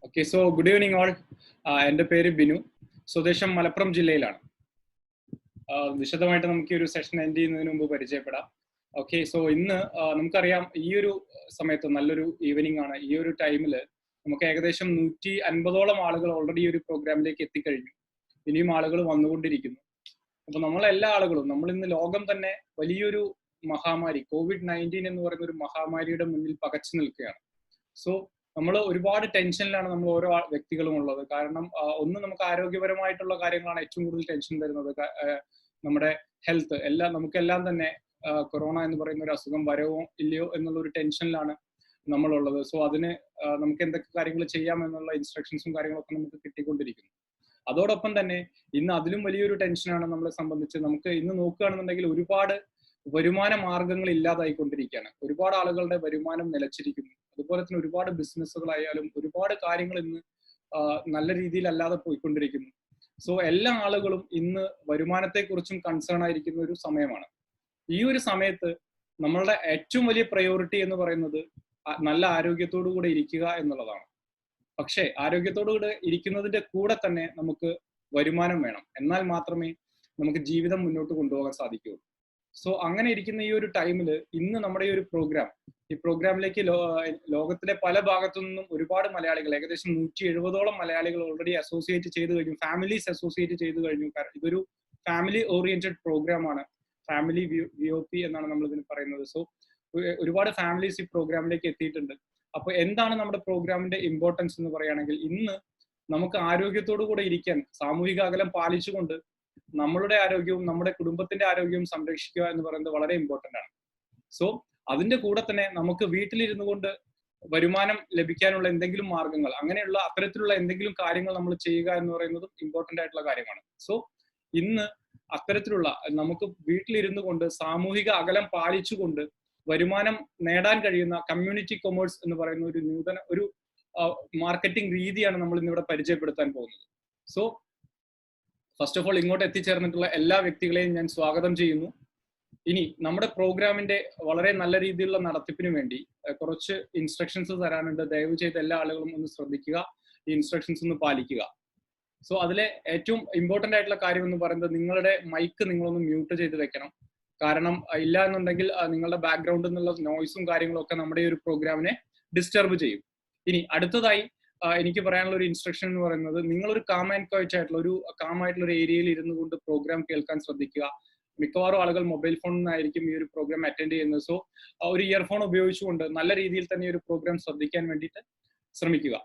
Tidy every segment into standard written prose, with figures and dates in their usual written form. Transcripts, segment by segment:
Okay, so good evening all. എൻ്റെ പേര് ബിനു. സ്വദേശം മലപ്പുറം ജില്ലയിലാണ്. വിശദമായിട്ട് നമുക്ക് ഈ ഒരു സെഷൻ എൻഡ് ചെയ്യുന്നതിന് മുമ്പ് പരിചയപ്പെടാം. ഓക്കെ, സോ ഇന്ന് നമുക്കറിയാം ഈ ഒരു സമയത്ത് നല്ലൊരു ഈവനിങ് ആണ്. ഈ ഒരു ടൈമിൽ നമുക്ക് ഏകദേശം 150ഓളം ആളുകൾ ഓൾറെഡി ഈ ഒരു പ്രോഗ്രാമിലേക്ക് എത്തിക്കഴിഞ്ഞു. ഇനിയും ആളുകൾ വന്നുകൊണ്ടിരിക്കുന്നു. അപ്പൊ നമ്മളെല്ലാ ആളുകളും, നമ്മൾ ഇന്ന് ലോകം തന്നെ വലിയൊരു മഹാമാരി COVID-19 എന്ന് പറയുന്ന ഒരു മഹാമാരിയുടെ മുന്നിൽ പകച്ചു നിൽക്കുകയാണ്. സോ നമ്മൾ ഒരുപാട് ടെൻഷനിലാണ് നമ്മൾ ഓരോ വ്യക്തികളും ഉള്ളത്. കാരണം ഒന്ന്, നമുക്ക് ആരോഗ്യപരമായിട്ടുള്ള കാര്യങ്ങളാണ് ഏറ്റവും കൂടുതൽ ടെൻഷൻ തരുന്നത്. നമ്മുടെ ഹെൽത്ത് നമുക്കെല്ലാം തന്നെ കൊറോണ എന്ന് പറയുന്ന ഒരു അസുഖം വരവോ ഇല്ലയോ എന്നുള്ള ഒരു ടെൻഷനിലാണ് നമ്മളുള്ളത്. സോ അതിന് നമുക്ക് എന്തൊക്കെ കാര്യങ്ങൾ ചെയ്യാം എന്നുള്ള ഇൻസ്ട്രക്ഷൻസും കാര്യങ്ങളൊക്കെ നമുക്ക് കിട്ടിക്കൊണ്ടിരിക്കുന്നു. അതോടൊപ്പം തന്നെ ഇന്ന് അതിലും വലിയൊരു ടെൻഷനാണ് നമ്മളെ സംബന്ധിച്ച്. നമുക്ക് ഇന്ന് നോക്കുകയാണെന്നുണ്ടെങ്കിൽ ഒരുപാട് വരുമാന മാർഗങ്ങൾ ഇല്ലാതായിക്കൊണ്ടിരിക്കുകയാണ്. ഒരുപാട് ആളുകളുടെ വരുമാനം നിലച്ചിരിക്കുന്നു. അതുപോലെ തന്നെ ഒരുപാട് ബിസിനസ്സുകളായാലും ഒരുപാട് കാര്യങ്ങൾ ഇന്ന് നല്ല രീതിയിൽ അല്ലാതെ പോയിക്കൊണ്ടിരിക്കുന്നു. സോ എല്ലാ ആളുകളും ഇന്ന് വരുമാനത്തെക്കുറിച്ചും കൺസേൺ ആയിരിക്കുന്ന ഒരു സമയമാണ്. ഈ ഒരു സമയത്ത് നമ്മളുടെ ഏറ്റവും വലിയ പ്രയോറിറ്റി എന്ന് പറയുന്നത് നല്ല ആരോഗ്യത്തോടു കൂടെ ഇരിക്കുക എന്നുള്ളതാണ്. പക്ഷേ ആരോഗ്യത്തോടുകൂടെ ഇരിക്കുന്നതിന്റെ കൂടെ തന്നെ നമുക്ക് വരുമാനം വേണം. എന്നാൽ മാത്രമേ നമുക്ക് ജീവിതം മുന്നോട്ട് കൊണ്ടുപോകാൻ സാധിക്കുകയുള്ളൂ. സോ അങ്ങനെ ഇരിക്കുന്ന ഈ ഒരു ടൈമിൽ ഇന്ന് നമ്മുടെ ഈ പ്രോഗ്രാമിലേക്ക് ലോകത്തിലെ പല ഭാഗത്തു നിന്നും ഒരുപാട് മലയാളികൾ, ഏകദേശം 170ഓളം മലയാളികൾ ഓൾറെഡി അസോസിയേറ്റ് ചെയ്ത് കഴിഞ്ഞു. ഫാമിലീസ് അസോസിയേറ്റ് ചെയ്ത് കഴിഞ്ഞു. ഇതൊരു ഫാമിലി ഓറിയന്റഡ് പ്രോഗ്രാം ആണ്. ഫാമിലി VOP എന്നാണ് നമ്മൾ ഇതിന് പറയുന്നത്. സോ ഒരുപാട് ഫാമിലീസ് ഈ പ്രോഗ്രാമിലേക്ക് എത്തിയിട്ടുണ്ട്. അപ്പൊ എന്താണ് നമ്മുടെ പ്രോഗ്രാമിന്റെ ഇമ്പോർട്ടൻസ് എന്ന് പറയുകയാണെങ്കിൽ, ഇന്ന് നമുക്ക് ആരോഗ്യത്തോടു കൂടെ ഇരിക്കാൻ സാമൂഹിക അകലം പാലിച്ചുകൊണ്ട് നമ്മളുടെ ആരോഗ്യവും നമ്മുടെ കുടുംബത്തിന്റെ ആരോഗ്യവും സംരക്ഷിക്കുക എന്ന് പറയുന്നത് വളരെ ഇമ്പോർട്ടന്റ് ആണ്. സോ അതിന്റെ കൂടെ തന്നെ നമുക്ക് വീട്ടിലിരുന്നു കൊണ്ട് വരുമാനം ലഭിക്കാനുള്ള എന്തെങ്കിലും മാർഗങ്ങൾ, അങ്ങനെയുള്ള അത്തരത്തിലുള്ള എന്തെങ്കിലും കാര്യങ്ങൾ നമ്മൾ ചെയ്യുക എന്ന് പറയുന്നതും ഇമ്പോർട്ടന്റ് ആയിട്ടുള്ള കാര്യമാണ്. സോ ഇന്ന് അത്തരത്തിലുള്ള നമുക്ക് വീട്ടിലിരുന്നു കൊണ്ട് സാമൂഹിക അകലം പാലിച്ചുകൊണ്ട് വരുമാനം നേടാൻ കഴിയുന്ന കമ്മ്യൂണിറ്റി കൊമേഴ്സ് എന്ന് പറയുന്ന ഒരു നൂതന ഒരു മാർക്കറ്റിംഗ് രീതിയാണ് നമ്മൾ ഇന്നിവിടെ പരിചയപ്പെടുത്താൻ പോകുന്നത്. സോ ഫസ്റ്റ് ഓഫ് ഓൾ, ഇങ്ങോട്ട് എത്തിച്ചേർന്നിട്ടുള്ള എല്ലാ വ്യക്തികളെയും ഞാൻ സ്വാഗതം ചെയ്യുന്നു. ഇനി നമ്മുടെ പ്രോഗ്രാമിന്റെ വളരെ നല്ല രീതിയിലുള്ള നടത്തിപ്പിന് വേണ്ടി കുറച്ച് ഇൻസ്ട്രക്ഷൻസ് തരാനുണ്ട്. ദയവ് ചെയ്ത് എല്ലാ ആളുകളും ഒന്ന് ശ്രദ്ധിക്കുക, ഈ ഇൻസ്ട്രക്ഷൻസ് ഒന്ന് പാലിക്കുക. സോ അതിലെ ഏറ്റവും ഇമ്പോർട്ടന്റ് ആയിട്ടുള്ള കാര്യം എന്ന് പറയുന്നത്, നിങ്ങളുടെ മൈക്ക് നിങ്ങളൊന്ന് മ്യൂട്ട് ചെയ്ത് വെക്കണം. കാരണം ഇല്ല എന്നുണ്ടെങ്കിൽ നിങ്ങളുടെ ബാക്ക്ഗ്രൗണ്ടിൽ നിന്നുള്ള നോയ്സും കാര്യങ്ങളും ഒക്കെ നമ്മുടെ ഈ ഒരു പ്രോഗ്രാമിനെ ഡിസ്റ്റർബ് ചെയ്യും. ഇനി അടുത്തതായി എനിക്ക് പറയാനുള്ള ഒരു ഇൻസ്ട്രക്ഷൻ എന്ന് പറയുന്നത്, നിങ്ങളൊരു കാം ആയിട്ടുള്ള ഒരു ഏരിയയിൽ ഇരുന്നു കൊണ്ട് പ്രോഗ്രാം കേൾക്കാൻ ശ്രദ്ധിക്കുക. മിക്കവാറും ആളുകൾ മൊബൈൽ ഫോണിൽ നിന്നായിരിക്കും ഈ ഒരു പ്രോഗ്രാം അറ്റൻഡ് ചെയ്യുന്നത്. സോ ഒരു ഇയർഫോൺ ഉപയോഗിച്ചുകൊണ്ട് നല്ല രീതിയിൽ തന്നെ ഈ ഒരു പ്രോഗ്രാം ശ്രദ്ധിക്കാൻ വേണ്ടിയിട്ട് ശ്രമിക്കുക.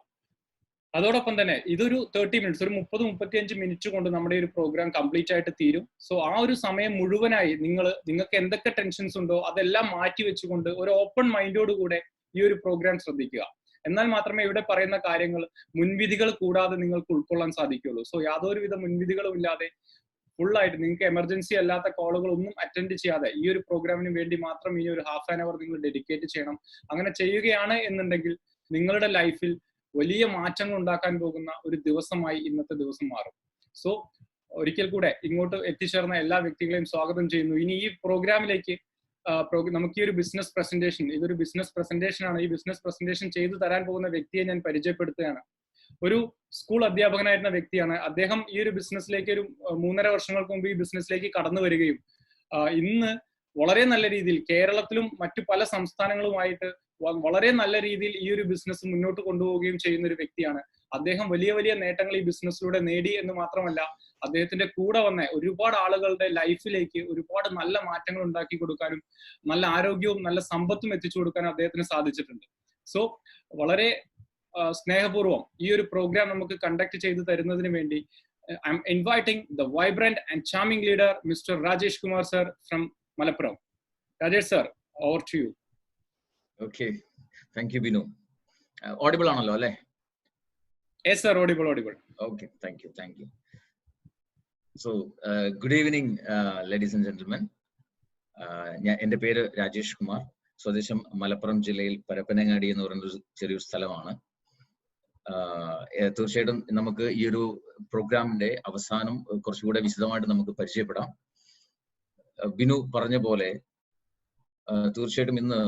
അതോടൊപ്പം തന്നെ ഇതൊരു 30 മിനിറ്റ്സ്, ഒരു 30-35 മിനിറ്റ് കൊണ്ട് നമ്മുടെ ഒരു പ്രോഗ്രാം കംപ്ലീറ്റ് ആയിട്ട് തീരും. സോ ആ ഒരു സമയം മുഴുവനായി നിങ്ങൾക്ക് എന്തൊക്കെ ടെൻഷൻസ് ഉണ്ടോ അതെല്ലാം മാറ്റി വെച്ചുകൊണ്ട് ഒരു ഓപ്പൺ മൈൻഡോട് കൂടെ ഈ ഒരു പ്രോഗ്രാം ശ്രദ്ധിക്കുക. എന്നാൽ മാത്രമേ ഇവിടെ പറയുന്ന കാര്യങ്ങൾ മുൻവിധികൾ കൂടാതെ നിങ്ങൾക്ക് ഉൾക്കൊള്ളാൻ സാധിക്കുകയുള്ളൂ. സോ യാതൊരുവിധ മുൻവിധികളും ഇല്ലാതെ ഫുള്ളായിട്ട് നിങ്ങൾക്ക് എമർജൻസി അല്ലാത്ത കോളുകൾ ഒന്നും അറ്റൻഡ് ചെയ്യാതെ ഈ ഒരു പ്രോഗ്രാമിന് വേണ്ടി മാത്രം ഈ ഒരു ½ ആൻ അവർ നിങ്ങൾ ഡെഡിക്കേറ്റ് ചെയ്യണം. അങ്ങനെ ചെയ്യുകയാണ് എന്നുണ്ടെങ്കിൽ നിങ്ങളുടെ ലൈഫിൽ വലിയ മാറ്റങ്ങൾ ഉണ്ടാക്കാൻ പോകുന്ന ഒരു ദിവസമായി ഇന്നത്തെ ദിവസം മാറും. സോ ഒരിക്കൽ കൂടെ ഇങ്ങോട്ട് എത്തിച്ചേർന്ന എല്ലാ വ്യക്തികളെയും സ്വാഗതം ചെയ്യുന്നു. ഇനി ഈ പ്രോഗ്രാമിലേക്ക് നമുക്ക് ഈ ഒരു ബിസിനസ് പ്രസന്റേഷൻ, ഇതൊരു ബിസിനസ് പ്രസന്റേഷൻ ആണ്. ഈ ബിസിനസ് പ്രസന്റേഷൻ ചെയ്തു തരാൻ പോകുന്ന വ്യക്തിയെ ഞാൻ പരിചയപ്പെടുത്തുകയാണ്. ഒരു സ്കൂൾ അധ്യാപകനായിരുന്ന വ്യക്തിയാണ് അദ്ദേഹം. ഈ ഒരു ബിസിനസ്സിലേക്ക് ഒരു 3.5 വർഷങ്ങൾക്ക് മുമ്പ് ഈ ബിസിനസ്സിലേക്ക് കടന്നു വരികയും ഇന്ന് വളരെ നല്ല രീതിയിൽ കേരളത്തിലും മറ്റു പല സംസ്ഥാനങ്ങളുമായിട്ട് വളരെ നല്ല രീതിയിൽ ഈ ഒരു ബിസിനസ് മുന്നോട്ട് കൊണ്ടുപോവുകയും ചെയ്യുന്ന ഒരു വ്യക്തിയാണ് അദ്ദേഹം. വലിയ വലിയ നേട്ടങ്ങൾ ഈ ബിസിനസ്സിലൂടെ നേടി എന്ന് മാത്രമല്ല, അദ്ദേഹത്തിന്റെ കൂടെ വന്ന ഒരുപാട് ആളുകളുടെ ലൈഫിലേക്ക് ഒരുപാട് നല്ല മാറ്റങ്ങൾ ഉണ്ടാക്കി കൊടുക്കാനും നല്ല ആരോഗ്യവും നല്ല സമ്പത്തും എത്തിച്ചു കൊടുക്കാനും അദ്ദേഹത്തിന് സാധിച്ചിട്ടുണ്ട്. സോ വളരെ സ്നേഹപൂർവ്വം ഈ ഒരു പ്രോഗ്രാം നമുക്ക് കണ്ടക്ട് ചെയ്തു തരുന്നതിന് വേണ്ടി I am inviting the vibrant and charming leader mister Rajesh Kumar sir from Malappuram. Rajesh sir, over to you. Okay, thank you, Binu. Audible ആണല്ലോ അല്ലേ? Yes sir, audible. Okay, thank you. So good evening, ladies and gentlemen. എൻ്റെ പേര് രാജേഷ് കുമാർ. സ്വദേശം മലപ്പുറം ജില്ലയിൽ പരപ്പനങ്ങാടി എന്ന് പറയുന്ന ചെറിയൊരു സ്ഥലമാണ്. തീർച്ചയായിട്ടും നമുക്ക് ഈ ഒരു പ്രോഗ്രാമിന്റെ അവസാനം കുറച്ചുകൂടെ വിശദമായിട്ട് നമുക്ക് പരിചയപ്പെടാം. ബിനു പറഞ്ഞ പോലെ തീർച്ചയായിട്ടും ഇന്ന്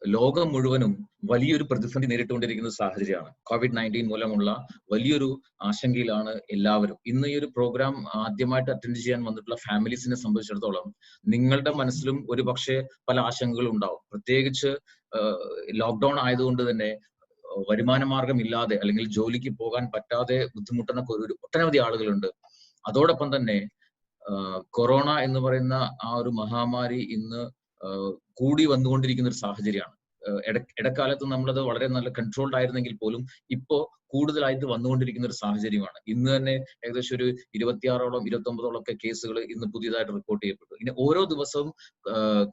ലോകം മുഴുവനും വലിയൊരു പ്രതിസന്ധി നേരിട്ടുകൊണ്ടിരിക്കുന്ന സാഹചര്യമാണ്. COVID-19 മൂലമുള്ള വലിയൊരു ആശങ്കയിലാണ് എല്ലാവരും. ഇന്ന് ഈ ഒരു പ്രോഗ്രാം ആദ്യമായിട്ട് അറ്റൻഡ് ചെയ്യാൻ വന്നിട്ടുള്ള ഫാമിലീസിനെ സംബന്ധിച്ചിടത്തോളം നിങ്ങളുടെ മനസ്സിലും ഒരു പക്ഷേ പല ആശങ്കകളും ഉണ്ടാവും. പ്രത്യേകിച്ച് ലോക്ക്ഡൌൺ ആയതുകൊണ്ട് തന്നെ വരുമാന മാർഗം ഇല്ലാതെ അല്ലെങ്കിൽ ജോലിക്ക് പോകാൻ പറ്റാതെ ബുദ്ധിമുട്ടുന്ന ഒട്ടനവധി ആളുകളുണ്ട്. അതോടൊപ്പം തന്നെ കൊറോണ എന്ന് പറയുന്ന ആ ഒരു മഹാമാരി ഇന്ന് കൂടി വന്നുകൊണ്ടിരിക്കുന്ന ഒരു സാഹചര്യമാണ്. ഇടക്കാലത്ത് നമ്മളത് വളരെ നല്ല കൺട്രോൾഡ് ആയിരുന്നെങ്കിൽ പോലും ഇപ്പോ കൂടുതലായിട്ട് വന്നുകൊണ്ടിരിക്കുന്ന ഒരു സാഹചര്യമാണ്. ഇന്ന് തന്നെ ഏകദേശം ഒരു 26ഓളം 29ഓളം ഒക്കെ കേസുകൾ ഇന്ന് പുതിയതായിട്ട് റിപ്പോർട്ട് ചെയ്യപ്പെട്ടു. ഇനി ഓരോ ദിവസവും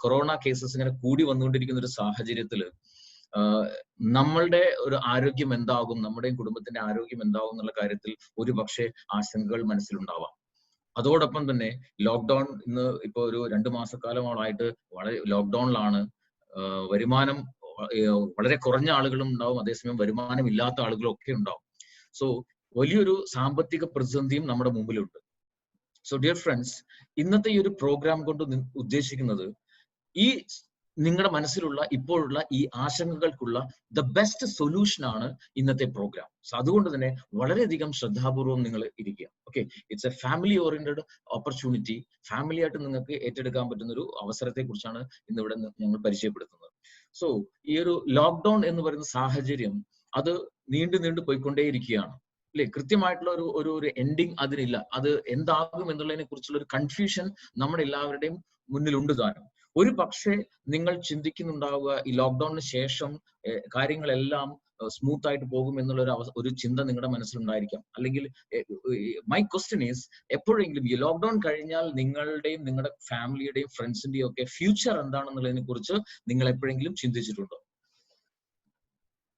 കൊറോണ കേസസ് ഇങ്ങനെ കൂടി വന്നുകൊണ്ടിരിക്കുന്ന ഒരു സാഹചര്യത്തില് നമ്മളുടെ ഒരു ആരോഗ്യം എന്താകും, നമ്മുടെയും കുടുംബത്തിന്റെ ആരോഗ്യം എന്താകും എന്നുള്ള കാര്യത്തിൽ ഒരു പക്ഷേ ആശങ്കകൾ മനസ്സിലുണ്ടാവാം. അതോടൊപ്പം തന്നെ ലോക്ക്ഡൌൺ ഇന്ന് ഇപ്പൊ ഒരു 2 മാസക്കാലമായിട്ട് വളരെ ലോക്ക്ഡൌണിലാണ്. വരുമാനം വളരെ കുറഞ്ഞ ആളുകളും ഉണ്ടാവും, അതേസമയം വരുമാനം ഇല്ലാത്ത ആളുകളും ഒക്കെ ഉണ്ടാവും. സോ വലിയൊരു സാമ്പത്തിക പ്രതിസന്ധിയും നമ്മുടെ മുമ്പിലുണ്ട്. സോ ഡിയർ ഫ്രണ്ട്സ്, ഇന്നത്തെ ഈ ഒരു പ്രോഗ്രാം കൊണ്ട് ഉദ്ദേശിക്കുന്നത് ഈ നിങ്ങളുടെ മനസ്സിലുള്ള ഇപ്പോഴുള്ള ഈ ആശങ്കകൾക്കുള്ള ദ ബെസ്റ്റ് സൊല്യൂഷൻ ആണ് ഇന്നത്തെ പ്രോഗ്രാം. സോ അതുകൊണ്ട് തന്നെ വളരെയധികം ശ്രദ്ധാപൂർവം നിങ്ങൾ ഇരിക്കുക. Okay, it's a family oriented opportunity. Family ആയിട്ട് നിങ്ങൾക്ക് ഏറ്റെടുക്കാൻ പറ്റുന്ന ഒരു അവസരത്തെ കുറിച്ചാണ് ഇന്നിവിടെ ഞങ്ങൾ പരിചയപ്പെടുത്തുന്നത്. സോ ഈ ഒരു ലോക്ക്ഡൌൺ എന്ന് പറയുന്ന സാഹചര്യം അത് നീണ്ടു പോയിക്കൊണ്ടേയിരിക്കുകയാണ് അല്ലെ. കൃത്യമായിട്ടുള്ള ഒരു എൻഡിങ് അതിനില്ല. അത് എന്താകും എന്നുള്ളതിനെ കുറിച്ചുള്ള ഒരു കൺഫ്യൂഷൻ നമ്മുടെ എല്ലാവരുടെയും മുന്നിലുണ്ട് താനും. ഒരു പക്ഷേ നിങ്ങൾ ചിന്തിക്കുന്നുണ്ടാവുക ഈ ലോക്ക്ഡൌണിന് ശേഷം കാര്യങ്ങളെല്ലാം സ്മൂത്ത് ആയിട്ട് പോകും എന്നുള്ള ഒരു ചിന്ത നിങ്ങളുടെ മനസ്സിലുണ്ടായിരിക്കാം. അല്ലെങ്കിൽ മൈ ക്വസ്റ്റ്യൻ ഈസ്, എപ്പോഴെങ്കിലും ഈ ലോക്ക്ഡൌൺ കഴിഞ്ഞാൽ നിങ്ങളുടെയും നിങ്ങളുടെ ഫാമിലിയുടെയും ഫ്രണ്ട്സിന്റെയും ഒക്കെ ഫ്യൂച്ചർ എന്താണെന്നുള്ളതിനെ കുറിച്ച് നിങ്ങൾ എപ്പോഴെങ്കിലും ചിന്തിച്ചിട്ടുണ്ടോ?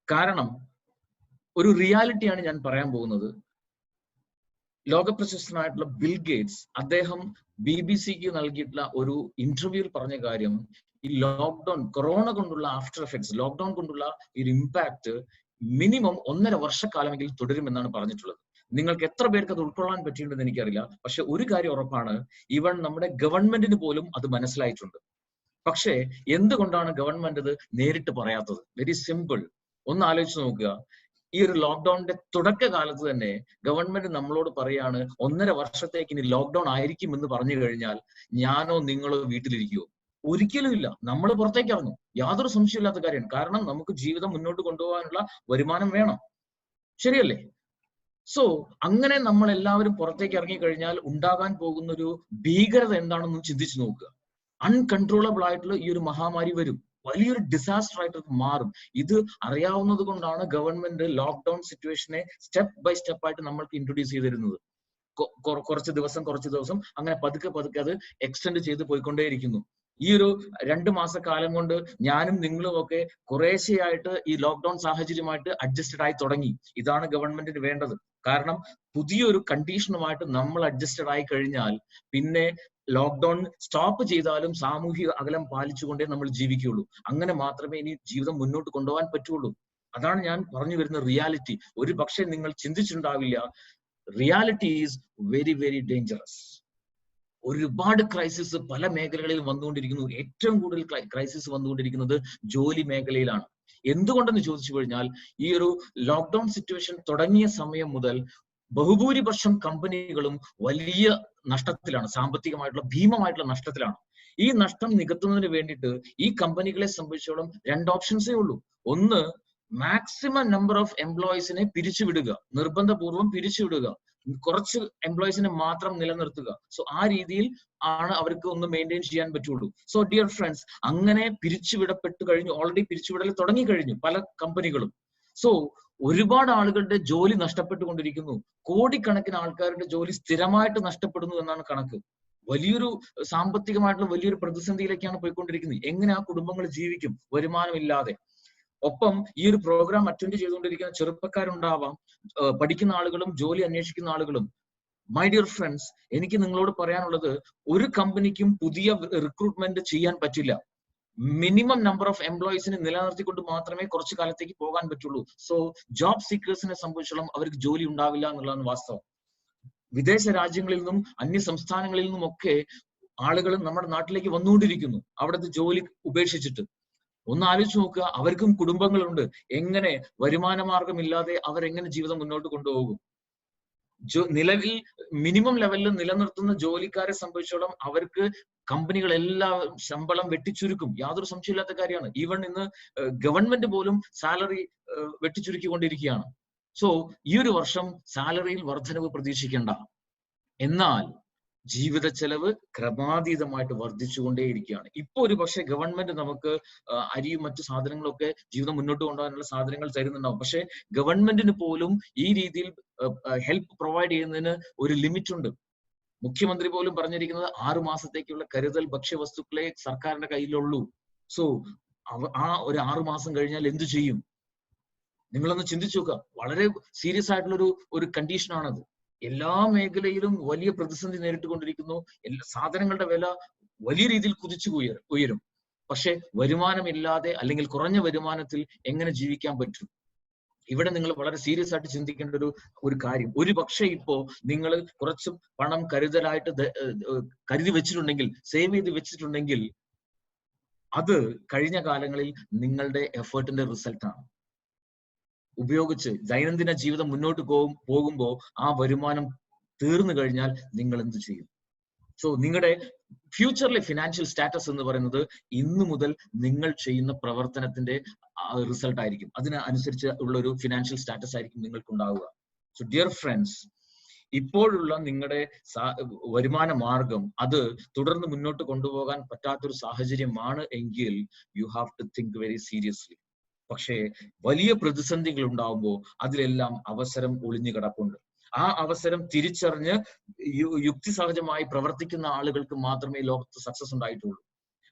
കാരണം ഒരു റിയാലിറ്റിയാണ് ഞാൻ പറയാൻ പോകുന്നത്. ലോകപ്രശസ്തനായിട്ടുള്ള ബിൽ ഗേറ്റ്സ് അദ്ദേഹം BBC-ക്ക് നൽകിയിട്ടുള്ള ഒരു ഇന്റർവ്യൂവിൽ പറഞ്ഞ കാര്യം, ഈ ലോക്ക്ഡൌൺ കൊറോണ കൊണ്ടുള്ള ആഫ്റ്റർ എഫക്ട്സ്, ലോക്ക്ഡൌൺ കൊണ്ടുള്ള ഈ ഒരു ഇമ്പാക്ട് മിനിമം 1.5 വർഷക്കാലമെങ്കിലും തുടരുമെന്നാണ് പറഞ്ഞിട്ടുള്ളത്. നിങ്ങൾക്ക് എത്ര പേർക്ക് അത് ഉൾക്കൊള്ളാൻ പറ്റിയിട്ടുണ്ടെന്ന് എനിക്കറിയില്ല. പക്ഷെ ഒരു കാര്യം ഉറപ്പാണ്, ഈവൻ നമ്മുടെ ഗവൺമെന്റിന് പോലും അത് മനസ്സിലായിട്ടുണ്ട്. പക്ഷേ എന്തുകൊണ്ടാണ് ഗവൺമെന്റ് അത് നേരിട്ട് പറയാത്തത്? Very simple. ഒന്ന് ആലോചിച്ച് നോക്കുക. ഈ ഒരു ലോക്ക്ഡൌണിന്റെ തുടക്കകാലത്ത് തന്നെ ഗവൺമെന്റ് നമ്മളോട് പറയാണ് 1.5 വർഷത്തേക്ക് ഇനി ലോക്ക്ഡൌൺ ആയിരിക്കും എന്ന് പറഞ്ഞു കഴിഞ്ഞാൽ ഞാനോ നിങ്ങളോ വീട്ടിലിരിക്കുവോ? ഒരിക്കലും ഇല്ല. നമ്മൾ പുറത്തേക്ക് ഇറങ്ങും, യാതൊരു സംശയമില്ലാത്ത കാര്യമാണ്. കാരണം നമുക്ക് ജീവിതം മുന്നോട്ട് കൊണ്ടുപോകാനുള്ള വരുമാനം വേണം, ശരിയല്ലേ? സോ അങ്ങനെ നമ്മൾ എല്ലാവരും പുറത്തേക്ക് ഇറങ്ങിക്കഴിഞ്ഞാൽ ഉണ്ടാകാൻ പോകുന്ന ഒരു ഭീകരത എന്താണെന്ന് ചിന്തിച്ചു നോക്കുക. അൺകൺട്രോളബിൾ ആയിട്ടുള്ള ഈ ഒരു മഹാമാരി വരും, വലിയൊരു ഡിസാസ്റ്റർ ആയിട്ട് മാറും. ഇത് അറിയാവുന്നത് കൊണ്ടാണ് ഗവൺമെന്റ് ലോക്ക്ഡൌൺ സിറ്റുവേഷനെ സ്റ്റെപ്പ് ബൈ സ്റ്റെപ്പ് ആയിട്ട് നമ്മൾക്ക് ഇൻട്രൊഡ്യൂസ് ചെയ്തിരുന്നത്. കുറച്ച് ദിവസം അങ്ങനെ പതുക്കെ അത് എക്സ്റ്റെൻഡ് ചെയ്ത് പോയിക്കൊണ്ടേയിരിക്കുന്നു. ഈ ഒരു 2 മാസക്കാലം കൊണ്ട് ഞാനും നിങ്ങളും ഒക്കെ കുറേശ്ശെയായിട്ട് ഈ ലോക്ക്ഡൌൺ സാഹചര്യമായിട്ട് അഡ്ജസ്റ്റഡ് ആയി തുടങ്ങി. ഇതാണ് ഗവൺമെന്റിന് വേണ്ടത്. കാരണം പുതിയൊരു കണ്ടീഷനുമായിട്ട് നമ്മൾ അഡ്ജസ്റ്റഡ് ആയി കഴിഞ്ഞാൽ പിന്നെ ലോക്ക്ഡൌൺ സ്റ്റോപ്പ് ചെയ്താലും സാമൂഹിക അകലം പാലിച്ചുകൊണ്ടേ നമ്മൾ ജീവിക്കുകയുള്ളൂ. അങ്ങനെ മാത്രമേ ഇനി ജീവിതം മുന്നോട്ട് കൊണ്ടുപോകാൻ പറ്റുള്ളൂ. അതാണ് ഞാൻ പറഞ്ഞു വരുന്ന റിയാലിറ്റി. ഒരു പക്ഷേ നിങ്ങൾ ചിന്തിച്ചിട്ടുണ്ടാവില്ല, reality is very very dangerous. ഒരുപാട് ക്രൈസിസ് പല മേഖലകളിൽ വന്നുകൊണ്ടിരിക്കുന്നു. ഏറ്റവും കൂടുതൽ ക്രൈസിസ് വന്നുകൊണ്ടിരിക്കുന്നത് ജോലി മേഖലയിലാണ്. എന്തുകൊണ്ടെന്ന് ചോദിച്ചു കഴിഞ്ഞാൽ ഈ ഒരു ലോക്ക്ഡൌൺ സിറ്റുവേഷൻ തുടങ്ങിയ സമയം മുതൽ ബഹുഭൂരിപക്ഷം കമ്പനികളും വലിയ നഷ്ടത്തിലാണ്, സാമ്പത്തികമായിട്ടുള്ള ഭീമമായിട്ടുള്ള നഷ്ടത്തിലാണ്. ഈ നഷ്ടം നികത്തുന്നതിന് വേണ്ടിയിട്ട് ഈ കമ്പനികളെ സംബന്ധിച്ചോളം 2 ഓപ്ഷൻസേ ഉള്ളൂ. ഒന്ന്, മാക്സിമം നമ്പർ ഓഫ് എംപ്ലോയീസിനെ പിരിച്ചുവിടുക, നിർബന്ധപൂർവ്വം പിരിച്ചുവിടുക, കുറച്ച് എംപ്ലോയീസിനെ മാത്രം നിലനിർത്തുക. സോ ആ രീതിയിൽ ആണ് അവർക്ക് ഒന്ന് മെയിൻറ്റെയിൻ ചെയ്യാൻ പറ്റുള്ളൂ. സോ ഡിയർ ഫ്രണ്ട്സ്, അങ്ങനെ പിരിച്ചുവിടപ്പെട്ടു കഴിഞ്ഞു, ഓൾറെഡി പിരിച്ചുവിടൽ തുടങ്ങി കഴിഞ്ഞു പല കമ്പനികളും. സോ ഒരുപാട് ആളുകളുടെ ജോലി നഷ്ടപ്പെട്ടുകൊണ്ടിരിക്കുന്നു. കോടിക്കണക്കിന് ആൾക്കാരുടെ ജോലി സ്ഥിരമായിട്ട് നഷ്ടപ്പെടുന്നു എന്നാണ് കണക്ക്. വലിയൊരു സാമ്പത്തികമായിട്ടുള്ള വലിയൊരു പ്രതിസന്ധിയിലേക്കാണ് പോയിക്കൊണ്ടിരിക്കുന്നത്. എങ്ങനെ ആ കുടുംബങ്ങൾ ജീവിക്കും വരുമാനമില്ലാതെ? ഒപ്പം ഈ ഒരു പ്രോഗ്രാം അറ്റൻഡ് ചെയ്തുകൊണ്ടിരിക്കുന്ന ചെറുപ്പക്കാരുണ്ടാവാം, പഠിക്കുന്ന ആളുകളും ജോലി അന്വേഷിക്കുന്ന ആളുകളും. മൈ ഡിയർ ഫ്രണ്ട്സ്, എനിക്ക് നിങ്ങളോട് പറയാനുള്ളത്, ഒരു കമ്പനിക്കും പുതിയ റിക്രൂട്ട്മെന്റ് ചെയ്യാൻ പറ്റില്ല. മിനിമം നമ്പർ ഓഫ് എംപ്ലോയീസിനെ നിലനിർത്തിക്കൊണ്ട് മാത്രമേ കുറച്ചു കാലത്തേക്ക് പോകാൻ പറ്റുള്ളൂ. സോ ജോബ് സീക്കേഴ്സിനെ സംബന്ധിച്ചോളം അവർക്ക് ജോലി ഉണ്ടാവില്ല എന്നുള്ളതാണ് വാസ്തവം. വിദേശ രാജ്യങ്ങളിൽ നിന്നും അന്യ സംസ്ഥാനങ്ങളിൽ നിന്നും ഒക്കെ ആളുകൾ നമ്മുടെ നാട്ടിലേക്ക് വന്നുകൊണ്ടിരിക്കുന്നു, അവിടുത്തെ ജോലി ഉപേക്ഷിച്ചിട്ട്. ഒന്ന് ആലോചിച്ച് നോക്കുക, അവർക്കും കുടുംബങ്ങളുണ്ട്. എങ്ങനെ വരുമാന മാർഗമില്ലാതെ അവരെങ്ങനെ ജീവിതം മുന്നോട്ട് കൊണ്ടുപോകും? നിലവിൽ മിനിമം ലെവലിൽ നിലനിർത്തുന്ന ജോലിക്കാരെ സംബന്ധിച്ചോളം അവർക്ക് കമ്പനികളെല്ലാം ശമ്പളം വെട്ടിച്ചുരുക്കും, യാതൊരു സംശയമില്ലാത്ത കാര്യമാണ്. ഈവൻ ഇന്ന് ഗവൺമെന്റ് പോലും സാലറി വെട്ടിച്ചുരുക്കിക്കൊണ്ടിരിക്കുകയാണ്. സോ ഈ ഒരു വർഷം സാലറിയിൽ വർധനവ് പ്രതീക്ഷിക്കേണ്ട. എന്നാൽ ജീവിത ചെലവ് ക്രമാതീതമായിട്ട് വർദ്ധിച്ചുകൊണ്ടേയിരിക്കുകയാണ്. ഇപ്പൊ ഒരു പക്ഷേ ഗവൺമെന്റ് നമുക്ക് അരിയും മറ്റു സാധനങ്ങളൊക്കെ ജീവിതം മുന്നോട്ട് കൊണ്ടുപോകാനുള്ള സാധനങ്ങൾ തരുന്നുണ്ടാവും. പക്ഷെ ഗവൺമെന്റിന് പോലും ഈ രീതിയിൽ ഹെൽപ്പ് പ്രൊവൈഡ് ചെയ്യുന്നതിന് ഒരു ലിമിറ്റ് ഉണ്ട്. മുഖ്യമന്ത്രി പോലും പറഞ്ഞിരിക്കുന്നത് 6 മാസത്തേക്കുള്ള കരുതൽ ഭക്ഷ്യവസ്തുക്കളെ സർക്കാരിന്റെ കയ്യിലുള്ളൂ. സോ ആ ഒരു 6 മാസം കഴിഞ്ഞാൽ എന്തു ചെയ്യും? നിങ്ങളൊന്ന് ചിന്തിച്ചു നോക്കുക. വളരെ സീരിയസ് ആയിട്ടുള്ള ഒരു കണ്ടീഷനാണത്. എല്ലാ മേഖലയിലും വലിയ പ്രതിസന്ധി നേരിട്ടുകൊണ്ടിരിക്കുന്നു. എല്ലാ സാധനങ്ങളുടെ വില വലിയ രീതിയിൽ കുതിച്ചു ഉയരും. പക്ഷെ വരുമാനമില്ലാതെ അല്ലെങ്കിൽ കുറഞ്ഞ വരുമാനത്തിൽ എങ്ങനെ ജീവിക്കാൻ പറ്റും? ഇവിടെ നിങ്ങൾ വളരെ സീരിയസ് ആയിട്ട് ചിന്തിക്കേണ്ട ഒരു കാര്യം, ഒരു പക്ഷേ ഇപ്പോ നിങ്ങൾ കുറച്ച് പണം കരുതലായിട്ട് കരുതി വെച്ചിട്ടുണ്ടെങ്കിൽ, സേവ് ചെയ്ത് വെച്ചിട്ടുണ്ടെങ്കിൽ, അത് കഴിഞ്ഞ കാലങ്ങളിൽ നിങ്ങളുടെ എഫേർട്ടിന്റെ റിസൾട്ടാണ്. ഉപയോഗിച്ച് ദൈനംദിന ജീവിതം മുന്നോട്ട് പോകുമ്പോൾ ആ വരുമാനം തീർന്നു കഴിഞ്ഞാൽ നിങ്ങൾ എന്ത് ചെയ്യും? സോ നിങ്ങളുടെ ഫ്യൂച്ചറിലെ ഫിനാൻഷ്യൽ സ്റ്റാറ്റസ് എന്ന് പറയുന്നത് ഇന്നു മുതൽ നിങ്ങൾ ചെയ്യുന്ന പ്രവർത്തനത്തിന്റെ റിസൾട്ട് ആയിരിക്കും. അതിനനുസരിച്ച് ഉള്ള ഒരു ഫിനാൻഷ്യൽ സ്റ്റാറ്റസ് ആയിരിക്കും നിങ്ങൾക്ക് ഉണ്ടാവുക. സോ ഡിയർ ഫ്രണ്ട്സ്, ഇപ്പോഴുള്ള നിങ്ങളുടെ വരുമാന മാർഗം അത് തുടർന്ന് മുന്നോട്ട് കൊണ്ടുപോകാൻ പറ്റാത്തൊരു സാഹചര്യമാണ് എങ്കിൽ you have to think very seriously. പക്ഷേ വലിയ പ്രതിസന്ധികൾ ഉണ്ടാവുമ്പോൾ അതിലെല്ലാം അവസരം ഒളിഞ്ഞു കിടപ്പുണ്ട്. ആ അവസരം തിരിച്ചറിഞ്ഞ് യുക്തിസഹജമായി പ്രവർത്തിക്കുന്ന ആളുകൾക്ക് മാത്രമേ ലോകത്ത് സക്സസ് ഉണ്ടായിട്ടുള്ളൂ.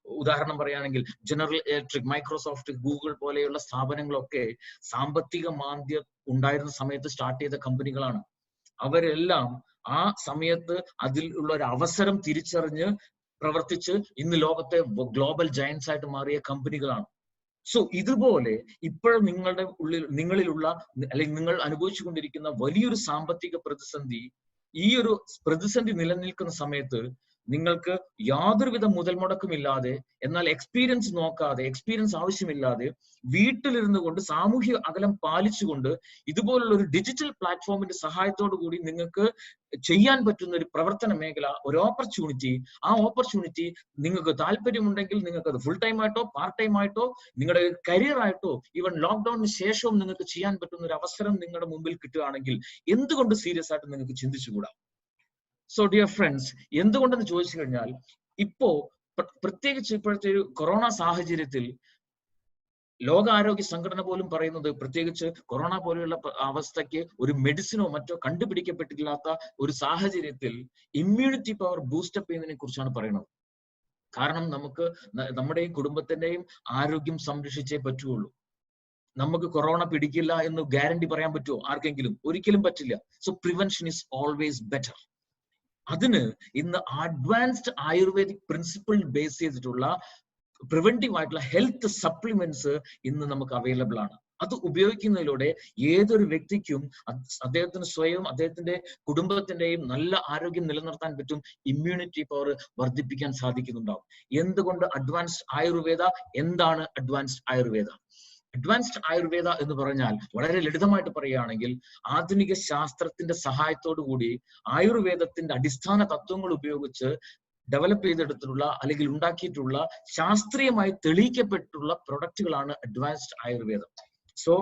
ഉദാഹരണം പറയുകയാണെങ്കിൽ ജനറൽ ഇലക്ട്രിക്, മൈക്രോസോഫ്റ്റ്, ഗൂഗിൾ പോലെയുള്ള സ്ഥാപനങ്ങളൊക്കെ സാമ്പത്തിക മാന്ദ്യം ഉണ്ടായിരുന്ന സമയത്ത് സ്റ്റാർട്ട് ചെയ്ത കമ്പനികളാണ്. അവരെല്ലാം ആ സമയത്ത് അതിൽ ഉള്ള ഒരു അവസരം തിരിച്ചറിഞ്ഞ് പ്രവർത്തിച്ച് ഇന്ന് ലോകത്തെ ഗ്ലോബൽ ജയൻസ് ആയിട്ട് മാറിയ കമ്പനികളാണ്. സോ ഇതുപോലെ ഇപ്പോഴും നിങ്ങളിലുള്ള അല്ലെങ്കിൽ നിങ്ങൾ അനുഭവിച്ചു കൊണ്ടിരിക്കുന്ന വലിയൊരു സാമ്പത്തിക പ്രതിസന്ധി, ഈ ഒരു പ്രതിസന്ധി നിലനിൽക്കുന്ന സമയത്ത് നിങ്ങൾക്ക് യാതൊരുവിധ മുതൽ മുടക്കുമില്ലാതെ, എന്നാൽ എക്സ്പീരിയൻസ് നോക്കാതെ, എക്സ്പീരിയൻസ് ആവശ്യമില്ലാതെ വീട്ടിലിരുന്നു കൊണ്ട് സാമൂഹ്യ അകലം പാലിച്ചുകൊണ്ട് ഇതുപോലുള്ള ഒരു ഡിജിറ്റൽ പ്ലാറ്റ്ഫോമിന്റെ സഹായത്തോടു കൂടി നിങ്ങൾക്ക് ചെയ്യാൻ പറ്റുന്ന ഒരു പ്രവർത്തന മേഖല, ഒരു ഓപ്പർച്യൂണിറ്റി, ആ ഓപ്പർച്യൂണിറ്റി നിങ്ങൾക്ക് താല്പര്യമുണ്ടെങ്കിൽ നിങ്ങൾക്ക് അത് ഫുൾ ടൈം ആയിട്ടോ പാർട്ട് ടൈം ആയിട്ടോ നിങ്ങളുടെ കരിയർ ആയിട്ടോ ഈവൻ ലോക്ക്ഡൌണിന് ശേഷവും നിങ്ങൾക്ക് ചെയ്യാൻ പറ്റുന്ന ഒരു അവസരം നിങ്ങളുടെ മുമ്പിൽ കിട്ടുകയാണെങ്കിൽ എന്തുകൊണ്ട് സീരിയസ് ആയിട്ട് നിങ്ങൾക്ക് ചിന്തിച്ചുകൂടാ? സോ ഡിയർ ഫ്രണ്ട്സ്, എന്തുകൊണ്ടെന്ന് ചോദിച്ചു കഴിഞ്ഞാൽ ഇപ്പോ പ്രത്യേകിച്ച് ഇപ്പോഴത്തെ ഒരു കൊറോണ സാഹചര്യത്തിൽ ലോകാരോഗ്യ സംഘടന പോലും പറയുന്നത്, പ്രത്യേകിച്ച് കൊറോണ പോലെയുള്ള അവസ്ഥയ്ക്ക് ഒരു മെഡിസിനോ മറ്റോ കണ്ടുപിടിക്കപ്പെട്ടില്ലാത്ത ഒരു സാഹചര്യത്തിൽ ഇമ്മ്യൂണിറ്റി പവർ ബൂസ്റ്റപ്പ് ചെയ്യുന്നതിനെ കുറിച്ചാണ് പറയുന്നത്. കാരണം നമുക്ക് നമ്മുടെയും കുടുംബത്തിന്റെയും ആരോഗ്യം സംരക്ഷിച്ചേ പറ്റുള്ളൂ. നമുക്ക് കൊറോണ പിടിക്കില്ല എന്ന് ഗ്യാരണ്ടി പറയാൻ പറ്റുമോ ആർക്കെങ്കിലും? ഒരിക്കലും പറ്റില്ല. So prevention is always better. അതിന് ഇന്ന് അഡ്വാൻസ്ഡ് ആയുർവേദിക് പ്രിൻസിപ്പിൾ ബേസ് ചെയ്തിട്ടുള്ള പ്രിവെന്റീവ് ആയിട്ടുള്ള ഹെൽത്ത് സപ്ലിമെന്റ്സ് ഇന്ന് നമുക്ക് അവൈലബിൾ ആണ്. അത് ഉപയോഗിക്കുന്നതിലൂടെ ഏതൊരു വ്യക്തിക്കും അദ്ദേഹത്തിന് സ്വയം അദ്ദേഹത്തിന്റെ കുടുംബത്തിന്റെയും നല്ല ആരോഗ്യം നിലനിർത്താൻ പറ്റും, ഇമ്മ്യൂണിറ്റി പവർ വർദ്ധിപ്പിക്കാൻ സാധിക്കുന്നുണ്ടാവും. എന്തുകൊണ്ട് അഡ്വാൻസ്ഡ് ആയുർവേദ? എന്താണ് അഡ്വാൻസ്ഡ് ആയുർവേദ? അഡ്വാൻസ്ഡ് ആയുർവേദ എന്ന് പറഞ്ഞാൽ വളരെ ലളിതമായിട്ട് പറയുകയാണെങ്കിൽ ആധുനിക ശാസ്ത്രത്തിന്റെ സഹായത്തോടു കൂടി ആയുർവേദത്തിന്റെ അടിസ്ഥാന തത്വങ്ങൾ ഉപയോഗിച്ച് ഡെവലപ്പ് ചെയ്തെടുത്തിട്ടുള്ള അല്ലെങ്കിൽ ഉണ്ടാക്കിയിട്ടുള്ള ശാസ്ത്രീയമായി തെളിയിക്കപ്പെട്ടിട്ടുള്ള പ്രൊഡക്റ്റുകളാണ് അഡ്വാൻസ്ഡ് ആയുർവേദം. സോ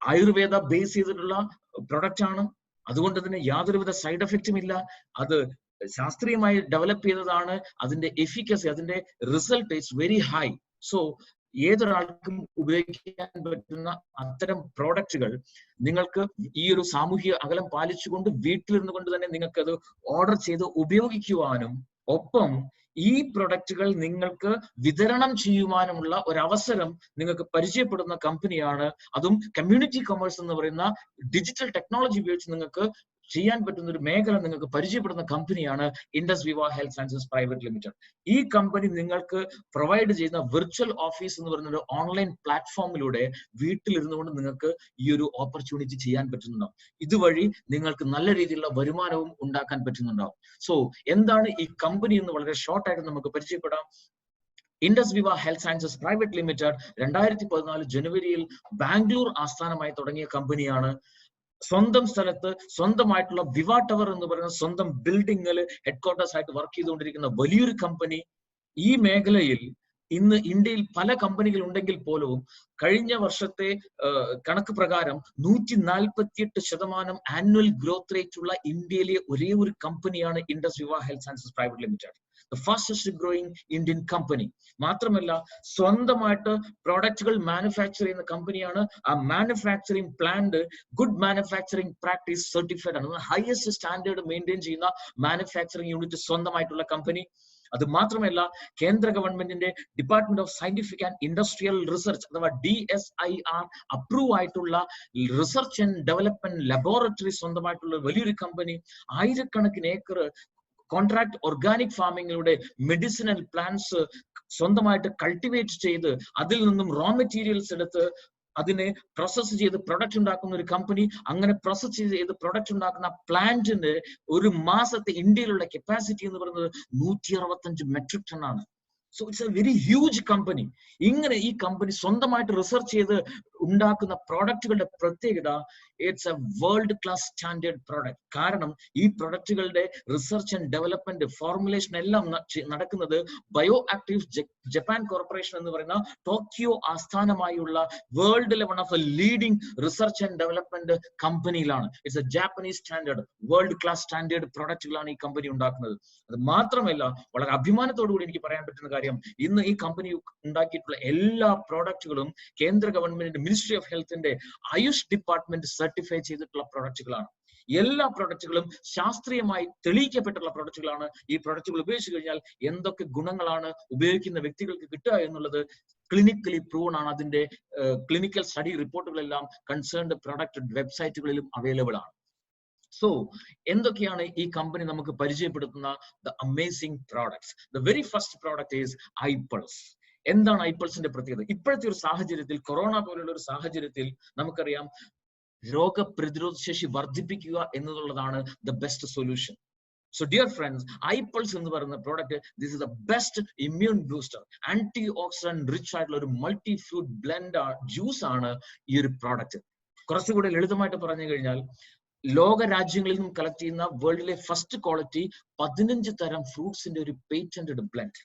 ആയുർവേദ ബേസ് ചെയ്തിട്ടുള്ള പ്രൊഡക്റ്റ് ആണ്. അതുകൊണ്ട് തന്നെ യാതൊരുവിധ സൈഡ് എഫക്റ്റും ഇല്ല. അത് ശാസ്ത്രീയമായി ഡെവലപ്പ് ചെയ്തതാണ്. അതിന്റെ എഫിക്കസി, അതിന്റെ result is very high. So ഏതൊരാൾക്കും ഉപയോഗിക്കാൻ പറ്റുന്ന അത്തരം പ്രോഡക്റ്റുകൾ നിങ്ങൾക്ക് ഈ ഒരു സാമൂഹിക അകലം പാലിച്ചുകൊണ്ട് വീട്ടിലിരുന്നു കൊണ്ട് തന്നെ നിങ്ങൾക്ക് അത് ഓർഡർ ചെയ്ത് ഉപയോഗിക്കുവാനും ഒപ്പം ഈ പ്രൊഡക്റ്റുകൾ നിങ്ങൾക്ക് വിതരണം ചെയ്യുവാനുമുള്ള ഒരവസരം നിങ്ങൾക്ക് പരിചയപ്പെടുന്ന കമ്പനിയാണ്. അതും കമ്മ്യൂണിറ്റി കൊമേഴ്സ് എന്ന് പറയുന്ന ഡിജിറ്റൽ ടെക്നോളജി ഉപയോഗിച്ച് നിങ്ങൾക്ക് ചെയ്യാൻ പറ്റുന്ന ഒരു മേഖല നിങ്ങൾക്ക് പരിചയപ്പെടുന്ന കമ്പനിയാണ് ഇൻഡസ് വിവ ഹെൽത്ത് സയൻസസ് പ്രൈവറ്റ് ലിമിറ്റഡ്. ഈ കമ്പനി നിങ്ങൾക്ക് പ്രൊവൈഡ് ചെയ്യുന്ന വിർച്വൽ ഓഫീസ് എന്ന് പറയുന്ന ഒരു ഓൺലൈൻ പ്ലാറ്റ്ഫോമിലൂടെ വീട്ടിലിരുന്നു കൊണ്ട് നിങ്ങൾക്ക് ഈ ഒരു ഓപ്പർച്യൂണിറ്റി ചെയ്യാൻ പറ്റുന്നുണ്ടാവും. ഇതുവഴി നിങ്ങൾക്ക് നല്ല രീതിയിലുള്ള വരുമാനവും ഉണ്ടാക്കാൻ പറ്റുന്നുണ്ടാവും. സോ എന്താണ് ഈ കമ്പനി എന്ന് വളരെ ഷോർട്ടായിട്ട് നമുക്ക് പരിചയപ്പെടാം. ഇൻഡസ് വിവ ഹെൽത്ത് സയൻസസ് പ്രൈവറ്റ് ലിമിറ്റഡ് 2014 ജനുവരിയിൽ ബാംഗ്ലൂർ ആസ്ഥാനമായി തുടങ്ങിയ കമ്പനിയാണ്. സ്വന്തം സ്ഥലത്ത് സ്വന്തമായിട്ടുള്ള വിവ ടവർ എന്ന് പറയുന്ന സ്വന്തം ബിൽഡിങ്ങിൽ ഹെഡ്ക്വാർട്ടേഴ്സ് ആയിട്ട് വർക്ക് ചെയ്തുകൊണ്ടിരിക്കുന്ന വലിയൊരു കമ്പനി. ഈ മേഖലയിൽ ഇന്ന് ഇന്ത്യയിൽ പല കമ്പനികൾ ഉണ്ടെങ്കിൽ പോലും കഴിഞ്ഞ വർഷത്തെ കണക്ക് പ്രകാരം 148% ആനുവൽ ഗ്രോത്ത് റേറ്റ് ഉള്ള ഇന്ത്യയിലെ ഒരേ ഒരു കമ്പനിയാണ് ഇൻഡസ് വിവ health sciences private limited. The fastest growing Indian company. മാത്രമല്ല സ്വന്തമായിട്ട് പ്രോഡക്റ്റുകൾ മാനുഫാക്ചർ ചെയ്യുന്ന കമ്പനിയാണ്. ആ manufacturing plant good manufacturing practice certified ആണ്. ഹയസ്റ്റ് സ്റ്റാൻഡേർഡ് മെയിൻറ്റെയിൻ ചെയ്യുന്ന മാനുഫാക്ചറിംഗ് യൂണിറ്റ് സ്വന്തമായിട്ടുള്ള കമ്പനി. അത് മാത്രമല്ല കേന്ദ്ര ഗവൺമെന്റിന്റെ department of scientific and industrial research അഥവാ DSIR അപ്രൂവ് ആയിട്ടുള്ള റിസർച്ച് ആൻഡ് ഡെവലപ്മെന്റ് ലബോറട്ടറി സ്വന്തമായിട്ടുള്ള വലിയൊരു കമ്പനി. ആയിരക്കണക്കിന് ഏക്കർ കോൺട്രാക്ട് ഓർഗാനിക് ഫാമിങ്ങിലൂടെ മെഡിസിനൽ പ്ലാന്റ്സ് സ്വന്തമായിട്ട് കൾട്ടിവേറ്റ് ചെയ്ത് അതിൽ നിന്നും റോ മെറ്റീരിയൽസ് എടുത്ത് അതിനെ പ്രോസസ് ചെയ്ത് പ്രൊഡക്റ്റ് ഉണ്ടാക്കുന്ന ഒരു കമ്പനി. അങ്ങനെ പ്രോസസ് ചെയ്ത് പ്രൊഡക്റ്റ് ഉണ്ടാക്കുന്ന പ്ലാന്റിന്റെ ഒരു മാസത്തെ ഇന്ത്യയിലുള്ള കപ്പാസിറ്റി എന്ന് പറയുന്നത് 165 മെട്രിക് ടൺ ആണ്. So it's A very huge company. ഇങ്ങനെ ഈ കമ്പനി സ്വന്തമായിട്ട് റിസർച്ച് ചെയ്ത് ഉണ്ടാക്കുന്ന പ്രോഡക്റ്റുകളുടെ പ്രത്യേകത it's A world class standard product. കാരണം ഈ പ്രൊഡക്റ്റുകളുടെ റിസർച്ച് ആൻഡ് ഡെവലപ്മെന്റ് ഫോർമുലേഷൻ എല്ലാം നടക്കുന്നത് ബയോ ആക്റ്റീവ് ജപ്പാൻ കോർപ്പറേഷൻ എന്ന് പറയുന്ന ടോക്കിയോ ആസ്ഥാനമായുള്ള വേൾഡിലെ one of a leading research and development കമ്പനിയിലാണ്. It's a Japanese standard world class standard പ്രോഡക്റ്റുകളാണ് ഈ കമ്പനി ഉണ്ടാക്കുന്നത്. അത് മാത്രമല്ല വളരെ അഭിമാനത്തോടു കൂടി എനിക്ക് പറയാൻ പറ്റുന്ന കാര്യം, ഇന്ന് ഈ കമ്പനി ഉണ്ടാക്കിയിട്ടുള്ള എല്ലാ പ്രോഡക്റ്റുകളും കേന്ദ്ര ഗവൺമെന്റിന്റെ മിനിസ്ട്രി ഓഫ് ഹെൽത്തിന്റെ ആയുഷ് ഡിപ്പാർട്ട്മെന്റ് സർട്ടിഫൈ ചെയ്തിട്ടുള്ള പ്രോഡക്റ്റുകളാണ്. എല്ലാ പ്രോഡക്റ്റുകളും ശാസ്ത്രീയമായി തെളിയിക്കപ്പെട്ടുള്ള പ്രോഡക്റ്റുകളാണ്. ഈ പ്രോഡക്റ്റുകൾ ഉപയോഗിച്ചു കഴിഞ്ഞാൽ എന്തൊക്കെ ഗുണങ്ങളാണ് ഉപയോഗിക്കുന്ന വ്യക്തികൾക്ക് കിട്ടുക എന്നുള്ളത് ക്ലിനിക്കലി പ്രൂവൺ ആണ്. അതിന്റെ ക്ലിനിക്കൽ സ്റ്റഡി റിപ്പോർട്ടുകളെല്ലാം കൺസേൺഡ് പ്രോഡക്റ്റ് വെബ്സൈറ്റുകളിലും അവൈലബിൾ ആണ്. സോ എന്തൊക്കെയാണ് ഈ കമ്പനി നമുക്ക് പരിചയപ്പെടുത്തുന്ന the amazing products? The very first product is iPulse. എന്താണ് ഐപൾസിന്റെ പ്രത്യേകത? ഇപ്പോഴത്തെ ഒരു സാഹചര്യത്തിൽ, കൊറോണ പോലുള്ള ഒരു സാഹചര്യത്തിൽ നമുക്കറിയാം രോഗപ്രതിരോധ ശേഷി വർദ്ധിപ്പിക്കുക എന്നുള്ളതാണ് the best solution. So dear friends, iPulse എന്ന് പറയുന്ന product, this is the best immune booster, antioxidant rich ആയിട്ടുള്ള ഒരു മൾട്ടി ഫ്രൂട്ട് ബ്ലെൻഡ് ജ്യൂസ് ആണ് ഈ ഒരു പ്രോഡക്റ്റ്. കുറച്ചുകൂടി ലളിതമായിട്ട് പറഞ്ഞു കഴിഞ്ഞാൽ, ലോക രാജ്യങ്ങളിൽ നിന്നും കളക്ട് ചെയ്യുന്ന വേൾഡിലെ ഫസ്റ്റ് ക്വാളിറ്റി 15 തരം ഫ്രൂട്ട്സിന്റെ ഒരു പേറ്റന്റഡ് ബ്ലെൻഡ്.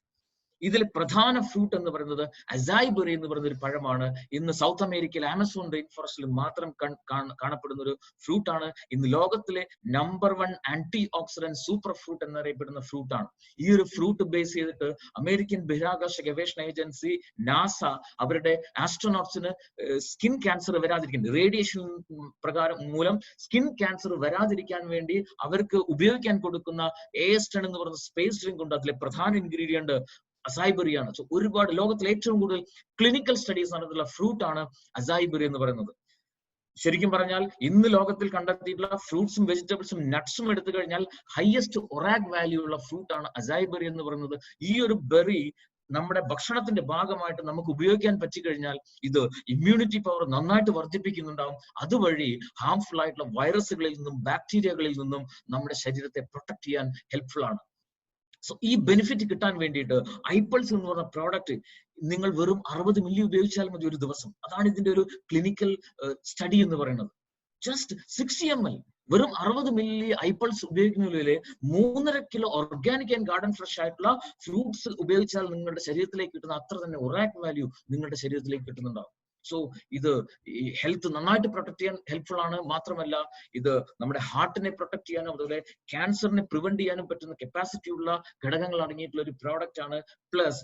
ഇതിൽ പ്രധാന ഫ്രൂട്ട് എന്ന് പറയുന്നത് അസൈബറി എന്ന് പറയുന്ന ഒരു പഴമാണ്. ഇന്ന് സൗത്ത് അമേരിക്കയിലെ ആമസോൺ റെയിൻ ഫോറസ്റ്റിൽ മാത്രം കാണപ്പെടുന്ന ഒരു ഫ്രൂട്ട് ആണ്. ഇന്ന് ലോകത്തിലെ number 1 antioxidant super fruit എന്നറിയപ്പെടുന്ന ഫ്രൂട്ട് ആണ്. ഈ ഒരു ഫ്രൂട്ട് ബേസ് ചെയ്തിട്ട് അമേരിക്കൻ ബഹിരാകാശ ഗവേഷണ ഏജൻസി നാസ അവരുടെ ആസ്ട്രോനോട്ട്സിന് സ്കിൻ ക്യാൻസർ വരാതിരിക്കാൻ, റേഡിയേഷൻ പ്രകാരം മൂലം സ്കിൻ ക്യാൻസർ വരാതിരിക്കാൻ വേണ്ടി അവർക്ക് ഉപയോഗിക്കാൻ കൊടുക്കുന്ന AS10 എന്ന് പറയുന്ന സ്പേസ് ഡ്രിങ്ക് ഉണ്ട്. അതിലെ പ്രധാന ഇൻഗ്രീഡിയന്റ് അസൈബറിയാണ്. സോ ഒരുപാട് ലോകത്തിലെ ഏറ്റവും കൂടുതൽ ക്ലിനിക്കൽ സ്റ്റഡീസ് നടന്നിട്ടുള്ള ഫ്രൂട്ട് ആണ് അസൈബറി എന്ന് പറയുന്നത്. ശരിക്കും പറഞ്ഞാൽ ഇന്ന് ലോകത്തിൽ കണ്ടെത്തിയിട്ടുള്ള ഫ്രൂട്ട്സും വെജിറ്റബിൾസും നട്ട്സും എടുത്തു കഴിഞ്ഞാൽ ഹയസ്റ്റ് ഒറാഗ് വാല്യൂ ഉള്ള ഫ്രൂട്ട് ആണ് അസൈബറി എന്ന് പറയുന്നത്. ഈ ഒരു ബെറി നമ്മുടെ ഭക്ഷണത്തിന്റെ ഭാഗമായിട്ട് നമുക്ക് ഉപയോഗിക്കാൻ പറ്റിക്കഴിഞ്ഞാൽ ഇത് ഇമ്മ്യൂണിറ്റി പവർ നന്നായിട്ട് വർദ്ധിപ്പിക്കുന്നുണ്ടാവും. അതുവഴി ഹാംഫുൾ ആയിട്ടുള്ള വൈറസുകളിൽ നിന്നും ബാക്ടീരിയകളിൽ നിന്നും നമ്മുടെ ശരീരത്തെ പ്രൊട്ടക്ട് ചെയ്യാൻ ഹെൽപ്ഫുൾ ആണ്. സോ ഈ ബെനിഫിറ്റ് കിട്ടാൻ വേണ്ടിയിട്ട് ഐപൾസ് എന്ന് പറഞ്ഞ പ്രോഡക്റ്റ് നിങ്ങൾ വെറും 60 മില്ലി ഉപയോഗിച്ചാൽ മതി ഒരു ദിവസം. അതാണ് ഇതിന്റെ ഒരു ക്ലിനിക്കൽ സ്റ്റഡി എന്ന് പറയുന്നത്. ജസ്റ്റ് 60 ml വെറും 60 മില്ലി ഐപൾസ് ഉപയോഗിക്കുന്നതിലെ 3.5 kilo organic and garden fresh ആയിട്ടുള്ള ഫ്രൂട്ട്സ് ഉപയോഗിച്ചാൽ നിങ്ങളുടെ ശരീരത്തിലേക്ക് കിട്ടുന്ന അത്ര തന്നെ ഒറാക് വാല്യൂ നിങ്ങളുടെ ശരീരത്തിലേക്ക് കിട്ടുന്നുണ്ടാവും. സോ ഇത് ഈ ഹെൽത്ത് നന്നായിട്ട് പ്രൊട്ടക്ട് ചെയ്യാൻ ഹെൽപ്ഫുൾ ആണ്. മാത്രമല്ല ഇത് നമ്മുടെ ഹാർട്ടിനെ പ്രൊട്ടക്ട് ചെയ്യാനും അതുപോലെ ക്യാൻസറിനെ പ്രിവെന്റ് ചെയ്യാനും പറ്റുന്ന കപ്പാസിറ്റി ഉള്ള ഘടകങ്ങൾ അടങ്ങിയിട്ടുള്ള ഒരു പ്രോഡക്റ്റ് ആണ്. പ്ലസ്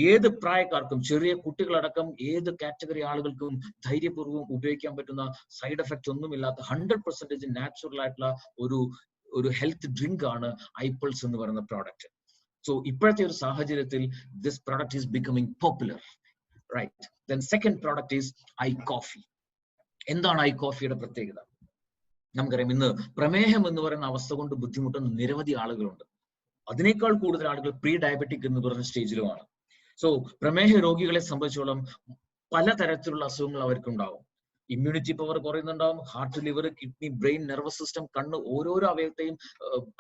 ഏത് പ്രായക്കാർക്കും, ചെറിയ കുട്ടികളടക്കം ഏത് കാറ്റഗറി ആളുകൾക്കും ധൈര്യപൂർവ്വം ഉപയോഗിക്കാൻ പറ്റുന്ന, സൈഡ് എഫക്റ്റ് ഒന്നുമില്ലാത്ത 100% നാച്ചുറൽ ആയിട്ടുള്ള ഒരു ഹെൽത്ത് ഡ്രിങ്ക് ആണ് ഐപൾസ് എന്ന് പറയുന്ന പ്രോഡക്റ്റ്. സോ ഇപ്പോഴത്തെ ഒരു സാഹചര്യത്തിൽ this product is becoming popular. Right. Then second product is iCoffee. എന്താണ് iCoffeeയുടെ പ്രത്യേകത? നമുക്കറിയാം ഇന്ന് പ്രമേഹം എന്ന് പറയുന്ന അവസ്ഥ കൊണ്ട് ബുദ്ധിമുട്ടുന്ന നിരവധി ആളുകളുണ്ട്. അതിനേക്കാൾ കൂടുതൽ ആളുകൾ പ്രീ ഡയബറ്റിക് എന്ന് പറയുന്ന സ്റ്റേജിലുമാണ്. സോ പ്രമേഹ രോഗികളെ സംബന്ധിച്ചോളം പലതരത്തിലുള്ള അസുഖങ്ങൾ അവർക്കുണ്ടാവും. ഇമ്മ്യൂണിറ്റി പവർ കുറയുന്നുണ്ടാവും, heart, liver, kidney, brain, nervous system, കണ്ണ്, ഓരോരോ അവയവത്തെയും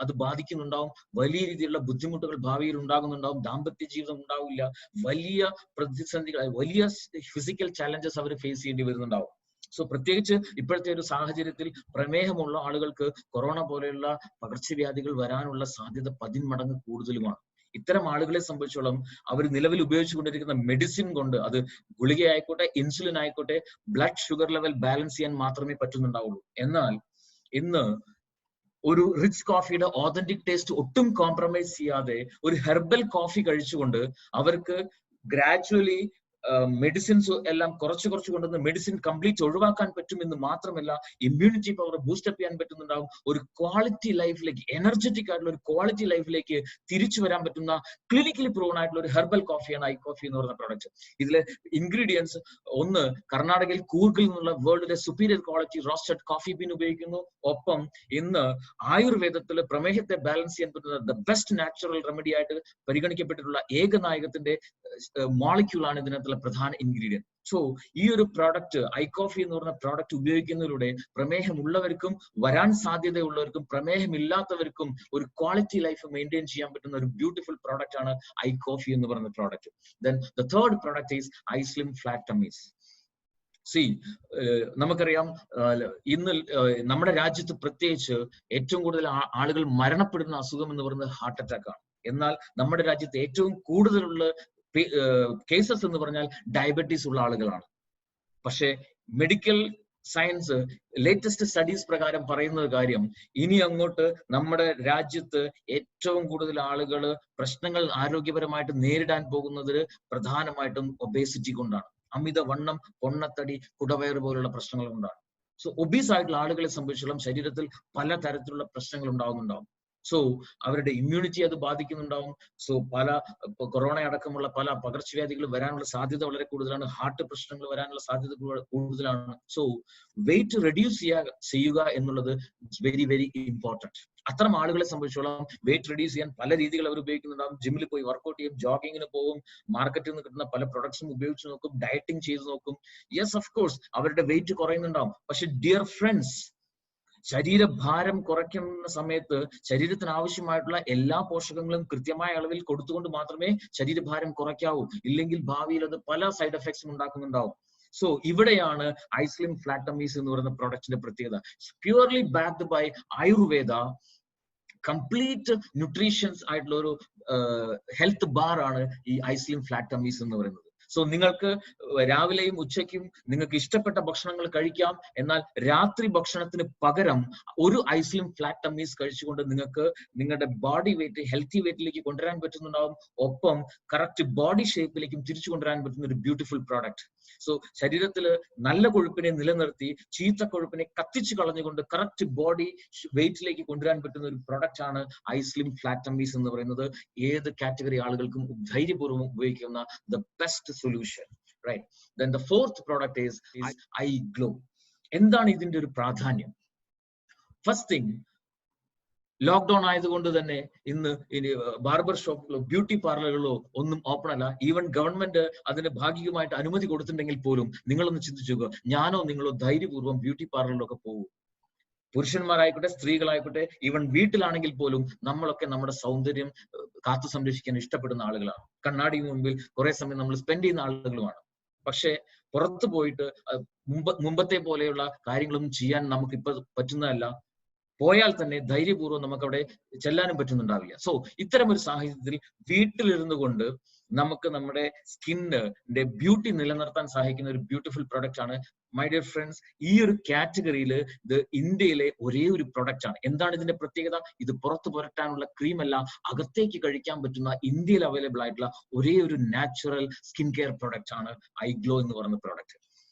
അത് ബാധിക്കുന്നുണ്ടാവും. വലിയ രീതിയിലുള്ള ബുദ്ധിമുട്ടുകൾ ഭാവിയിൽ ഉണ്ടാകുന്നുണ്ടാവും. ദാമ്പത്യ ജീവിതം ഉണ്ടാവില്ല. വലിയ പ്രതിസന്ധികൾ, വലിയ ഫിസിക്കൽ ചാലഞ്ചസ് അവർ ഫേസ് ചെയ്യേണ്ടി വരുന്നുണ്ടാവും. സോ പ്രത്യേകിച്ച് ഇപ്പോഴത്തെ ഒരു സാഹചര്യത്തിൽ പ്രമേഹമുള്ള ആളുകൾക്ക് കൊറോണ പോലെയുള്ള പകർച്ചവ്യാധികൾ വരാനുള്ള സാധ്യത 10 മടങ്ങ് കൂടുതലുമാണ്. ഇത്തരം ആളുകളെ സംബന്ധിച്ചോളം അവർ നിലവിൽ ഉപയോഗിച്ചുകൊണ്ടിരിക്കുന്ന മെഡിസിൻ കൊണ്ട്, അത് ഗുളികയായിക്കോട്ടെ, ഇൻസുലിൻ ആയിക്കോട്ടെ, ബ്ലഡ് ഷുഗർ ലെവൽ ബാലൻസ് ചെയ്യാൻ മാത്രമേ പറ്റുന്നുണ്ടാവുള്ളൂ. എന്നാൽ ഇന്ന് ഒരു റിച്ച് കോഫിയുടെ ഓതന്റിക് ടേസ്റ്റ് ഒട്ടും കോംപ്രമൈസ് ചെയ്യാതെ ഒരു ഹെർബൽ കോഫി കഴിച്ചുകൊണ്ട് അവർക്ക് ഗ്രാജുവലി മെഡിസിൻസ് എല്ലാം കുറച്ച് കൊണ്ടുവന്ന് മെഡിസിൻ കംപ്ലീറ്റ് ഒഴിവാക്കാൻ പറ്റുമെന്ന് മാത്രമല്ല, ഇമ്മ്യൂണിറ്റി പവർ ബൂസ്റ്റപ്പ് ചെയ്യാൻ പറ്റുന്നുണ്ടാവും. ഒരു ക്വാളിറ്റി ലൈഫിലേക്ക്, എനർജറ്റിക് ആയിട്ടുള്ള ഒരു ക്വാളിറ്റി ലൈഫിലേക്ക് തിരിച്ചു വരാൻ പറ്റുന്ന ക്ലിനിക്കലി പ്രൂവൺ ആയിട്ടുള്ള ഒരു ഹെർബൽ കോഫിയാണ് ഐ കോഫി എന്ന് പറയുന്ന പ്രോഡക്റ്റ്. ഇതിലെ ഇൻഗ്രീഡിയൻസ് ഒന്ന്, കർണാടകയിൽ കൂർഗിൽ നിന്നുള്ള വേൾഡിലെ superior quality roasted coffee bean ഉപയോഗിക്കുന്നു. ഒപ്പം ഇന്ന് ആയുർവേദത്തിൽ പ്രമേഹത്തെ ബാലൻസ് ചെയ്യാൻ പറ്റുന്ന ദ ബെസ്റ്റ് നാച്ചുറൽ റെമഡി ആയിട്ട് പരിഗണിക്കപ്പെട്ടിട്ടുള്ള ഏകനായകത്തിന്റെ മോളിക്യൂളാണ് ഇതിനകത്തുള്ള പ്രധാന ഇൻഗ്രീഡിയന്റ്. സോ ഈ ഒരു പ്രോഡക്റ്റ്, ഐ കോഫി എന്ന് പറഞ്ഞ പ്രോഡക്റ്റ് ഉപയോഗിക്കുന്നതിലൂടെ പ്രമേഹമുള്ളവർക്കും വരാൻ സാധ്യതയുള്ളവർക്കും പ്രമേഹമില്ലാത്തവർക്കും ഒരു ക്വാളിറ്റി ലൈഫ് മെയിൻറ്റെയിൻ ചെയ്യാൻ പറ്റുന്ന ഒരു ബ്യൂട്ടിഫുൾ പ്രോഡക്റ്റ് ആണ് ഐ കോഫി എന്ന് പറയുന്ന product. Then the third product is I slim flat ടമ്മീസ്. നമുക്കറിയാം, ഇന്ന് നമ്മുടെ രാജ്യത്ത് പ്രത്യേകിച്ച് ഏറ്റവും കൂടുതൽ ആളുകൾ മരണപ്പെടുന്ന അസുഖം എന്ന് പറയുന്നത് ഹാർട്ട് അറ്റാക്ക് ആണ്. എന്നാൽ നമ്മുടെ രാജ്യത്ത് ഏറ്റവും കൂടുതലുള്ള കേസസ് എന്ന് പറഞ്ഞാൽ ഡയബറ്റീസ് ഉള്ള ആളുകളാണ്. പക്ഷെ മെഡിക്കൽ സയൻസ് ലേറ്റസ്റ്റ് സ്റ്റഡീസ് പ്രകാരം പറയുന്ന കാര്യം, ഇനി അങ്ങോട്ട് നമ്മുടെ രാജ്യത്ത് ഏറ്റവും കൂടുതൽ ആളുകൾ പ്രശ്നങ്ങൾ ആരോഗ്യപരമായിട്ട് നേരിടാൻ പോകുന്നത് പ്രധാനമായിട്ടും ഒബേസിറ്റി കൊണ്ടാണ്. അമിതവണ്ണം, പൊണ്ണത്തടി, കുടവയറ് പോലുള്ള പ്രശ്നങ്ങൾ കൊണ്ടാണ്. സോ ഒബീസ് ആയിട്ടുള്ള ആളുകളെ സംബന്ധിച്ചിടത്തോളം ശരീരത്തിൽ പല തരത്തിലുള്ള പ്രശ്നങ്ങൾ ഉണ്ടാവുന്നുണ്ടാവും. സോ അവരുടെ ഇമ്മ്യൂണിറ്റി അത് ബാധിക്കുന്നുണ്ടാവും. സോ പല കൊറോണ അടക്കമുള്ള പല പകർച്ചവ്യാധികൾ വരാനുള്ള സാധ്യത വളരെ കൂടുതലാണ്. ഹാർട്ട് പ്രശ്നങ്ങൾ വരാനുള്ള സാധ്യത കൂടുതലാണ്. സോ വെയിറ്റ് റെഡ്യൂസ് ചെയ്യുക എന്നുള്ളത് വെരി വെരി ഇമ്പോർട്ടൻറ്റ്. അത്തരം ആളുകളെ സംബന്ധിച്ചോളം വെയിറ്റ് റെഡ്യൂസ് ചെയ്യാൻ പല രീതികൾ അവർ ഉപയോഗിക്കുന്നുണ്ടാവും. ജിമ്മിൽ പോയി വർക്ക്ഔട്ട് ചെയ്യും, ജോഗിങ്ങിന് പോകും, മാർക്കറ്റിൽ നിന്ന് കിട്ടുന്ന പല പ്രൊഡക്ട്സും ഉപയോഗിച്ച് നോക്കും, ഡയറ്റിംഗ് ചെയ്ത് നോക്കും. യെസ്, ഓഫ് കോഴ്സ് അവരുടെ വെയിറ്റ് കുറയുന്നുണ്ടാവും. പക്ഷെ ഡിയർ ഫ്രണ്ട്സ്, ശരീരഭാരം കുറയ്ക്കുന്ന സമയത്ത് ശരീരത്തിന് ആവശ്യമായിട്ടുള്ള എല്ലാ പോഷകങ്ങളും കൃത്യമായ അളവിൽ കൊടുത്തുകൊണ്ട് മാത്രമേ ശരീരഭാരം കുറയ്ക്കാവൂ. ഇല്ലെങ്കിൽ ഭാവിയിൽ അത് പല സൈഡ് എഫക്ട്സും ഉണ്ടാക്കുന്നുണ്ടാവും. സോ ഇവിടെയാണ് ഐ സ്ലിം ഫ്ലാറ്റ് ടമ്മീസ് എന്ന് പറയുന്ന പ്രോഡക്റ്റിന്റെ പ്രത്യേകത. Purely backed by Ayurveda, complete nutritions ആയിട്ടുള്ള ഒരു ഹെൽത്ത് ബാർ ആണ് ഈ ഐ സ്ലിം ഫ്ലാറ്റ് ടമ്മീസ് എന്ന് പറയുന്നത്. സോ നിങ്ങൾക്ക് രാവിലെയും ഉച്ചയ്ക്കും നിങ്ങൾക്ക് ഇഷ്ടപ്പെട്ട ഭക്ഷണങ്ങൾ കഴിക്കാം. എന്നാൽ രാത്രി ഭക്ഷണത്തിന് പകരം ഒരു ഐ സ്ലിം ഫ്ലാറ്റ് ടമ്മീസ് കഴിച്ചുകൊണ്ട് നിങ്ങൾക്ക് നിങ്ങളുടെ ബോഡി വെയിറ്റ് ഹെൽത്തി വെയിറ്റിലേക്ക് കൊണ്ടുവരാൻ പറ്റുന്നുണ്ടാവും. ഒപ്പം കറക്റ്റ് ബോഡി ഷേപ്പിലേക്കും തിരിച്ചു കൊണ്ടുവരാൻ പറ്റുന്ന ഒരു ബ്യൂട്ടിഫുൾ പ്രോഡക്റ്റ്. സോ ശരീരത്തിൽ നല്ല കൊഴുപ്പിനെ നിലനിർത്തി ചീത്ത കൊഴുപ്പിനെ കത്തിച്ചു കളഞ്ഞുകൊണ്ട് കറക്റ്റ് ബോഡി വെയിറ്റിലേക്ക് കൊണ്ടുവരാൻ പറ്റുന്ന ഒരു പ്രോഡക്റ്റ് ആണ് ഐ സ്ലിം ഫ്ലാറ്റ് ടമ്മീസ് എന്ന് പറയുന്നത്. ഏത് കാറ്റഗറി ആളുകൾക്കും ധൈര്യപൂർവ്വം ഉപയോഗിക്കുന്ന the best solution, right? Then the fourth product is eye glow. എന്താണ് ഇതിന്റെ ഒരു പ്രാധാന്യം? ഫസ്റ്റ് തിങ്, ലോക്ക്ഡൌൺ ആയതുകൊണ്ട് തന്നെ ഇന്ന് ബാർബർ ഷോപ്പിലോ ബ്യൂട്ടി പാർലറുകളോ ഒന്നും ഓപ്പൺ അല്ല. ഈവൻ ഗവൺമെന്റ് അതിന് ഭാഗികമായിട്ട് അനുമതി കൊടുത്തിട്ടുണ്ടെങ്കിൽ പോലും നിങ്ങളൊന്ന് ചിന്തിച്ചു, ഞാനോ നിങ്ങളോ ധൈര്യപൂർവ്വം ബ്യൂട്ടി പാർലറിലൊക്കെ പോകും. പുരുഷന്മാരായിക്കോട്ടെ, സ്ത്രീകളായിക്കോട്ടെ, ഈവൻ വീട്ടിലാണെങ്കിൽ പോലും നമ്മളൊക്കെ നമ്മുടെ സൗന്ദര്യം കാത്തു സംരക്ഷിക്കാൻ ഇഷ്ടപ്പെടുന്ന ആളുകളാണ്. കണ്ണാടി മുമ്പിൽ കുറെ സമയം നമ്മൾ സ്പെൻഡ് ചെയ്യുന്ന ആളുകളുമാണ്. പക്ഷെ പുറത്തു പോയിട്ട് മുമ്പത്തെ പോലെയുള്ള കാര്യങ്ങളൊന്നും ചെയ്യാൻ നമുക്ക് ഇപ്പൊ പറ്റുന്നതല്ല. പോയാൽ തന്നെ ധൈര്യപൂർവ്വം നമുക്ക് അവിടെ ചെല്ലാനും പറ്റുന്നുണ്ടാവില്ല. സോ ഇത്തരം ഒരു സാഹചര്യത്തിൽ വീട്ടിലിരുന്നു കൊണ്ട് നമുക്ക് നമ്മുടെ സ്കിന്നിന്റെ ബ്യൂട്ടി നിലനിർത്താൻ സഹായിക്കുന്ന ഒരു ബ്യൂട്ടിഫുൾ പ്രൊഡക്റ്റ് ആണ്. മൈ ഡിയർ ഫ്രണ്ട്സ്, ഈ ഒരു കാറ്റഗറിയിൽ ഇത് ഇന്ത്യയിലെ ഒരേ ഒരു പ്രൊഡക്റ്റ് ആണ്. എന്താണ് ഇതിന്റെ പ്രത്യേകത? ഇത് പുറത്തു പുരട്ടാനുള്ള ക്രീം അല്ല, അകത്തേക്ക് കഴിക്കാൻ പറ്റുന്ന ഇന്ത്യയിൽ അവൈലബിൾ ആയിട്ടുള്ള ഒരേ ഒരു നാച്ചുറൽ സ്കിൻ കെയർ പ്രൊഡക്റ്റ് ആണ് ഐ ഗ്ലോ എന്ന് പറയുന്ന പ്രൊഡക്റ്റ്.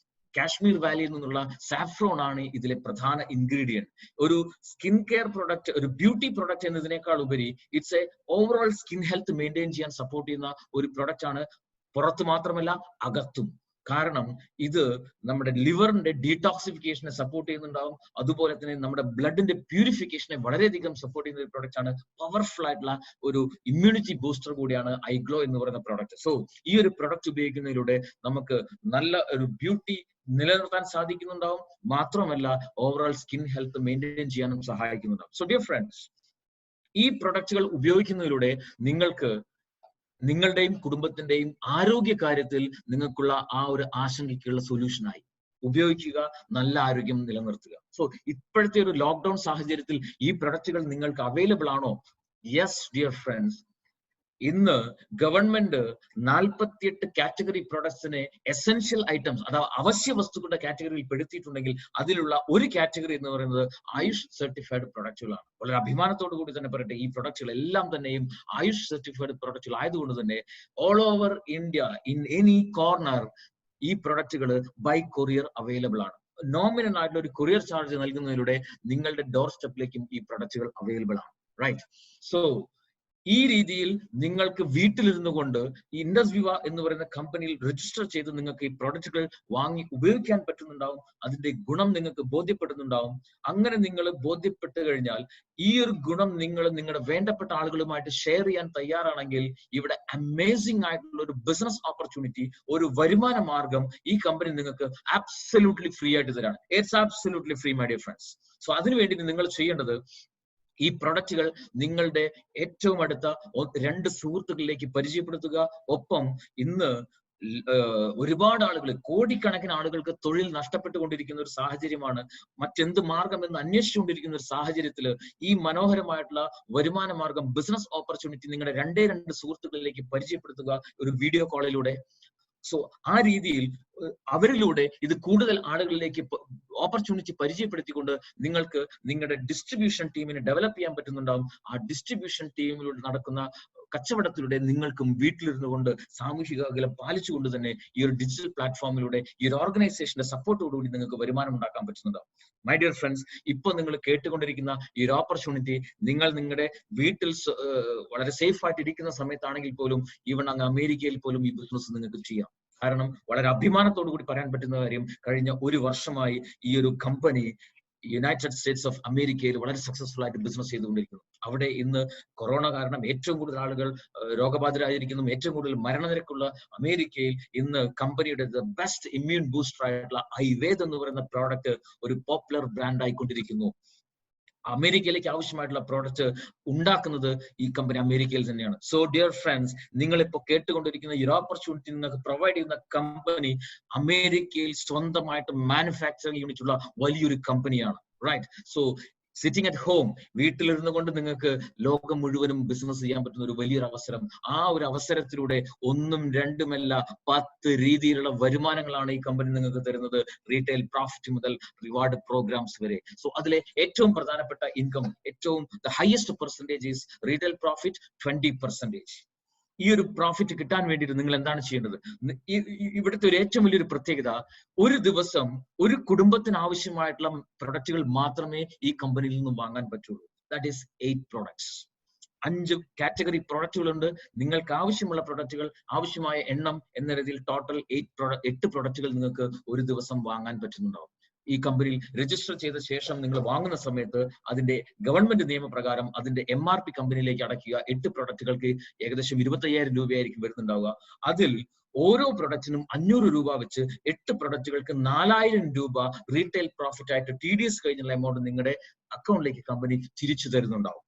കാശ്മീർ വാലിയിൽ നിന്നുള്ള സാഫ്രോൺ ആണ് ഇതിലെ പ്രധാന ഇൻഗ്രീഡിയന്റ്. ഒരു സ്കിൻ കെയർ പ്രൊഡക്റ്റ്, ഒരു ബ്യൂട്ടി പ്രൊഡക്റ്റ് എന്നതിനേക്കാൾ ഉപരി it's A overall skin health maintain ചെയ്യാൻ സപ്പോർട്ട് ചെയ്യുന്ന ഒരു പ്രൊഡക്റ്റ് ആണ്. പുറത്ത് മാത്രമല്ല, അകത്തും. കാരണം ഇത് നമ്മുടെ ലിവറിന്റെ ഡീടോക്സിഫിക്കേഷനെ സപ്പോർട്ട് ചെയ്യുന്നുണ്ടാവും. അതുപോലെ തന്നെ നമ്മുടെ ബ്ലഡിന്റെ പ്യൂരിഫിക്കേഷനെ വളരെയധികം സപ്പോർട്ട് ചെയ്യുന്ന ഒരു പ്രോഡക്റ്റ് ആണ്. പവർഫുൾ ആയിട്ടുള്ള ഒരു ഇമ്മ്യൂണിറ്റി ബൂസ്റ്റർ കൂടിയാണ് ഐഗ്ലോ എന്ന് പറയുന്ന പ്രോഡക്റ്റ്. സോ ഈ ഒരു പ്രോഡക്റ്റ് ഉപയോഗിക്കുന്നതിലൂടെ നമുക്ക് നല്ല ഒരു ബ്യൂട്ടി നിലനിർത്താൻ സാധിക്കുന്നുണ്ടാവും. മാത്രമല്ല ഓവറോൾ സ്കിൻ ഹെൽത്ത് മെയിൻറ്റെയിൻ ചെയ്യാനും സഹായിക്കുന്നുണ്ടാവും. സോ ഡിയർ ഫ്രണ്ട്സ്, ഈ പ്രൊഡക്റ്റുകൾ ഉപയോഗിക്കുന്നതിലൂടെ നിങ്ങൾക്ക് നിങ്ങളുടെയും കുടുംബത്തിന്റെയും ആരോഗ്യ കാര്യത്തിൽ നിങ്ങൾക്കുള്ള ആ ഒരു ആശങ്കയ്ക്കുള്ള സൊല്യൂഷനായി ഉപയോഗിക്കുക, നല്ല ആരോഗ്യം നിലനിർത്തുക. സോ ഇപ്പോഴത്തെ ഒരു ലോക്ക്ഡൌൺ സാഹചര്യത്തിൽ ഈ പ്രൊഡക്റ്റുകൾ നിങ്ങൾക്ക് അവൈലബിൾ ആണോ? യെസ് ഡിയർ ഫ്രണ്ട്സ്, ഇന്ന് ഗവൺമെന്റ് 48 കാറ്റഗറി പ്രൊഡക്ട്സിനെ എസെൻഷ്യൽ ഐറ്റംസ്, അഥവാ അവശ്യ വസ്തുക്കളുടെ കാറ്റഗറിയിൽ പെടുത്തിയിട്ടുണ്ടെങ്കിൽ അതിലുള്ള ഒരു കാറ്റഗറി എന്ന് പറയുന്നത് ആയുഷ് സർട്ടിഫൈഡ് പ്രൊഡക്റ്റുകളാണ്. വളരെ അഭിമാനത്തോടു കൂടി തന്നെ പറയട്ടെ, ഈ പ്രൊഡക്റ്റുകൾ എല്ലാം തന്നെയും ആയുഷ് സർട്ടിഫൈഡ് പ്രൊഡക്റ്റുകൾ ആയതുകൊണ്ട് തന്നെ all over India in any corner ഈ പ്രൊഡക്റ്റുകൾ ബൈ കൊറിയർ അവൈലബിൾ ആണ്. നോമിനൽ ആയിട്ടുള്ള ഒരു കൊറിയർ ചാർജ് നൽകുന്നതിലൂടെ നിങ്ങളുടെ ഡോർ സ്റ്റെപ്പിലേക്കും ഈ പ്രൊഡക്റ്റുകൾ അവൈലബിൾ ആണ്. റൈറ്റ്. സോ ഈ രീതിയിൽ നിങ്ങൾക്ക് വീട്ടിലിരുന്നു കൊണ്ട് ഈ ഇൻഡസ് വിവ എന്ന് പറയുന്ന കമ്പനിയിൽ രജിസ്റ്റർ ചെയ്ത് നിങ്ങൾക്ക് ഈ പ്രോഡക്റ്റുകൾ വാങ്ങി ഉപയോഗിക്കാൻ പറ്റുന്നുണ്ടാവും. അതിന്റെ ഗുണം നിങ്ങൾക്ക് ബോധ്യപ്പെടുന്നുണ്ടാവും. അങ്ങനെ നിങ്ങൾ ബോധ്യപ്പെട്ട് കഴിഞ്ഞാൽ ഈ ഒരു ഗുണം നിങ്ങൾ നിങ്ങളുടെ വേണ്ടപ്പെട്ട ആളുകളുമായിട്ട് ഷെയർ ചെയ്യാൻ തയ്യാറാണെങ്കിൽ ഇവിടെ അമേസിംഗ് ആയിട്ടുള്ള ഒരു ബിസിനസ് ഓപ്പർച്യൂണിറ്റി, ഒരു വരുമാന മാർഗം ഈ കമ്പനി നിങ്ങൾക്ക് ആബ്സല്യൂട്ട്ലി ഫ്രീ ആയിട്ട് തരാണ്. It's absolutely free my dear friends. So അതിനുവേണ്ടി നിങ്ങൾ ചെയ്യേണ്ടത് ഈ പ്രൊഡക്റ്റുകൾ നിങ്ങളുടെ ഏറ്റവും അടുത്ത 2 സുഹൃത്തുക്കളിലേക്ക് പരിചയപ്പെടുത്തുക. ഒപ്പം ഇന്ന് ഒരുപാട് ആളുകൾ, കോടിക്കണക്കിന് ആളുകൾക്ക് തൊഴിൽ നഷ്ടപ്പെട്ടുകൊണ്ടിരിക്കുന്ന ഒരു സാഹചര്യമാണ്. മറ്റെന്ത് മാർഗം എന്ന് അന്വേഷിച്ചുകൊണ്ടിരിക്കുന്ന ഒരു സാഹചര്യത്തിൽ ഈ മനോഹരമായിട്ടുള്ള വരുമാന മാർഗം, ബിസിനസ് ഓപ്പർച്യൂണിറ്റി നിങ്ങളുടെ 2 സുഹൃത്തുക്കളിലേക്ക് പരിചയപ്പെടുത്തുക ഒരു വീഡിയോ കോളിലൂടെ. സോ ആ രീതിയിൽ അവരിലൂടെ ഇത് കൂടുതൽ ആളുകളിലേക്ക് ഓപ്പർച്യൂണിറ്റി പരിചയപ്പെടുത്തിക്കൊണ്ട് നിങ്ങൾക്ക് നിങ്ങളുടെ ഡിസ്ട്രിബ്യൂഷൻ ടീമിനെ ഡെവലപ്പ് ചെയ്യാൻ പറ്റുന്നുണ്ടാവും. ആ ഡിസ്ട്രിബ്യൂഷൻ ടീമിലൂടെ നടക്കുന്ന കച്ചവടത്തിലൂടെ നിങ്ങൾക്കും വീട്ടിലിരുന്നു കൊണ്ട് സാമൂഹിക അകലം പാലിച്ചുകൊണ്ട് തന്നെ ഈ ഒരു ഡിജിറ്റൽ പ്ലാറ്റ്ഫോമിലൂടെ ഈ ഒരു ഓർഗനൈസേഷന്റെ സപ്പോർട്ടോടുകൂടി നിങ്ങൾക്ക് വരുമാനം ഉണ്ടാക്കാൻ പറ്റുന്നുണ്ടാവും. മൈ ഡിയർ ഫ്രണ്ട്സ്, ഇപ്പൊ നിങ്ങൾ കേട്ടുകൊണ്ടിരിക്കുന്ന ഈ ഒരു ഓപ്പർച്യൂണിറ്റി നിങ്ങൾ നിങ്ങളുടെ വീട്ടിൽ വളരെ സേഫ് ആയിട്ട് ഇരിക്കുന്ന സമയത്താണെങ്കിൽ പോലും, ഈവൻ അങ്ങ് അമേരിക്കയിൽ പോലും ഈ ബിസിനസ് നിങ്ങൾക്ക് ചെയ്യാം. കാരണം വളരെ അഭിമാനത്തോടു കൂടി പറയാൻ പറ്റുന്ന കാര്യം, കഴിഞ്ഞ 1 വർഷമായി ഈ ഒരു കമ്പനി യുണൈറ്റഡ് സ്റ്റേറ്റ്സ് ഓഫ് അമേരിക്കയിൽ വളരെ സക്സസ്ഫുൾ ആയിട്ട് ബിസിനസ് ചെയ്തുകൊണ്ടിരിക്കുന്നു. അവിടെ ഇന്ന് കൊറോണ കാരണം ഏറ്റവും കൂടുതൽ ആളുകൾ രോഗബാധിതരായിരിക്കുന്നു. ഏറ്റവും കൂടുതൽ മരണനിരക്കുള്ള അമേരിക്കയിൽ ഇന്ന് കമ്പനിയുടെ ബെസ്റ്റ് ഇമ്മ്യൂൺ ബൂസ്റ്റർ ആയിട്ടുള്ള ഐവേദ് എന്ന് പറയുന്ന പ്രോഡക്റ്റ് ഒരു പോപ്പുലർ ബ്രാൻഡ് ആയിക്കൊണ്ടിരിക്കുന്നു. അമേരിക്കയിലേക്ക് ആവശ്യമായിട്ടുള്ള പ്രോഡക്റ്റ് ഉണ്ടാക്കുന്നത് ഈ കമ്പനി അമേരിക്കയിൽ തന്നെയാണ്. സോ ഡിയർ ഫ്രണ്ട്സ്, നിങ്ങൾ ഇപ്പോൾ കേട്ടുകൊണ്ടിരിക്കുന്ന ഈ ഓപ്പർച്യൂണിറ്റി നിങ്ങൾക്ക് പ്രൊവൈഡ് ചെയ്യുന്ന കമ്പനി അമേരിക്കയിൽ സ്വന്തമായിട്ട് മാനുഫാക്ചറിംഗ് യൂണിറ്റ് ഉള്ള വലിയൊരു കമ്പനിയാണ്. Right. So sitting at home, വീട്ടിലിരുന്നു കൊണ്ട് നിങ്ങൾക്ക് ലോകം മുഴുവനും ബിസിനസ് ചെയ്യാൻ പറ്റുന്ന ഒരു വലിയൊരു അവസരം. ആ ഒരു അവസരത്തിലൂടെ 1ഉം 2ഉമല്ല 10 രീതിയിലുള്ള വരുമാനങ്ങളാണ് ഈ കമ്പനി നിങ്ങൾക്ക് തരുന്നത്. റീറ്റെയിൽ പ്രോഫിറ്റ് മുതൽ റിവാർഡ് പ്രോഗ്രാംസ് വരെ. സോ അതിലെ ഏറ്റവും പ്രധാനപ്പെട്ട ഇൻകം, ഏറ്റവും the highest percentage is retail profit 20%. ഈ ഒരു പ്രോഫിറ്റ് കിട്ടാൻ വേണ്ടിയിട്ട് നിങ്ങൾ എന്താണ് ചെയ്യേണ്ടത്? ഇവിടുത്തെ ഒരു ഏറ്റവും വലിയൊരു പ്രത്യേകത, ഒരു ദിവസം ഒരു കുടുംബത്തിന് ആവശ്യമായിട്ടുള്ള പ്രൊഡക്റ്റുകൾ മാത്രമേ ഈ കമ്പനിയിൽ നിന്നും വാങ്ങാൻ പറ്റുള്ളൂ. That is 8 products. 5 കാറ്റഗറി പ്രൊഡക്റ്റുകളുണ്ട്. നിങ്ങൾക്ക് ആവശ്യമുള്ള പ്രൊഡക്റ്റുകൾ, ആവശ്യമായ എണ്ണം എന്ന രീതിയിൽ ടോട്ടൽ 8 പ്രൊഡക്റ്റുകൾ നിങ്ങൾക്ക് ഒരു ദിവസം വാങ്ങാൻ പറ്റുന്നുണ്ടാവും. ഈ കമ്പനിയിൽ രജിസ്റ്റർ ചെയ്ത ശേഷം നിങ്ങൾ വാങ്ങുന്ന സമയത്ത് അതിന്റെ ഗവൺമെന്റ് നിയമപ്രകാരം അതിന്റെ MRP കമ്പനിയിലേക്ക് അടയ്ക്കുക. 8 പ്രൊഡക്റ്റുകൾക്ക് ഏകദേശം 25,000 രൂപയായിരിക്കും വരുന്നുണ്ടാവുക. അതിൽ ഓരോ പ്രൊഡക്റ്റിനും 500 രൂപ വെച്ച് 8 പ്രൊഡക്റ്റുകൾക്ക് 4,000 രൂപ റീറ്റെയിൽ പ്രോഫിറ്റ് ആയിട്ട് TDS കഴിഞ്ഞുള്ള എമൗണ്ട് നിങ്ങളുടെ അക്കൗണ്ടിലേക്ക് കമ്പനി തിരിച്ചു തരുന്നുണ്ടാവും.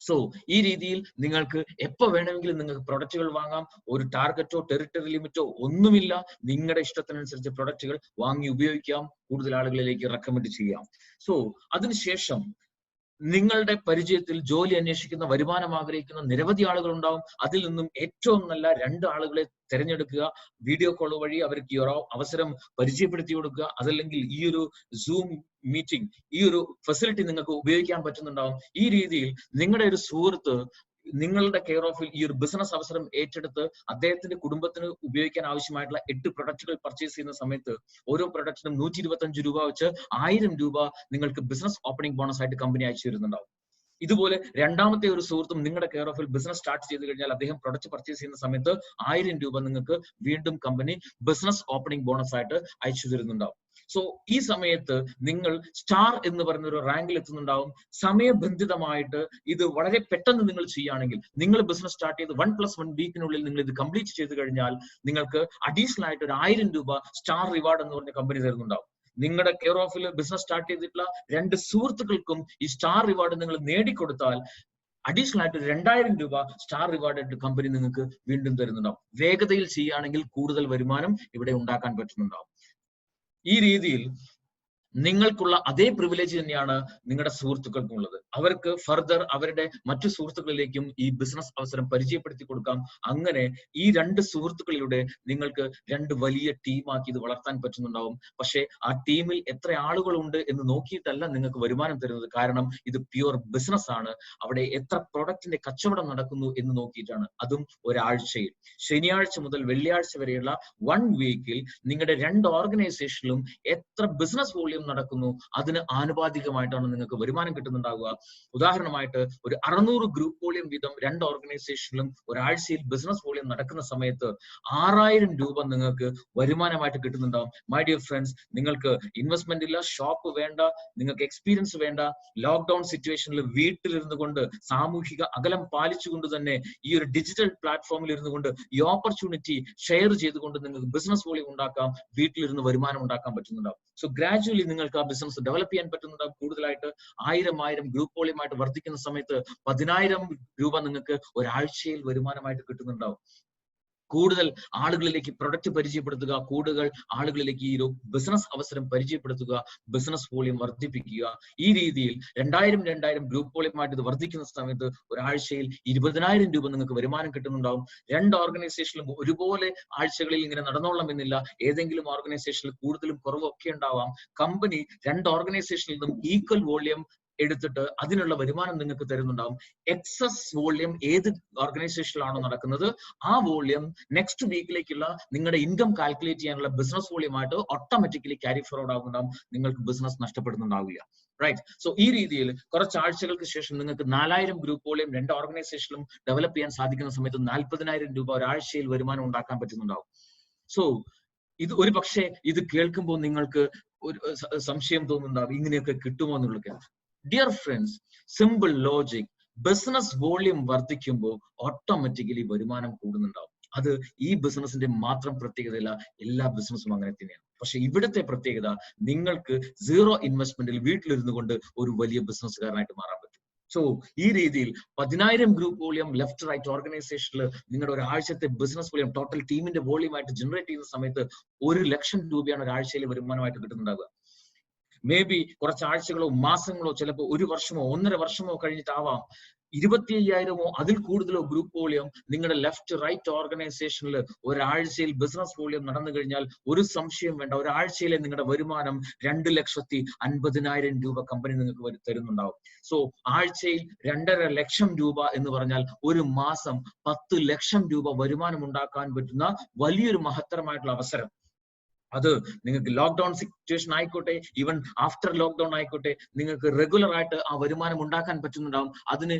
സോ ഈ രീതിയിൽ നിങ്ങൾക്ക് എപ്പോ വേണമെങ്കിലും നിങ്ങൾക്ക് പ്രൊഡക്റ്റുകൾ വാങ്ങാം. ഒരു ടാർഗറ്റോ ടെറിട്ടറി ലിമിറ്റോ ഒന്നുമില്ല. നിങ്ങളുടെ ഇഷ്ടത്തിനനുസരിച്ച് പ്രൊഡക്റ്റുകൾ വാങ്ങി ഉപയോഗിക്കാം, കൂടുതൽ ആളുകളിലേക്ക് റെക്കമെൻഡ് ചെയ്യാം. സോ അതിനുശേഷം നിങ്ങളുടെ പരിചയത്തിൽ ജോലി അന്വേഷിക്കുന്ന, വരുമാനം ആഗ്രഹിക്കുന്ന നിരവധി ആളുകൾ ഉണ്ടാവും. അതിൽ നിന്നും ഏറ്റവും നല്ല 2 ആളുകളെ തിരഞ്ഞെടുക്കുക. വീഡിയോ കോൾ വഴി അവർക്ക് ഈ ഒരു അവസരം പരിചയപ്പെടുത്തി കൊടുക്കുക. അതല്ലെങ്കിൽ ഈ ഒരു സൂം മീറ്റിംഗ്, ഈ ഒരു ഫെസിലിറ്റി നിങ്ങൾക്ക് ഉപയോഗിക്കാൻ പറ്റുന്നുണ്ടാവും. ഈ രീതിയിൽ നിങ്ങളുടെ ഒരു സുഹൃത്ത് നിങ്ങളുടെ കെയർ ഓഫിൽ ഈ ഒരു ബിസിനസ് അവസരം ഏറ്റെടുത്ത് അദ്ദേഹത്തിന്റെ കുടുംബത്തിന് ഉപയോഗിക്കാൻ ആവശ്യമായിട്ടുള്ള 8 പ്രൊഡക്റ്റുകൾ പർച്ചേസ് ചെയ്യുന്ന സമയത്ത് ഓരോ പ്രൊഡക്റ്റിനും 125 രൂപ വെച്ച് 1000 രൂപ നിങ്ങൾക്ക് ബിസിനസ് ഓപ്പണിംഗ് ബോണസ് ആയിട്ട് കമ്പനി അയച്ചു തരുന്നുണ്ടാവും. ഇതുപോലെ രണ്ടാമത്തെ ഒരു സുഹൃത്തും നിങ്ങളുടെ കെയർ ഓഫിൽ ബിസിനസ് സ്റ്റാർട്ട് ചെയ്ത് കഴിഞ്ഞാൽ അദ്ദേഹം പ്രൊഡക്റ്റ് പർച്ചേസ് ചെയ്യുന്ന സമയത്ത് 1000 രൂപ നിങ്ങൾക്ക് വീണ്ടും കമ്പനി ബിസിനസ് ഓപ്പണിംഗ് ബോണസ് ആയിട്ട് അയച്ചു തരുന്നുണ്ടാവും. സോ ഈ സമയത്ത് നിങ്ങൾ സ്റ്റാർ എന്ന് പറയുന്ന ഒരു റാങ്കിൽ എത്തുന്നുണ്ടാവും. സമയബന്ധിതമായിട്ട് ഇത് വളരെ പെട്ടെന്ന് നിങ്ങൾ ചെയ്യുകയാണെങ്കിൽ, നിങ്ങൾ ബിസിനസ് സ്റ്റാർട്ട് ചെയ്ത് 1+1 വീക്കിനുള്ളിൽ നിങ്ങൾ ഇത് കംപ്ലീറ്റ് ചെയ്ത് കഴിഞ്ഞാൽ നിങ്ങൾക്ക് അഡീഷണൽ ആയിട്ട് ഒരു 1000 രൂപ സ്റ്റാർ റിവാർഡ് എന്ന് പറഞ്ഞ കമ്പനി തരുന്നുണ്ടാവും. നിങ്ങളുടെ കെയർ ഓഫിൽ ബിസിനസ് സ്റ്റാർട്ട് ചെയ്തിട്ടുള്ള 2 സുഹൃത്തുക്കൾക്കും ഈ സ്റ്റാർ റിവാർഡ് നിങ്ങൾ നേടിക്കൊടുത്താൽ അഡീഷണൽ ആയിട്ട് 2000 രൂപ സ്റ്റാർ റിവാർഡ് ആയിട്ട് കമ്പനി നിങ്ങൾക്ക് വീണ്ടും തരുന്നുണ്ടാവും. വേഗതയിൽ ചെയ്യുകയാണെങ്കിൽ കൂടുതൽ വരുമാനം ഇവിടെ ഉണ്ടാക്കാൻ പറ്റുന്നുണ്ടാവും. ഈ രീതിയിൽ നിങ്ങൾക്കുള്ള അതേ പ്രിവിലേജ് തന്നെയാണ് നിങ്ങളുടെ സുഹൃത്തുക്കൾക്കും ഉള്ളത്. അവർക്ക് ഫർദർ അവരുടെ മറ്റു സുഹൃത്തുക്കളിലേക്കും ഈ ബിസിനസ് അവസരം പരിചയപ്പെടുത്തി കൊടുക്കാം. അങ്ങനെ ഈ 2 സുഹൃത്തുക്കളിലൂടെ നിങ്ങൾക്ക് 2 വലിയ ടീമാക്കി ഇത് വളർത്താൻ പറ്റുന്നുണ്ടാവും. പക്ഷെ ആ ടീമിൽ എത്ര ആളുകളുണ്ട് എന്ന് നോക്കിയിട്ടല്ല നിങ്ങൾക്ക് വരുമാനം തരുന്നത്. കാരണം ഇത് പ്യുവർ ബിസിനസ് ആണ്. അവിടെ എത്ര പ്രൊഡക്റ്റിന്റെ കച്ചവടം നടക്കുന്നു എന്ന് നോക്കിയിട്ടാണ്. അതും ഒരാഴ്ചയിൽ, ശനിയാഴ്ച മുതൽ വെള്ളിയാഴ്ച വരെയുള്ള 1 വീക്കിൽ നിങ്ങളുടെ 2 ഓർഗനൈസേഷനിലും എത്ര ബിസിനസ് വോളിയം നടക്കുന്നു അതിന് ആനുപാതികമായിട്ടാണ് നിങ്ങൾക്ക് വരുമാനം കിട്ടുന്നുണ്ടാവുക. ഉദാഹരണമായിട്ട് ഒരു 600 ഗ്രൂപ്പ് വോളിയം വീതം 2 ഓർഗനൈസേഷനിലും ഒരാഴ്ചയിൽ ബിസിനസ് വോളിയം നടക്കുന്ന സമയത്ത് 6000 രൂപ നിങ്ങൾക്ക് വരുമാനമായിട്ട് കിട്ടുന്നുണ്ടാവും. മൈ ഡിയർ ഫ്രണ്ട്സ്, നിങ്ങൾക്ക് ഇൻവെസ്റ്റ്മെന്റ് ഇല്ല, ഷോപ്പ് വേണ്ട, നിങ്ങൾക്ക് എക്സ്പീരിയൻസ് വേണ്ട. ലോക്ക്ഡൌൺ സിറ്റുവേഷനിൽ വീട്ടിലിരുന്നു കൊണ്ട് സാമൂഹിക അകലം പാലിച്ചുകൊണ്ട് തന്നെ ഈ ഒരു ഡിജിറ്റൽ പ്ലാറ്റ്ഫോമിൽ ഇരുന്നു കൊണ്ട് ഈ ഓപ്പർച്യൂണിറ്റി ഷെയർ ചെയ്തുകൊണ്ട് നിങ്ങൾക്ക് ബിസിനസ് വോളിയം ഉണ്ടാക്കാം, വീട്ടിലിരുന്ന് വരുമാനം ഉണ്ടാക്കാൻ പറ്റുന്നുണ്ടാവും. സോ ഗ്രാജുവലി നിങ്ങൾക്ക് ആ ബിസിനസ് ഡെവലപ്പ് ചെയ്യാൻ പറ്റുന്നുണ്ടാവും. കൂടുതലായിട്ട് 1000 ഗ്രൂപ്പ് വോളിയമായിട്ട് വർദ്ധിക്കുന്ന സമയത്ത് 10000 രൂപ നിങ്ങൾക്ക് ഒരാഴ്ചയിൽ വരുമാനമായിട്ട് കിട്ടുന്നുണ്ടാവും. കൂടുതൽ ആളുകളിലേക്ക് പ്രൊഡക്റ്റ് പരിചയപ്പെടുത്തുക, കൂടുതൽ ആളുകളിലേക്ക് ഈ ഒരു ബിസിനസ് അവസരം പരിചയപ്പെടുത്തുക, ബിസിനസ് വോളിയം വർദ്ധിപ്പിക്കുക. ഈ രീതിയിൽ 2000 ഗ്രൂപ്പ് വോളിയമായിട്ട് ഇത് വർദ്ധിക്കുന്ന സമയത്ത് ഒരാഴ്ചയിൽ 20000 രൂപ നിങ്ങൾക്ക് വരുമാനം കിട്ടുന്നുണ്ടാവും. 2 ഓർഗനൈസേഷനിലും ഒരുപോലെ ആഴ്ചകളിൽ ഇങ്ങനെ നടന്നോളണമെന്നില്ല. ഏതെങ്കിലും ഓർഗനൈസേഷനിൽ കൂടുതലും കുറവൊക്കെ ഉണ്ടാവാം. കമ്പനി 2 ഓർഗനൈസേഷനിൽ നിന്നും ഈക്വൽ വോളിയം എടുത്തിട്ട് അതിനുള്ള വരുമാനം നിങ്ങൾക്ക് തരുന്നുണ്ടാവും. എക്സസ് വോളിയം ഏത് ഓർഗനൈസേഷനിലാണോ നടക്കുന്നത് ആ വോളിയം നെക്സ്റ്റ് വീക്കിലേക്കുള്ള നിങ്ങളുടെ ഇൻകം കാൽക്കുലേറ്റ് ചെയ്യാനുള്ള ബിസിനസ് വോളിയമായിട്ട് ഓട്ടോമാറ്റിക്കലി ക്യാരി ഫോർവേഡ് ആകുന്നുണ്ടാവും. നിങ്ങൾക്ക് ബിസിനസ് നഷ്ടപ്പെടുന്നുണ്ടാവില്ല. റൈറ്റ്. സോ ഈ രീതിയിൽ കുറച്ച് ആഴ്ചകൾക്ക് ശേഷം നിങ്ങൾക്ക് 4000 ഗ്രൂപ്പ് വോളിയം 2 ഓർഗനൈസേഷനിലും ഡെവലപ്പ് ചെയ്യാൻ സാധിക്കുന്ന സമയത്ത് 40000 രൂപ ഒരാഴ്ചയിൽ വരുമാനം ഉണ്ടാക്കാൻ പറ്റുന്നുണ്ടാവും. സോ ഇത് ഒരു പക്ഷേ ഇത് കേൾക്കുമ്പോൾ നിങ്ങൾക്ക് ഒരു സംശയം തോന്നുന്നുണ്ടാവും, ഇങ്ങനെയൊക്കെ കിട്ടുമോ എന്നുള്ളത്. Dear friends, simple logic, business volume വർദ്ധിക്കുമ്പോൾ ഓട്ടോമാറ്റിക്കലി വരുമാനം കൂടുന്നുണ്ടാവും. അത് ഈ ബിസിനസിന്റെ മാത്രം പ്രത്യേകതയല്ല, എല്ലാ ബിസിനസ്സും അങ്ങനെ തന്നെയാണ്. പക്ഷെ ഇവിടുത്തെ പ്രത്യേകത നിങ്ങൾക്ക് 0 ഇൻവെസ്റ്റ്മെന്റിൽ വീട്ടിലിരുന്നു കൊണ്ട് ഒരു വലിയ ബിസിനസ്സുകാരനായിട്ട് മാറാൻ പറ്റും. സോ ഈ രീതിയിൽ 10000 ഗ്രൂപ്പ് വോളിയം ലെഫ്റ്റ് റൈറ്റ് ഓർഗനൈസേഷനിൽ നിങ്ങളുടെ ഒരാഴ്ചത്തെ ബിസിനസ് വോളിയം ടോട്ടൽ ടീമിന്റെ വോളിയമായിട്ട് ജനറേറ്റ് ചെയ്യുന്ന സമയത്ത് 1 ലക്ഷം രൂപയാണ് ഒരാഴ്ചയിൽ വരുമാനമായിട്ട് കിട്ടുന്നുണ്ടാവുക. മേ ബി കുറച്ച് ആഴ്ചകളോ മാസങ്ങളോ ചിലപ്പോൾ 1 വർഷമോ 1.5 വർഷമോ കഴിഞ്ഞിട്ടാവാം 25,000 അതിൽ കൂടുതലോ ഗ്രൂപ്പ് വോളിയം നിങ്ങളുടെ ലെഫ്റ്റ് റൈറ്റ് ഓർഗനൈസേഷനിൽ ഒരാഴ്ചയിൽ ബിസിനസ് വോളിയം നടന്നു കഴിഞ്ഞാൽ ഒരു സംശയം വേണ്ട, ഒരാഴ്ചയിലെ നിങ്ങളുടെ വരുമാനം 2,50,000 രൂപ കമ്പനി നിങ്ങൾക്ക് തരുന്നുണ്ടാവും. സോ ആഴ്ചയിൽ 2.5 ലക്ഷം രൂപ എന്ന് പറഞ്ഞാൽ ഒരു മാസം 10 ലക്ഷം രൂപ വരുമാനം ഉണ്ടാക്കാൻ പറ്റുന്ന വലിയൊരു മഹത്തരമായിട്ടുള്ള അവസരം. അത് നിങ്ങൾക്ക് ലോക്ക്ഡൌൺ സിറ്റുവേഷൻ ആയിക്കോട്ടെ, ഈവൻ ആഫ്റ്റർ ലോക്ക്ഡൌൺ ആയിക്കോട്ടെ, നിങ്ങൾക്ക് റെഗുലർ ആയിട്ട് ആ വരുമാനം ഉണ്ടാക്കാൻ പറ്റുന്നുണ്ടാവും. അതിന്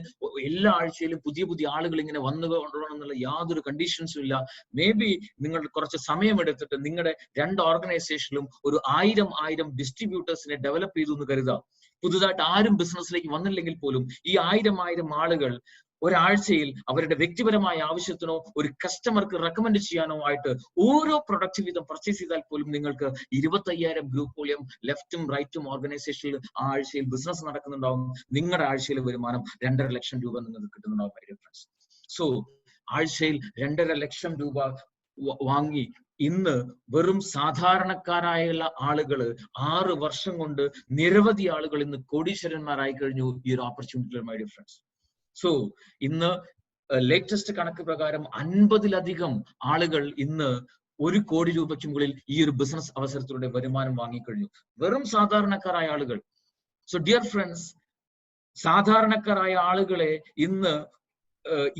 എല്ലാ ആഴ്ചയിലും പുതിയ പുതിയ ആളുകൾ ഇങ്ങനെ വന്നുകൊള്ളണം എന്നുള്ള യാതൊരു കണ്ടീഷൻസും ഇല്ല. മേ ബി നിങ്ങൾ കുറച്ച് സമയമെടുത്തിട്ട് നിങ്ങളുടെ 2 ഓർഗനൈസേഷനിലും ഒരു 1000 ഡിസ്ട്രിബ്യൂട്ടേഴ്സിനെ ഡെവലപ്പ് ചെയ്തു എന്ന് കരുതാം. പുതുതായിട്ട് ആരും ബിസിനസ്സിലേക്ക് വന്നില്ലെങ്കിൽ പോലും ഈ 1000 ആളുകൾ ഒരാഴ്ചയിൽ അവരുടെ വ്യക്തിപരമായ ആവശ്യത്തിനോ ഒരു കസ്റ്റമർക്ക് റെക്കമെൻഡ് ചെയ്യാനോ ആയിട്ട് ഓരോ പ്രൊഡക്റ്റ് വീതം പർച്ചേസ് ചെയ്താൽ പോലും നിങ്ങൾക്ക് 25,000 ഗ്രൂപ്പ് വോളിയം ലെഫ്റ്റും റൈറ്റും ഓർഗനൈസേഷനിൽ ആ ആഴ്ചയിൽ ബിസിനസ് നടക്കുന്നുണ്ടാവും. നിങ്ങളുടെ ആഴ്ചയിൽ വരുമാനം 2.5 ലക്ഷം രൂപ നിങ്ങൾക്ക് കിട്ടുന്നുണ്ടാവും. മൈ ഡിയർ ഫ്രണ്ട്സ്, സോ ആഴ്ചയിൽ 2.5 ലക്ഷം രൂപ വാങ്ങി ഇന്ന് വെറും സാധാരണക്കാരായുള്ള ആളുകൾ 6 വർഷം കൊണ്ട് നിരവധി ആളുകൾ ഇന്ന് കോടീശ്വരന്മാരായി കഴിഞ്ഞു ഈ ഒരു opportunity. My dear friends, so ഇന്ന് ലേറ്റസ്റ്റ് കണക്ക് പ്രകാരം 50-ലധികം ആളുകൾ ഇന്ന് 1 കോടി രൂപയ്ക്ക് മുകളിൽ ഈ ഒരു ബിസിനസ് അവസരത്തിലൂടെ വരുമാനം വാങ്ങിക്കഴിഞ്ഞു, വെറും സാധാരണക്കാരായ ആളുകൾ. സോ ഡിയർ ഫ്രണ്ട്സ്, സാധാരണക്കാരായ ആളുകളെ ഇന്ന്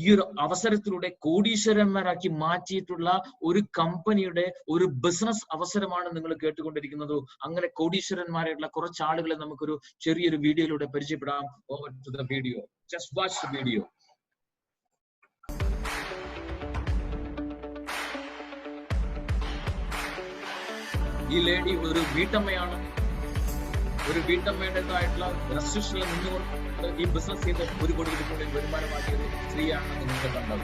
ഈ ഒരു അവസരത്തിലൂടെ കോടീശ്വരന്മാരാക്കി മാറ്റിയിട്ടുള്ള ഒരു കമ്പനിയുടെ ഒരു ബിസിനസ് അവസരമാണ് നിങ്ങൾ കേട്ടുകൊണ്ടിരിക്കുന്നത്. അങ്ങനെ കോടീശ്വരന്മാരായിട്ടുള്ള കുറച്ച് ആളുകളെ നമുക്കൊരു ചെറിയൊരു വീഡിയോയിലൂടെ പരിചയപ്പെടാം. Over to the video. Just watch the video. ഈ ലേഡി ഒരു വീട്ടമ്മയാണ്. ഒരു വീട്ടമ്മയുടേതായിട്ടുള്ള റെസ്ട്രിക്ഷനിൽ നിന്നുകൊണ്ട് ഈ ബിസിനസ് ചെയ്ത് 1 കോടി രൂപയുടെ വരുമാനമാക്കിയ ഒരു സ്ത്രീയാണ് നിങ്ങൾക്ക് കണ്ടത്.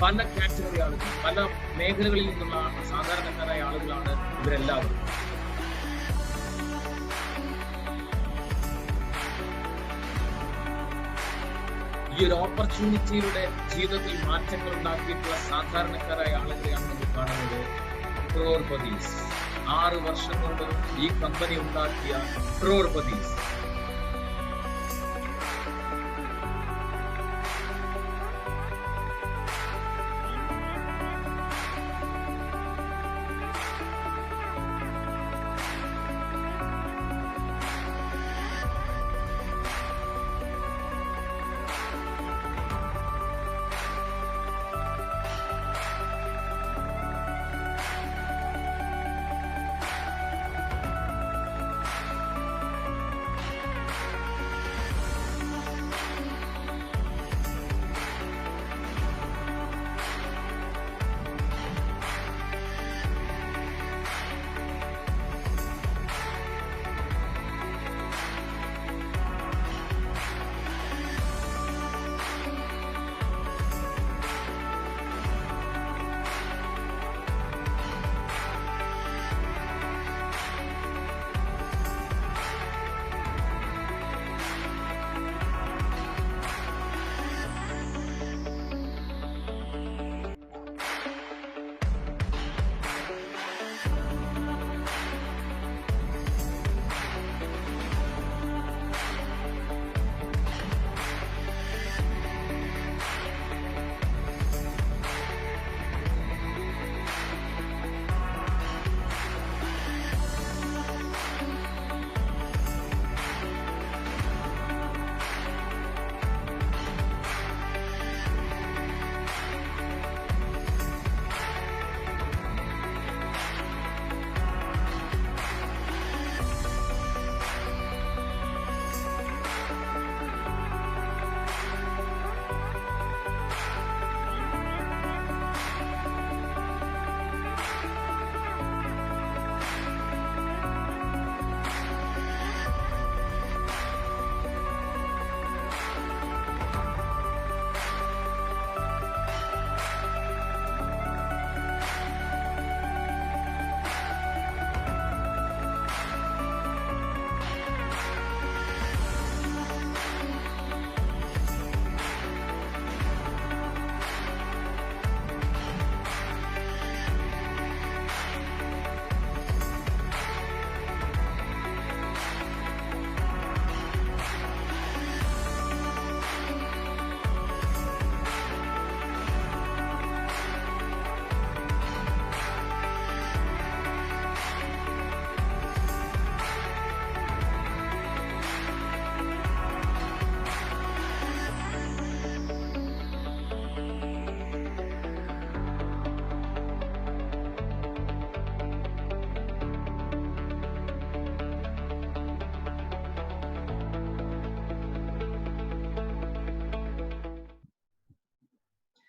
പല കാറ്റഗറി ആളുകൾ, പല മേഖലകളിൽ നിന്നുള്ള സാധാരണക്കാരായ ആളുകളാണ് ഇവരെല്ലാവരും. ഈ ഒരു ഓപ്പർച്യൂണിറ്റിയിലൂടെ ജീവിതത്തിൽ മാറ്റങ്ങൾ ഉണ്ടാക്കിയിട്ടുള്ള സാധാരണക്കാരായ ആളുകളെയാണ് നമ്മൾ കാണുന്നത്. ക്രോർപതീസ്. 6 വർഷം കൊണ്ട് ഈ കമ്പനി ഉണ്ടാക്കിയ ക്രോർപതീസ്.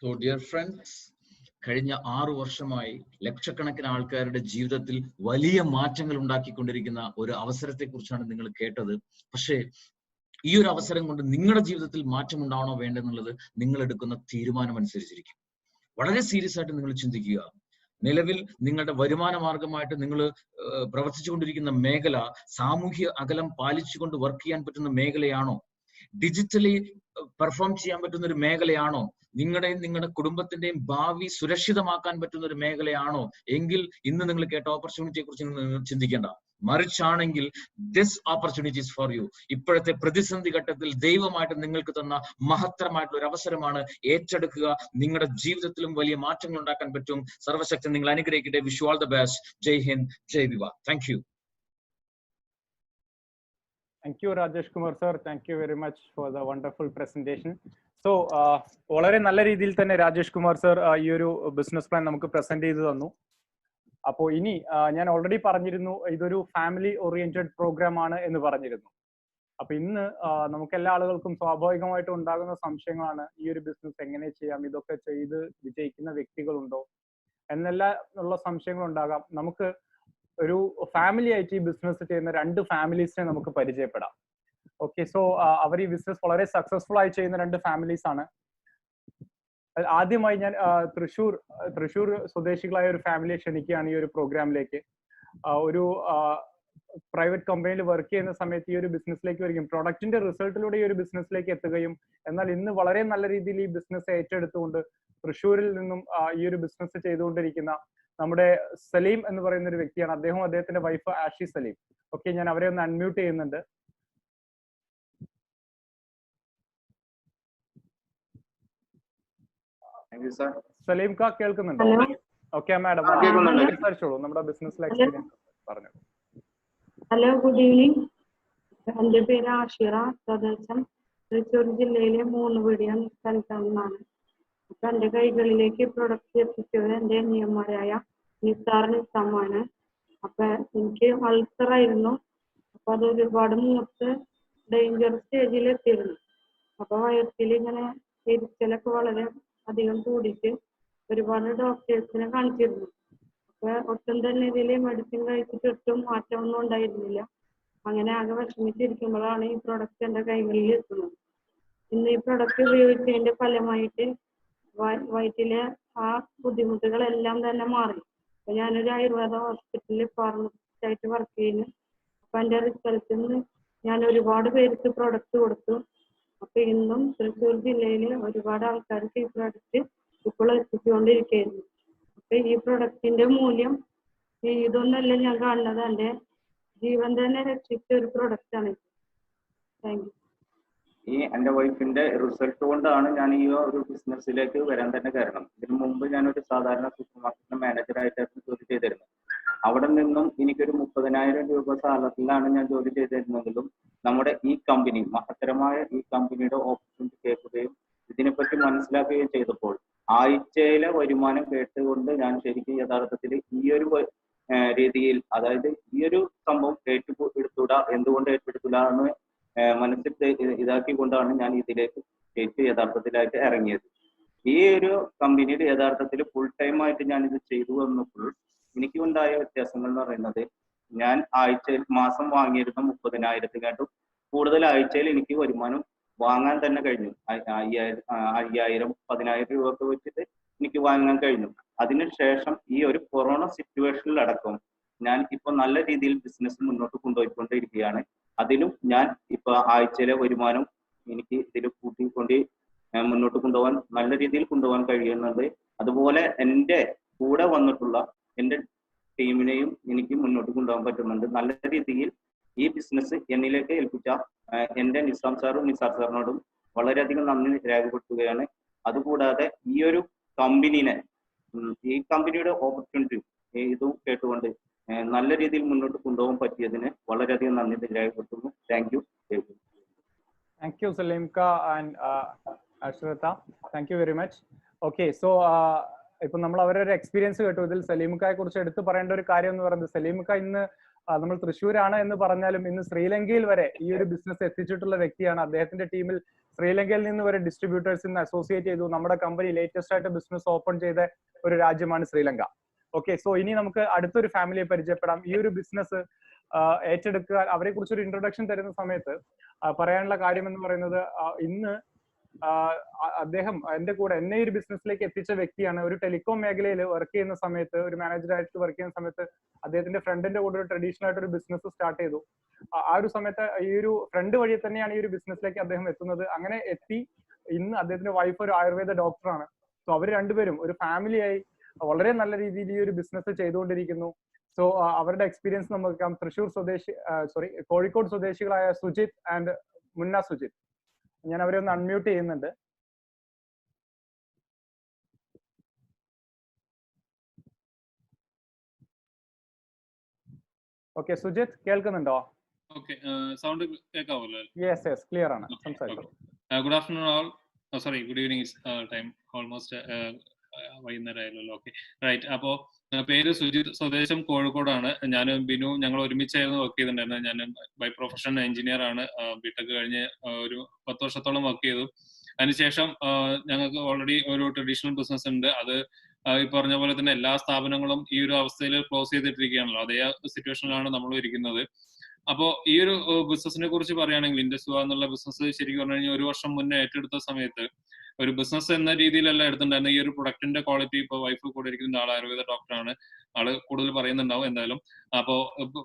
So dear friends, കഴിഞ്ഞ 6 വർഷമായി ലക്ഷക്കണക്കിന് ആൾക്കാരുടെ ജീവിതത്തിൽ വലിയ മാറ്റങ്ങൾ ഉണ്ടാക്കിക്കൊണ്ടിരിക്കുന്ന ഒരു അവസരത്തെ കുറിച്ചാണ് നിങ്ങൾ കേട്ടത്. പക്ഷേ ഈ ഒരു അവസരം കൊണ്ട് നിങ്ങളുടെ ജീവിതത്തിൽ മാറ്റം ഉണ്ടാവണോ വേണ്ടെന്നുള്ളത് നിങ്ങൾ എടുക്കുന്ന തീരുമാനം അനുസരിച്ചിരിക്കും. വളരെ സീരിയസ് ആയിട്ട് നിങ്ങൾ ചിന്തിക്കുക. നിലവിൽ നിങ്ങളുടെ വരുമാന മാർഗമായിട്ട് നിങ്ങൾ പ്രവർത്തിച്ചുകൊണ്ടിരിക്കുന്ന മേഖല സാമൂഹ്യ അകലം പാലിച്ചുകൊണ്ട് വർക്ക് ചെയ്യാൻ പറ്റുന്ന മേഖലയാണോ? ഡിജിറ്റലി പെർഫോം ചെയ്യാൻ പറ്റുന്ന ഒരു മേഖലയാണോ? നിങ്ങളുടെയും നിങ്ങളുടെ കുടുംബത്തിന്റെയും ഭാവി സുരക്ഷിതമാക്കാൻ പറ്റുന്ന ഒരു മേഖലയാണോ? എങ്കിൽ ഇന്ന് നിങ്ങൾ കേട്ട ഓപ്പർച്യൂണിറ്റിയെ കുറിച്ച് നിങ്ങൾ ചിന്തിക്കേണ്ട. മറിച്ചാണെങ്കിൽ this opportunity is for you. ഇപ്പോഴത്തെ പ്രതിസന്ധി ഘട്ടത്തിൽ ദൈവമായിട്ട് നിങ്ങൾക്ക് തന്ന മഹത്തരമായിട്ടുള്ള ഒരു അവസരമാണ്. ഏറ്റെടുക്കുക. നിങ്ങളുടെ ജീവിതത്തിലും വലിയ മാറ്റങ്ങൾ ഉണ്ടാക്കാൻ പറ്റും. സർവശക്തൻ നിങ്ങൾ അനുഗ്രഹിക്കട്ടെ. Wish you all the best. Jai Hind, Jai Viva. Thank you. Thank you, Rajesh Kumar sir. Thank you very much for the wonderful presentation. So വളരെ നല്ല രീതിയിൽ തന്നെ രാജേഷ് കുമാർ സർ ഈ ഒരു ബിസിനസ് പ്ലാൻ നമുക്ക് പ്രസന്റ് ചെയ്തു തന്നു. അപ്പോൾ ഇനി ഞാൻ ഓൾറെഡി പറഞ്ഞിരുന്നു ഇതൊരു ഫാമിലി ഓറിയന്റഡ് പ്രോഗ്രാം ആണ് എന്ന് പറഞ്ഞിരുന്നു. അപ്പൊ ഇന്ന് നമുക്ക് എല്ലാ ആളുകൾക്കും സ്വാഭാവികമായിട്ടും ഉണ്ടാകുന്ന സംശയങ്ങളാണ് ഈ ഒരു ബിസിനസ് എങ്ങനെ ചെയ്യാം, ഇതൊക്കെ ചെയ്ത് വിജയിക്കുന്ന വ്യക്തികളുണ്ടോ എന്നെല്ലാം ഉള്ള സംശയങ്ങൾ ഉണ്ടാകാം. നമുക്ക് ഒരു ഫാമിലി ആയിട്ട് ഈ ബിസിനസ് ചെയ്യുന്ന 2 ഫാമിലീസിനെ നമുക്ക് പരിചയപ്പെടാം. ഓക്കെ, സോ അവർ ഈ ബിസിനസ് വളരെ സക്സസ്ഫുൾ ആയി ചെയ്യുന്ന 2 ഫാമിലീസ് ആണ്. ആദ്യമായി ഞാൻ തൃശ്ശൂർ സ്വദേശികളായ ഒരു ഫാമിലിയെ ക്ഷണിക്കുകയാണ് ഈ ഒരു പ്രോഗ്രാമിലേക്ക്. ഒരു പ്രൈവറ്റ് കമ്പനിയിൽ വർക്ക് ചെയ്യുന്ന സമയത്ത് ഈ ഒരു ബിസിനസ്സിലേക്ക് വരികയും പ്രൊഡക്റ്റിന്റെ റിസൾട്ടിലൂടെ ഈ ഒരു ബിസിനസ്സിലേക്ക് എത്തുകയും എന്നാൽ ഇന്ന് വളരെ നല്ല രീതിയിൽ ഈ ബിസിനസ് ഏറ്റെടുത്തുകൊണ്ട് തൃശ്ശൂരിൽ നിന്നും ഈ ഒരു ബിസിനസ് ചെയ്തുകൊണ്ടിരിക്കുന്ന നമ്മുടെ സലീം എന്ന് പറയുന്ന ഒരു വ്യക്തിയാണ്. അദ്ദേഹത്തിന്റെ വൈഫ് ആഷി സലീം. ഓക്കെ, ഞാൻ അവരെ ഒന്ന് അൺമ്യൂട്ട് ചെയ്യുന്നുണ്ട്. സലീം കാ കേൾക്കുന്നുണ്ടോ? ഓക്കെ മാഡം, സംസാരിച്ചോളൂ. നമ്മുടെ ബിസിനസ്സിലെ എക്സ്പീരിയൻസ് പറഞ്ഞു. Hello, good evening. എൻ്റെ പേര് ആഷിറ. സ്വദേശം തൃശ്ശൂർ ജില്ലയിലെ മൂന്നുപീടിയ സ്ഥലത്താണ്. അപ്പൊ എൻ്റെ കൈകളിലേക്ക് പ്രൊഡക്റ്റ് എത്തിച്ചത് എൻ്റെ അനിയന്മാരായ നിസാമാണ്. അപ്പൊ എനിക്ക് അൾസർ ആയിരുന്നു. അപ്പൊ അത് ഒരുപാട് മൂത്ത് ഡേഞ്ചർ സ്റ്റേജിൽ എത്തിയിരുന്നു. അപ്പൊ വയറ്റിൽ ഇങ്ങനെ എരിച്ചലൊക്കെ വളരെ അധികം കൂടിയിട്ട് ഒരുപാട് ഡോക്ടേഴ്സിനെ കാണിച്ചിരുന്നു. അപ്പൊ ഒട്ടും തന്നെ ഇതിൽ മെഡിസിൻ കഴിച്ചിട്ട് ഒട്ടും മാറ്റമൊന്നും ഉണ്ടായിരുന്നില്ല. അങ്ങനെ ആകെ വിഷമിച്ചിരിക്കുമ്പോഴാണ് ഈ പ്രൊഡക്റ്റ് എൻ്റെ കൈകളിൽ എത്തുന്നത്. ഇന്ന് ഈ പ്രൊഡക്റ്റ് ഉപയോഗിച്ചതിന്റെ ഫലമായിട്ട് വയറ്റിലെ ആ ബുദ്ധിമുട്ടുകളെല്ലാം തന്നെ മാറി. അപ്പൊ ഞാനൊരു ആയുർവേദ ഹോസ്പിറ്റലിൽ ഫാർമസിസ്റ്റ് ആയിട്ട് വർക്ക് ചെയ്യുന്നു. അപ്പൊ എൻ്റെ റിസൾട്ടിൽ നിന്ന് ഞാൻ ഒരുപാട് പേർക്ക് പ്രൊഡക്റ്റ് കൊടുത്തു. അപ്പൊ ഇന്നും തൃശ്ശൂർ ജില്ലയിൽ ഒരുപാട് ആൾക്കാർക്ക് ഈ പ്രൊഡക്റ്റ് ഇപ്പോൾ എത്തിച്ചുകൊണ്ടിരിക്കുകയായിരുന്നു. അപ്പൊ ഈ പ്രൊഡക്റ്റിന്റെ മൂല്യം ഇതൊന്നല്ല ഞാൻ കാണുന്നത്, എൻ്റെ ജീവൻ തന്നെ രക്ഷിച്ച ഒരു പ്രൊഡക്റ്റ് ആണ്. Thank you. ഈ എൻ്റെ വൈഫിന്റെ റിസൾട്ട് കൊണ്ടാണ് ഞാൻ ഈ ഒരു ബിസിനസ്സിലേക്ക് വരാൻ തന്നെ കാരണം. ഇതിനു മുമ്പ് ഞാനൊരു സാധാരണ സൂപ്പർ മാർക്കറ്റിന്റെ മാനേജറായിട്ടായിരുന്നു ജോലി ചെയ്തിരുന്നത്. അവിടെ നിന്നും എനിക്കൊരു 30,000 രൂപ സാലറിയിലാണ് ഞാൻ ജോലി ചെയ്തിരുന്നെങ്കിലും നമ്മുടെ ഈ കമ്പനി, മഹത്തരമായ ഈ കമ്പനിയുടെ ഓപ്പർച്യൂണിറ്റി കേൾക്കുകയും ഇതിനെപ്പറ്റി മനസ്സിലാക്കുകയും ചെയ്തപ്പോൾ ആഴ്ചയിലെ വരുമാനം കേട്ടുകൊണ്ട് ഞാൻ ശരിക്കും യഥാർത്ഥത്തിൽ ഈ ഒരു രീതിയിൽ, അതായത് ഈ ഒരു സംഭവം ഏറ്റെടുത്തൂടാ, എന്തുകൊണ്ട് ഏറ്റെടുത്തില്ല എന്ന് മനസ്സിൽ ഇതാക്കിക്കൊണ്ടാണ് ഞാൻ ഇതിലേക്ക് യഥാർത്ഥത്തിലായിട്ട് ഇറങ്ങിയത്. ഈ ഒരു കമ്പനിയിൽ യഥാർത്ഥത്തിൽ ഫുൾ ടൈം ആയിട്ട് ഞാൻ ഇത് ചെയ്തു വന്നപ്പോൾ എനിക്ക് ഉണ്ടായ വ്യത്യാസങ്ങൾ എന്ന് പറയുന്നത്, ഞാൻ ആഴ്ചയിൽ മാസം വാങ്ങിയിരുന്ന 30,000-നെക്കാട്ടും കൂടുതൽ ആഴ്ചയിൽ എനിക്ക് വരുമാനം വാങ്ങാൻ തന്നെ കഴിഞ്ഞു. 5,000, 10,000 രൂപ ഒക്കെ വെച്ചിട്ട് എനിക്ക് വാങ്ങാൻ കഴിഞ്ഞു. അതിനുശേഷം ഈ ഒരു കൊറോണ സിറ്റുവേഷനിലടക്കം ഞാൻ ഇപ്പൊ നല്ല രീതിയിൽ ബിസിനസ് മുന്നോട്ട് കൊണ്ടുപോയിക്കൊണ്ടിരിക്കുകയാണ്. അതിലും ഞാൻ ഇപ്പൊ ആഴ്ചയിലെ വരുമാനം എനിക്ക് ഇതിൽ കൂട്ടിക്കൊണ്ട് മുന്നോട്ട് കൊണ്ടുപോകാൻ, നല്ല രീതിയിൽ കൊണ്ടുപോകാൻ കഴിയുന്നുണ്ട്. അതുപോലെ എൻ്റെ കൂടെ വന്നിട്ടുള്ള എൻ്റെ ടീമിനെയും എനിക്ക് മുന്നോട്ട് കൊണ്ടുപോകാൻ പറ്റുന്നുണ്ട്. നല്ല രീതിയിൽ ഈ ബിസിനസ് എന്നിലേക്ക് ഏൽപ്പിച്ച എൻ്റെ നിസാർ സാറിനോടും വളരെയധികം നന്ദി രേഖപ്പെടുത്തുകയാണ്. അതുകൂടാതെ ഈ ഒരു കമ്പനിനെ, ഈ കമ്പനിയുടെ ഓപ്പർച്യൂണിറ്റി ഇതും കേട്ടുകൊണ്ട് നല്ല രീതിയിൽ മുന്നോട്ട് കൊണ്ടുപോകാൻ പറ്റിയതിന് വളരെയധികം നന്ദി രേഖപ്പെടുത്തുന്നു. Thank you. Thank you Saleemka and Ashratha, thank you very much. Okay, so ഇപ്പൊ നമ്മൾ അവരുടെ എക്സ്പീരിയൻസ് കേട്ടു. ഇതിൽ സലീംക്കയെ കുറിച്ച് എടുത്തു പറയേണ്ട ഒരു കാര്യം എന്ന് പറയുന്നത്, സലീംക്ക ഇന്ന് നമ്മൾ തൃശ്ശൂരാണ് എന്ന് പറഞ്ഞാലും ഇന്ന് ശ്രീലങ്കയിൽ വരെ ഈ ഒരു ബിസിനസ് എത്തിച്ചിട്ടുള്ള വ്യക്തിയാണ്. അദ്ദേഹത്തിന്റെ ടീമിൽ ശ്രീലങ്കയിൽ നിന്ന് വരെ ഡിസ്ട്രിബ്യൂട്ടേഴ്സിന് അസോസിയേറ്റ് ചെയ്തു. നമ്മുടെ കമ്പനി ലേറ്റസ്റ്റ് ആയിട്ട് ബിസിനസ് ഓപ്പൺ ചെയ്ത ഒരു രാജ്യമാണ് ശ്രീലങ്ക. ഓക്കെ, സോ ഇനി നമുക്ക് അടുത്തൊരു ഫാമിലിയെ പരിചയപ്പെടാം. ഈ ഒരു ബിസിനസ് ഏറ്റെടുക്കുക, അവരെ കുറിച്ച് ഒരു ഇൻട്രൊഡക്ഷൻ തരുന്ന സമയത്ത് പറയാനുള്ള കാര്യം എന്ന് പറയുന്നത്, ഇന്ന് അദ്ദേഹം എന്റെ കൂടെ എന്നെ ഈ ഒരു ബിസിനസ്സിലേക്ക് എത്തിച്ച വ്യക്തിയാണ്. ഒരു ടെലികോം മേഖലയിൽ വർക്ക് ചെയ്യുന്ന സമയത്ത്, ഒരു മാനേജറായിട്ട് വർക്ക് ചെയ്യുന്ന സമയത്ത് അദ്ദേഹത്തിന്റെ ഫ്രണ്ടിന്റെ കൂടെ ഒരു ട്രഡീഷണൽ ആയിട്ട് ഒരു ബിസിനസ് സ്റ്റാർട്ട് ചെയ്തു. ആ ഒരു സമയത്ത് ഈ ഒരു ഫ്രണ്ട് വഴി തന്നെയാണ് ഈ ഒരു ബിസിനസ്സിലേക്ക് അദ്ദേഹം എത്തുന്നത്. അങ്ങനെ എത്തി ഇന്ന് അദ്ദേഹത്തിന്റെ വൈഫ് ഒരു ആയുർവേദ ഡോക്ടറാണ്. സോ അവർ രണ്ടുപേരും ഒരു ഫാമിലിയായി വളരെ നല്ല രീതിയിൽ ഈ ഒരു ബിസിനസ് ചെയ്തുകൊണ്ടിരിക്കുന്നു. സോ അവരുടെ എക്സ്പീരിയൻസ് നമുക്ക് കോഴിക്കോട് സ്വദേശികളായ സുജിത് ആൻഡ് മുന്ന സുജിത്, ഞാൻ അവരെ ഒന്ന് അൺമ്യൂട്ട് ചെയ്യുന്നുണ്ട്. ഓക്കെ, സുജിത് കേൾക്കുന്നുണ്ടോ? ഓക്കെ, സൗണ്ട് കേൾക്കാവല്ലോ? യെസ്, ക്ലിയർ ആണ്, സംസാരിച്ചു. Good afternoon all. Sorry, good evening. Time almost വൈകുന്നേരമായല്ലോ. Okay, right. അപ്പോൾ പേര് സുജിത്, സ്വദേശം കോഴിക്കോടാണ്. ഞാനും ബിനു ഞങ്ങൾ ഒരുമിച്ചായിരുന്നു വർക്ക് ചെയ്തിട്ടുണ്ടായിരുന്നത്. ഞാൻ ബൈ പ്രൊഫഷൻ എഞ്ചിനീയർ ആണ്. ബിടെക് കഴിഞ്ഞ് ഒരു 10 വർഷത്തോളം വർക്ക് ചെയ്തു. അതിനുശേഷം ഞങ്ങൾക്ക് ഓൾറെഡി ഒരു ട്രഡീഷണൽ ബിസിനസ് ഉണ്ട്. അത് ഈ പറഞ്ഞ പോലെ തന്നെ എല്ലാ സ്ഥാപനങ്ങളും ഈ ഒരു അവസ്ഥയിൽ ക്ലോസ് ചെയ്തിട്ടിരിക്കുകയാണല്ലോ. അതേ സിറ്റുവേഷനിലാണ് നമ്മളും ഇരിക്കുന്നത്. അപ്പോൾ ഈ ഒരു ബിസിനസിനെ കുറിച്ച് പറയുകയാണെങ്കിൽ, ഇൻഡസ്വാ എന്നുള്ള ബിസിനസ് ശരിക്കും പറഞ്ഞു കഴിഞ്ഞാൽ 1 വർഷം മുന്നേ ഏറ്റെടുത്ത സമയത്ത് ഒരു ബിസിനസ് എന്ന രീതിയിലല്ല എടുത്തിട്ടുണ്ടായിരുന്നത്. ഈ ഒരു പ്രൊഡക്റ്റിന്റെ ക്വാളിറ്റി, ഇപ്പോൾ വൈഫ് കൂടെ ഇരിക്കുന്ന ആൾ ആയുർവേദ ഡോക്ടറാണ്, ആള് കൂടുതൽ പറയുന്നുണ്ടാവും എന്തായാലും. അപ്പോൾ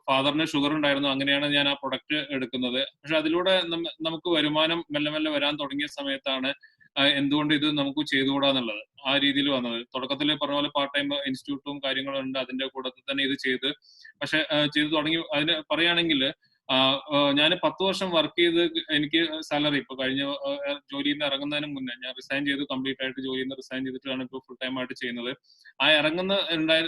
ഫാദറിന് ഷുഗർ ഉണ്ടായിരുന്നു, അങ്ങനെയാണ് ഞാൻ ആ പ്രൊഡക്റ്റ് എടുക്കുന്നത്. പക്ഷെ അതിലൂടെ നമുക്ക് വരുമാനം മെല്ലെ മെല്ലെ വരാൻ തുടങ്ങിയ സമയത്താണ് എന്തുകൊണ്ട് ഇത് നമുക്ക് ചെയ്തുകൂടാന്നുള്ളത് ആ രീതിയിൽ വന്നത്. തുടക്കത്തിൽ പറഞ്ഞ പോലെ പാർട്ട് ടൈം ഇൻസ്റ്റിറ്റ്യൂട്ടും കാര്യങ്ങളും ഉണ്ട്, അതിന്റെ കൂട്ടത്തിൽ തന്നെ ഇത് ചെയ്ത്. പക്ഷെ ചെയ്തു തുടങ്ങി അതിന് പറയുകയാണെങ്കിൽ ഞാൻ 10 വർഷം വർക്ക് ചെയ്ത് എനിക്ക് സാലറി ഇപ്പൊ കഴിഞ്ഞ ജോലിയിൽ നിന്ന് ഇറങ്ങുന്നതിന് മുന്നേ ഞാൻ റിസൈൻ ചെയ്ത് കംപ്ലീറ്റ് ആയിട്ട് ജോലിയിൽ നിന്ന് റിസൈൻ ചെയ്തിട്ടാണ് ഇപ്പോൾ ഫുൾ ടൈം ആയിട്ട് ചെയ്യുന്നത്. ആ ഇറങ്ങുന്ന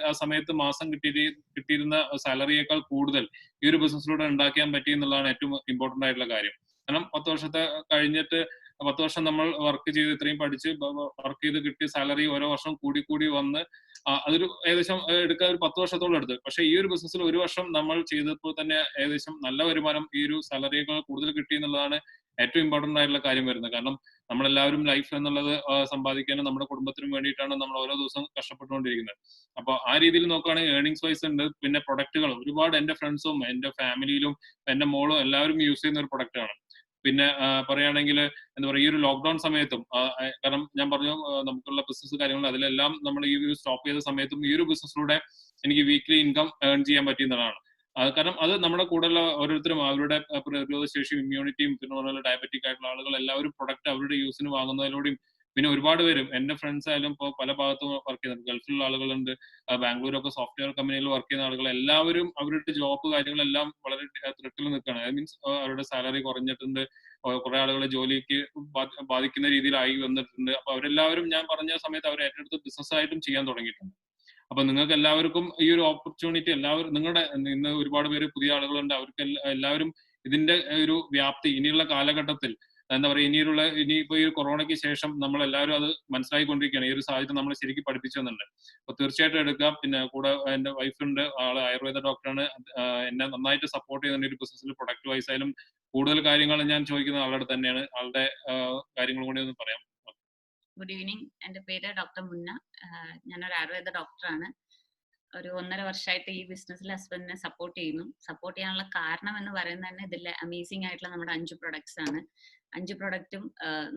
ആ സമയത്ത് മാസം കിട്ടിയിരുന്ന സാലറിയേക്കാൾ കൂടുതൽ ഈ ഒരു ബിസിനസ്സിലൂടെ ഉണ്ടാക്കാൻ പറ്റി എന്നുള്ളതാണ് ഏറ്റവും ഇമ്പോർട്ടന്റ് ആയിട്ടുള്ള കാര്യം. കാരണം 10 വർഷത്തെ കഴിഞ്ഞിട്ട് 10 വർഷം നമ്മൾ വർക്ക് ചെയ്ത് ഇത്രയും പഠിച്ച് വർക്ക് ചെയ്ത് കിട്ടിയ സാലറി ഓരോ വർഷം കൂടി വന്ന് അതൊരു ഏകദേശം എടുക്കാൻ ഒരു 10 വർഷത്തോളം എടുത്ത്. പക്ഷെ ഈ ഒരു ബിസിനസ്സിൽ 1 വർഷം നമ്മൾ ചെയ്തപ്പോൾ തന്നെ ഏകദേശം നല്ല വരുമാനം ഈ ഒരു സാലറിയേക്കാൾ കൂടുതൽ കിട്ടി എന്നുള്ളതാണ് ഏറ്റവും ഇമ്പോർട്ടന്റ് ആയിട്ടുള്ള കാര്യം വരുന്നത്. കാരണം നമ്മളെല്ലാവരും ലൈഫ് എന്നുള്ളത് സമ്പാദിക്കാനും നമ്മുടെ കുടുംബത്തിനും വേണ്ടിയിട്ടാണ് നമ്മൾ ഓരോ ദിവസം കഷ്ടപ്പെട്ടുകൊണ്ടിരിക്കുന്നത്. അപ്പൊ ആ രീതിയിൽ നോക്കുകയാണെങ്കിൽ ഏർണിങ്സ് വൈസ് ഉണ്ട്. പിന്നെ പ്രൊഡക്റ്റുകൾ ഒരുപാട് എന്റെ ഫ്രണ്ട്സും എന്റെ ഫാമിലിയിലും എന്റെ മോളും എല്ലാവരും യൂസ് ചെയ്യുന്ന ഒരു പ്രൊഡക്റ്റ് ആണ്. പിന്നെ പറയുകയാണെങ്കിൽ എന്താ പറയുക, ഈ ഒരു ലോക്ക്ഡൌൺ സമയത്തും കാരണം ഞാൻ പറഞ്ഞു നമുക്കുള്ള ബിസിനസ് കാര്യങ്ങൾ അതിലെല്ലാം നമ്മൾ ഈ ഒരു സ്റ്റോപ്പ് ചെയ്ത സമയത്തും ഈ ഒരു ബിസിനസ്സിലൂടെ എനിക്ക് വീക്ക്ലി ഇൻകം ഏൺ ചെയ്യാൻ പറ്റിയെന്നുള്ളതാണ്. കാരണം അത് നമ്മുടെ കൂടെയുള്ള ഓരോരുത്തരും അവരുടെ പ്രതിരോധ ശേഷിയും ഇമ്മ്യൂണിറ്റിയും പിന്നെ അതുപോലെ ഡയബറ്റിക് ആയിട്ടുള്ള ആളുകൾ എല്ലാവരും പ്രൊഡക്റ്റ് അവരുടെ യൂസിന് വാങ്ങുന്നതിലൂടെയും പിന്നെ ഒരുപാട് പേരും എന്റെ ഫ്രണ്ട്സ് ആയാലും ഇപ്പോൾ പല ഭാഗത്തും വർക്ക് ചെയ്യുന്നുണ്ട്. ഗൾഫിലുള്ള ആളുകളുണ്ട്, ബാംഗ്ലൂരൊക്കെ സോഫ്റ്റ്വെയർ കമ്പനിയിൽ വർക്ക് ചെയ്യുന്ന ആളുകൾ എല്ലാവരും അവരുടെ ജോബ് കാര്യങ്ങളെല്ലാം വളരെ ത്രെട്ടിൽ നിൽക്കുകയാണ്. ഐ മീൻസ് അവരുടെ സാലറി കുറഞ്ഞിട്ടുണ്ട്, കുറെ ആളുകളെ ജോലിക്ക് ബാധിക്കുന്ന രീതിയിലായി വന്നിട്ടുണ്ട്. അപ്പൊ അവരെല്ലാവരും ഞാൻ പറഞ്ഞ സമയത്ത് അവർ ഏറ്റെടുത്ത് ബിസിനസ് ആയിട്ടും ചെയ്യാൻ തുടങ്ങിയിട്ടുണ്ട്. അപ്പൊ നിങ്ങൾക്ക് എല്ലാവർക്കും ഈ ഒരു ഓപ്പർച്യൂണിറ്റി എല്ലാവരും നിങ്ങളുടെ ഇന്ന് ഒരുപാട് പേര് പുതിയ ആളുകളുണ്ട്, അവർക്ക് എല്ലാവരും ഇതിന്റെ ഒരു വ്യാപ്തി ഇനിയുള്ള കാലഘട്ടത്തിൽ എന്താ പറയുക ഇനിയിപ്പോ ഈ കൊറോണയ്ക്ക് ശേഷം നമ്മൾ എല്ലാവരും അത് മനസ്സിലാക്കിക്കൊണ്ടിരിക്കുകയാണ്. ഈ ഒരു സാഹചര്യം നമ്മൾ ശരിക്കും പഠിപ്പിച്ചു തന്നുണ്ട്. അപ്പൊ തീർച്ചയായിട്ടും എടുക്കാം. പിന്നെ കൂടെ എന്റെ വൈഫുണ്ട്, ആള് ആയുർവേദ ഡോക്ടറാണ്, എന്നെ നന്നായിട്ട് സപ്പോർട്ട് ചെയ്യുന്നുണ്ട്. ഒരു ബിസിനസ്സിൽ പ്രൊഡക്റ്റ് വൈസ് ആയാലും കൂടുതൽ കാര്യങ്ങൾ ഞാൻ ചോദിക്കുന്ന ആളുടെ തന്നെയാണ്. ആളുടെ കാര്യങ്ങളും കൂടി ഒന്ന് പറയാം. Good evening. എൻ്റെ പേര് ഡോക്ടർ മുന്ന. ഞാനൊരു ആയുർവേദ ഡോക്ടറാണ്. ഒരു 1.5 വർഷമായിട്ട് ഈ ബിസിനസ്സിൽ ഹസ്ബൻഡിനെ സപ്പോർട്ട് ചെയ്യുന്നു. സപ്പോർട്ട് ചെയ്യാനുള്ള കാരണം എന്ന് പറയുന്നത് തന്നെ ഇതിൽ അമേസിംഗ് ആയിട്ടുള്ള നമ്മുടെ 5 പ്രൊഡക്ട്സ് ആണ്. 5 പ്രൊഡക്റ്റും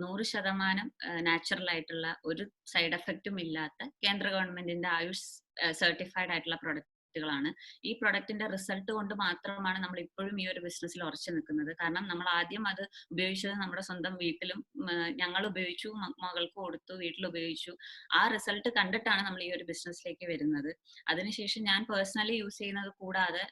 100% നാച്ചുറൽ ആയിട്ടുള്ള ഒരു സൈഡ് എഫക്റ്റും ഇല്ലാത്ത കേന്ദ്ര ഗവൺമെന്റിന്റെ ആയുഷ് സർട്ടിഫൈഡ് ആയിട്ടുള്ള പ്രൊഡക്റ്റുകളാണ്. ഈ പ്രൊഡക്റ്റിന്റെ റിസൾട്ട് കൊണ്ട് മാത്രമാണ് നമ്മൾ ഇപ്പോഴും ഈ ഒരു ബിസിനസ്സിൽ ഉറച്ചു നിൽക്കുന്നത്. കാരണം നമ്മൾ ആദ്യം അത് ഉപയോഗിച്ചത് നമ്മുടെ സ്വന്തം വീട്ടിലും ഞങ്ങൾ ഉപയോഗിച്ചു, മകൾക്ക് കൊടുത്തു, വീട്ടിൽ ഉപയോഗിച്ചു. ആ റിസൾട്ട് കണ്ടിട്ടാണ് നമ്മൾ ഈ ഒരു ബിസിനസ്സിലേക്ക് വരുന്നത്. അതിനുശേഷം ഞാൻ പേഴ്സണലി യൂസ് ചെയ്യുന്നത് കൂടാതെ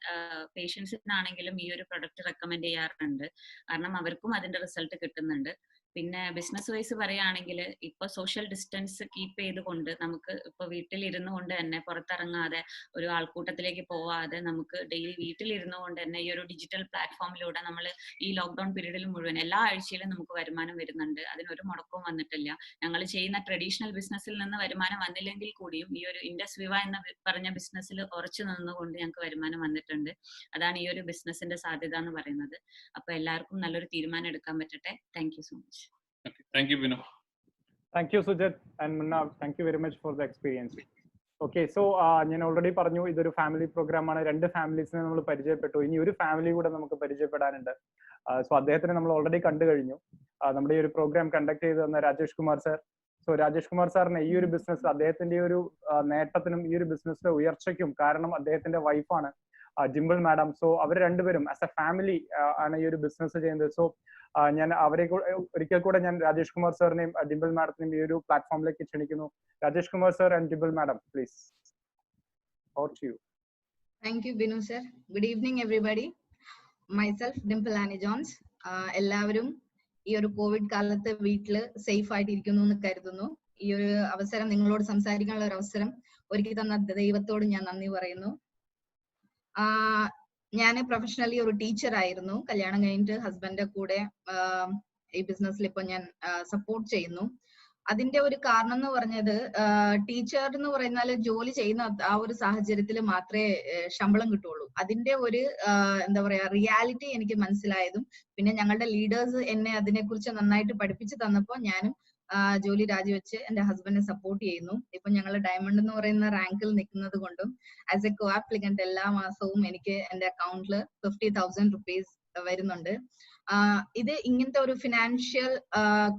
പേഷ്യൻസിനാണെങ്കിലും ഈ ഒരു പ്രൊഡക്റ്റ് റെക്കമെൻഡ് ചെയ്യാറുണ്ട്. കാരണം അവർക്കും അതിന്റെ റിസൾട്ട് കിട്ടുന്നുണ്ട്. പിന്നെ ബിസിനസ് വൈസ് പറയുകയാണെങ്കിൽ ഇപ്പൊ സോഷ്യൽ ഡിസ്റ്റൻസ് കീപ്പ് ചെയ്തുകൊണ്ട് നമുക്ക് ഇപ്പൊ വീട്ടിലിരുന്നു കൊണ്ട് തന്നെ പുറത്തിറങ്ങാതെ ഒരു ആൾക്കൂട്ടത്തിലേക്ക് പോവാതെ നമുക്ക് ഡെയിലി വീട്ടിലിരുന്നു കൊണ്ട് തന്നെ ഈ ഒരു ഡിജിറ്റൽ പ്ലാറ്റ്ഫോമിലൂടെ നമ്മൾ ഈ ലോക്ക്ഡൌൺ പീരീഡിൽ മുഴുവൻ എല്ലാ ആഴ്ചയിലും നമുക്ക് വരുമാനം വരുന്നുണ്ട്. അതിനൊരു മുടക്കവും വന്നിട്ടില്ല. ഞങ്ങൾ ചെയ്യുന്ന ട്രഡീഷണൽ ബിസിനസ്സിൽ നിന്ന് വരുമാനം വന്നില്ലെങ്കിൽ കൂടിയും ഈ ഒരു ഇൻഡസ്വിവ എന്ന് പറഞ്ഞ ബിസിനസ്സിൽ ഉറച്ചു നിന്നുകൊണ്ട് ഞങ്ങൾക്ക് വരുമാനം വന്നിട്ടുണ്ട്. അതാണ് ഈ ഒരു ബിസിനസിന്റെ സാധ്യത എന്ന് പറയുന്നത്. അപ്പൊ എല്ലാവർക്കും നല്ലൊരു തീരുമാനം എടുക്കാൻ പറ്റട്ടെ. Thank you so much. Thank you, Binu. Thank you, Sujit and Munna. Thank you very much for the experience. Okay, so ഞാൻ ഓൾറെഡി പറഞ്ഞു ഇതൊരു ഫാമിലി പ്രോഗ്രാം ആണ്. 2 ഫാമിലീസിനെ നമ്മൾ പരിചയപ്പെട്ടു. ഇനി ഒരു ഫാമിലി കൂടെ നമുക്ക് പരിചയപ്പെടാനുണ്ട്. സോ അദ്ദേഹത്തിനെ നമ്മൾ ഓൾറെഡി കണ്ടു കഴിഞ്ഞു. നമ്മുടെ ഈ ഒരു പ്രോഗ്രാം കണ്ടക്ട് ചെയ്ത് തന്ന രാജേഷ് കുമാർ സാർ. സോ രാജേഷ് കുമാർ സാറിന് ഈ ഒരു ബിസിനസ് അദ്ദേഹത്തിന്റെ ഒരു നേട്ടത്തിനും ഈ ഒരു ബിസിനസ്സിലെ ഉയർച്ചയ്ക്കും കാരണം അദ്ദേഹത്തിന്റെ വൈഫാണ് ഡിംപിൾ മാഡം. സോ അവർ രണ്ടുപേരും ആസ് എ ഫാമിലി ആണ് ഈ ഒരു ബിസിനസ് ചെയ്യുന്നത്. സോ ഞാൻ അവരെ ഒരിക്കൽ കൂടെ ഞാൻ രാജേഷ് കുമാർ സാറിനെയും ഡിംപിൾ മാഡത്തിനെയും ഈ ഒരു പ്ലാറ്റ്ഫോമിലേക്ക് ക്ഷണിക്കുന്നു. Rajesh Kumar sir and Dimple madam, please. Over to you. Thank you, Binu sir. Good evening, everybody. Myself, Dimple Annie Jones. എല്ലാവരും ഈ ഒരു കോവിഡ് കാലത്ത് വീട്ടില് സേഫ് ആയിട്ട് ഇരിക്കുന്നു എന്ന് കരുതുന്നു. ഈ ഒരു അവസരം നിങ്ങളോട് സംസാരിക്കാനുള്ള ഒരു അവസരം ഒരുക്കി തന്ന ദൈവത്തോട് ഞാൻ നന്ദി പറയുന്നു. ഞാൻ പ്രൊഫഷണലി ഒരു ടീച്ചർ ആയിരുന്നു. കല്യാണം കഴിഞ്ഞിട്ട് ഹസ്ബൻഡിന്റെ കൂടെ ഈ ബിസിനസ്സിൽ ഇപ്പൊ ഞാൻ സപ്പോർട്ട് ചെയ്യുന്നു. അതിന്റെ ഒരു കാരണം എന്ന് പറഞ്ഞത് ടീച്ചർ എന്ന് പറയുന്നാൽ ജോലി ചെയ്യുന്ന ആ ഒരു സാഹചര്യത്തിൽ മാത്രമേ ശമ്പളം കിട്ടുള്ളൂ. അതിന്റെ ഒരു എന്താ പറയാ റിയാലിറ്റി എനിക്ക് മനസ്സിലായതും പിന്നെ ഞങ്ങളുടെ ലീഡേഴ്സ് എന്നെ അതിനെക്കുറിച്ച് നന്നായിട്ട് പഠിപ്പിച്ചു തന്നപ്പോൾ ഞാനും ജോലി രാജിവെച്ച് എന്റെ ഹസ്ബൻഡിനെ സപ്പോർട്ട് ചെയ്യുന്നു. ഇപ്പൊ ഞങ്ങൾ ഡയമണ്ട് എന്ന് പറയുന്ന റാങ്കിൽ നിൽക്കുന്നത് കൊണ്ടും ആസ് എ കോ ആപ്ലിക്കന്റ് എല്ലാ മാസവും എനിക്ക് എന്റെ അക്കൗണ്ടിൽ 50,000 rupees വരുന്നുണ്ട്. ഇത് ഇങ്ങനത്തെ ഒരു ഫിനാൻഷ്യൽ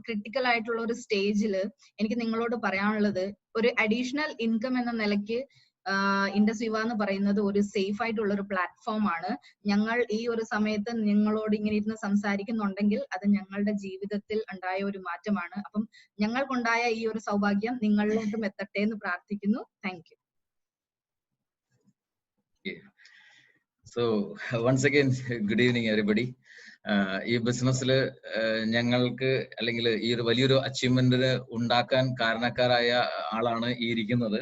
ക്രിട്ടിക്കൽ ആയിട്ടുള്ള ഒരു സ്റ്റേജിൽ എനിക്ക് നിങ്ങളോട് പറയാനുള്ളത് ഒരു അഡീഷണൽ ഇൻകം എന്ന നിലയ്ക്ക് ഇൻഡസ്വിവ എന്ന് പറയുന്നത് ഒരു സേഫ് ആയിട്ടുള്ള ഒരു പ്ലാറ്റ്ഫോം ആണ്. ഞങ്ങൾ ഈ ഒരു സമയത്ത് നിങ്ങളോട് ഇങ്ങനെ ഇരുന്ന് സംസാരിക്കുന്നുണ്ടെങ്കിൽ അത് ഞങ്ങളുടെ ജീവിതത്തിൽ ഉണ്ടായ ഒരു മാറ്റമാണ്. അപ്പം ഞങ്ങൾക്കുണ്ടായ ഈ ഒരു സൗഭാഗ്യം നിങ്ങളിലോട്ടും എത്തട്ടെ എന്ന് പ്രാർത്ഥിക്കുന്നു. Thank you. So once again, good evening everybody. ഈ ബിസിനസ്സിൽ ഞങ്ങൾക്ക് അല്ലെങ്കിൽ ഈ ഒരു വലിയൊരു അച്ചീവ്മെന്റിന് ഉണ്ടാക്കാൻ കാരണക്കാരായ ആളാണ് ഈ ഇരിക്കുന്നത്.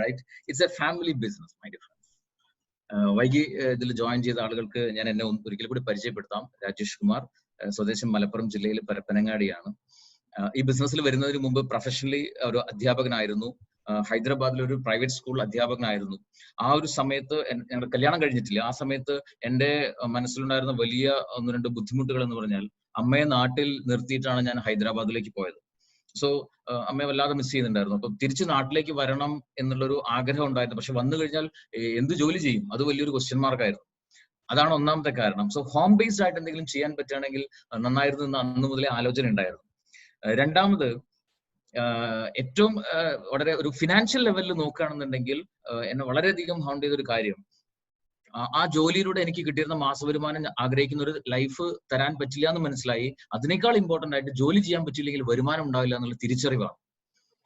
Right, it's a family business my dear friends. വൈകി ഇതിൽ ജോയിൻ ചെയ്ത ആളുകൾക്ക് ഞാൻ എന്നെ ഒരിക്കൽ കൂടി പരിചയപ്പെടുത്താം. രാജേഷ് കുമാർ, സ്വദേശം മലപ്പുറം ജില്ലയിൽ പരപ്പനങ്ങാടിയാണ്. ഈ ബിസിനസ്സിൽ വരുന്നതിന് മുമ്പ് പ്രൊഫഷണലി ഒരു അധ്യാപകനായിരുന്നു. ഹൈദരാബാദിൽ ഒരു പ്രൈവറ്റ് സ്കൂൾ അധ്യാപകനായിരുന്നു. ആ ഒരു സമയത്ത് ഞങ്ങളുടെ കല്യാണം കഴിഞ്ഞിട്ടില്ല. ആ സമയത്ത് എൻ്റെ മനസ്സിലുണ്ടായിരുന്ന വലിയ 1-2 ബുദ്ധിമുട്ടുകൾ എന്ന് പറഞ്ഞാൽ, അമ്മയെ നാട്ടിൽ നിർത്തിയിട്ടാണ് ഞാൻ ഹൈദരാബാദിലേക്ക് പോയത്. സോ അമ്മയെ വല്ലാതെ മിസ് ചെയ്യുന്നുണ്ടായിരുന്നു. അപ്പൊ തിരിച്ച് നാട്ടിലേക്ക് വരണം എന്നുള്ളൊരു ആഗ്രഹം ഉണ്ടായിരുന്നു. പക്ഷെ വന്നു കഴിഞ്ഞാൽ എന്ത് ജോലി ചെയ്യും, അത് വലിയൊരു ക്വസ്റ്റ്യൻ മാർക്കായിരുന്നു. അതാണ് ഒന്നാമത്തെ കാരണം. സോ ഹോം ബേസ്ഡ് ആയിട്ട് എന്തെങ്കിലും ചെയ്യാൻ പറ്റുകയാണെങ്കിൽ നന്നായിരുന്നു എന്ന് അന്ന് മുതലേ ആലോചന ഉണ്ടായിരുന്നു. രണ്ടാമത്, ഏറ്റവും വളരെ ഒരു ഫിനാൻഷ്യൽ ലെവലിൽ നോക്കുകയാണെന്നുണ്ടെങ്കിൽ എന്നെ വളരെയധികം ഹൗണ്ട് ചെയ്തൊരു കാര്യം, ആ ജോലിയിലൂടെ എനിക്ക് കിട്ടിയിരുന്ന മാസവരുമാനം ആഗ്രഹിക്കുന്ന ഒരു ലൈഫ് തരാൻ പറ്റില്ല എന്ന് മനസ്സിലായി. അതിനേക്കാൾ ഇമ്പോർട്ടന്റ് ആയിട്ട് ജോലി ചെയ്യാൻ പറ്റില്ലെങ്കിൽ വരുമാനം ഉണ്ടാവില്ല എന്നുള്ള തിരിച്ചറിവാണ്.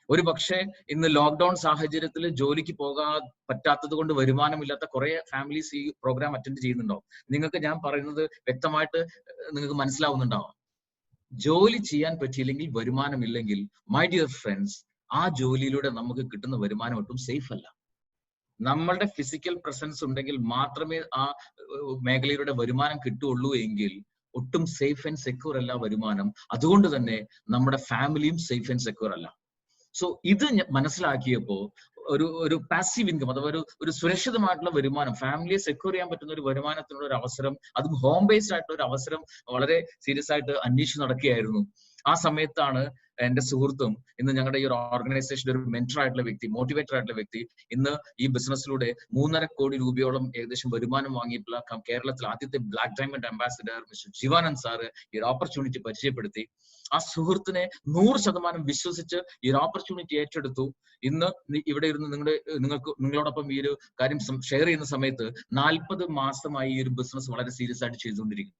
ഒരു പക്ഷേ ഇന്ന് ലോക്ക്ഡൌൺ സാഹചര്യത്തിൽ ജോലിക്ക് പോകാൻ പറ്റാത്തത് കൊണ്ട് വരുമാനമില്ലാത്ത കുറെ ഫാമിലീസ് ഈ പ്രോഗ്രാം അറ്റൻഡ് ചെയ്യുന്നുണ്ടാവും. നിങ്ങൾക്ക് ഞാൻ പറയുന്നത് വ്യക്തമായിട്ട് നിങ്ങൾക്ക് മനസ്സിലാവുന്നുണ്ടാവും. ജോലി ചെയ്യാൻ പറ്റിയില്ലെങ്കിൽ, വരുമാനമില്ലെങ്കിൽ, മൈ ഡിയർ ഫ്രണ്ട്സ്, ആ ജോലിയിലൂടെ നമുക്ക് കിട്ടുന്ന വരുമാനം ഒട്ടും സേഫ് അല്ല. നമ്മളുടെ ഫിസിക്കൽ പ്രസൻസ് ഉണ്ടെങ്കിൽ മാത്രമേ ആ മേഖലയിലൂടെ വരുമാനം കിട്ടുള്ളൂ എങ്കിൽ ഒട്ടും സേഫ് ആൻഡ് സെക്യൂർ അല്ല വരുമാനം. അതുകൊണ്ട് തന്നെ നമ്മുടെ ഫാമിലിയും സേഫ് ആൻഡ് സെക്യൂർ അല്ല. സോ ഇത് മനസ്സിലാക്കിയപ്പോ ഒരു പാസീവ് ഇൻകം അഥവാ ഒരു സുരക്ഷിതമായിട്ടുള്ള വരുമാനം, ഫാമിലിയെ സെക്യൂർ ചെയ്യാൻ പറ്റുന്ന ഒരു വരുമാനത്തിനുള്ള ഒരു അവസരം, അതും ഹോം ബേസ്ഡ് ആയിട്ടുള്ള ഒരു അവസരം വളരെ സീരിയസ് ആയിട്ട് അന്വേഷിച്ച് നടക്കുകയായിരുന്നു. ആ സമയത്താണ് എന്റെ സുഹൃത്തും ഇന്ന് ഞങ്ങളുടെ ഈ ഒരു ഓർഗനൈസേഷന്റെ ഒരു മെന്റർ ആയിട്ടുള്ള വ്യക്തി, മോട്ടിവേറ്റർ ആയിട്ടുള്ള വ്യക്തി, ഇന്ന് ഈ ബിസിനസ്സിലൂടെ 3.5 കോടി രൂപയോളം ഏകദേശം വരുമാനം വാങ്ങിയിട്ടുള്ള കേരളത്തിലെ ആദ്യത്തെ black diamond ambassador mister Jeevanand sir ഈ ഒരു ഓപ്പർച്യൂണിറ്റി പരിചയപ്പെടുത്തി. ആ സുഹൃത്തിനെ 100% വിശ്വസിച്ച് ഈ ഒരു ഓപ്പർച്യൂണിറ്റി ഏറ്റെടുത്തു. ഇന്ന് ഇവിടെ ഇരുന്ന് നിങ്ങളോടൊപ്പം ഈ ഒരു കാര്യം ഷെയർ ചെയ്യുന്ന സമയത്ത് 40 മാസമായി ഈ ഒരു ബിസിനസ് വളരെ സീരിയസ് ആയിട്ട് ചെയ്തുകൊണ്ടിരിക്കുന്നു.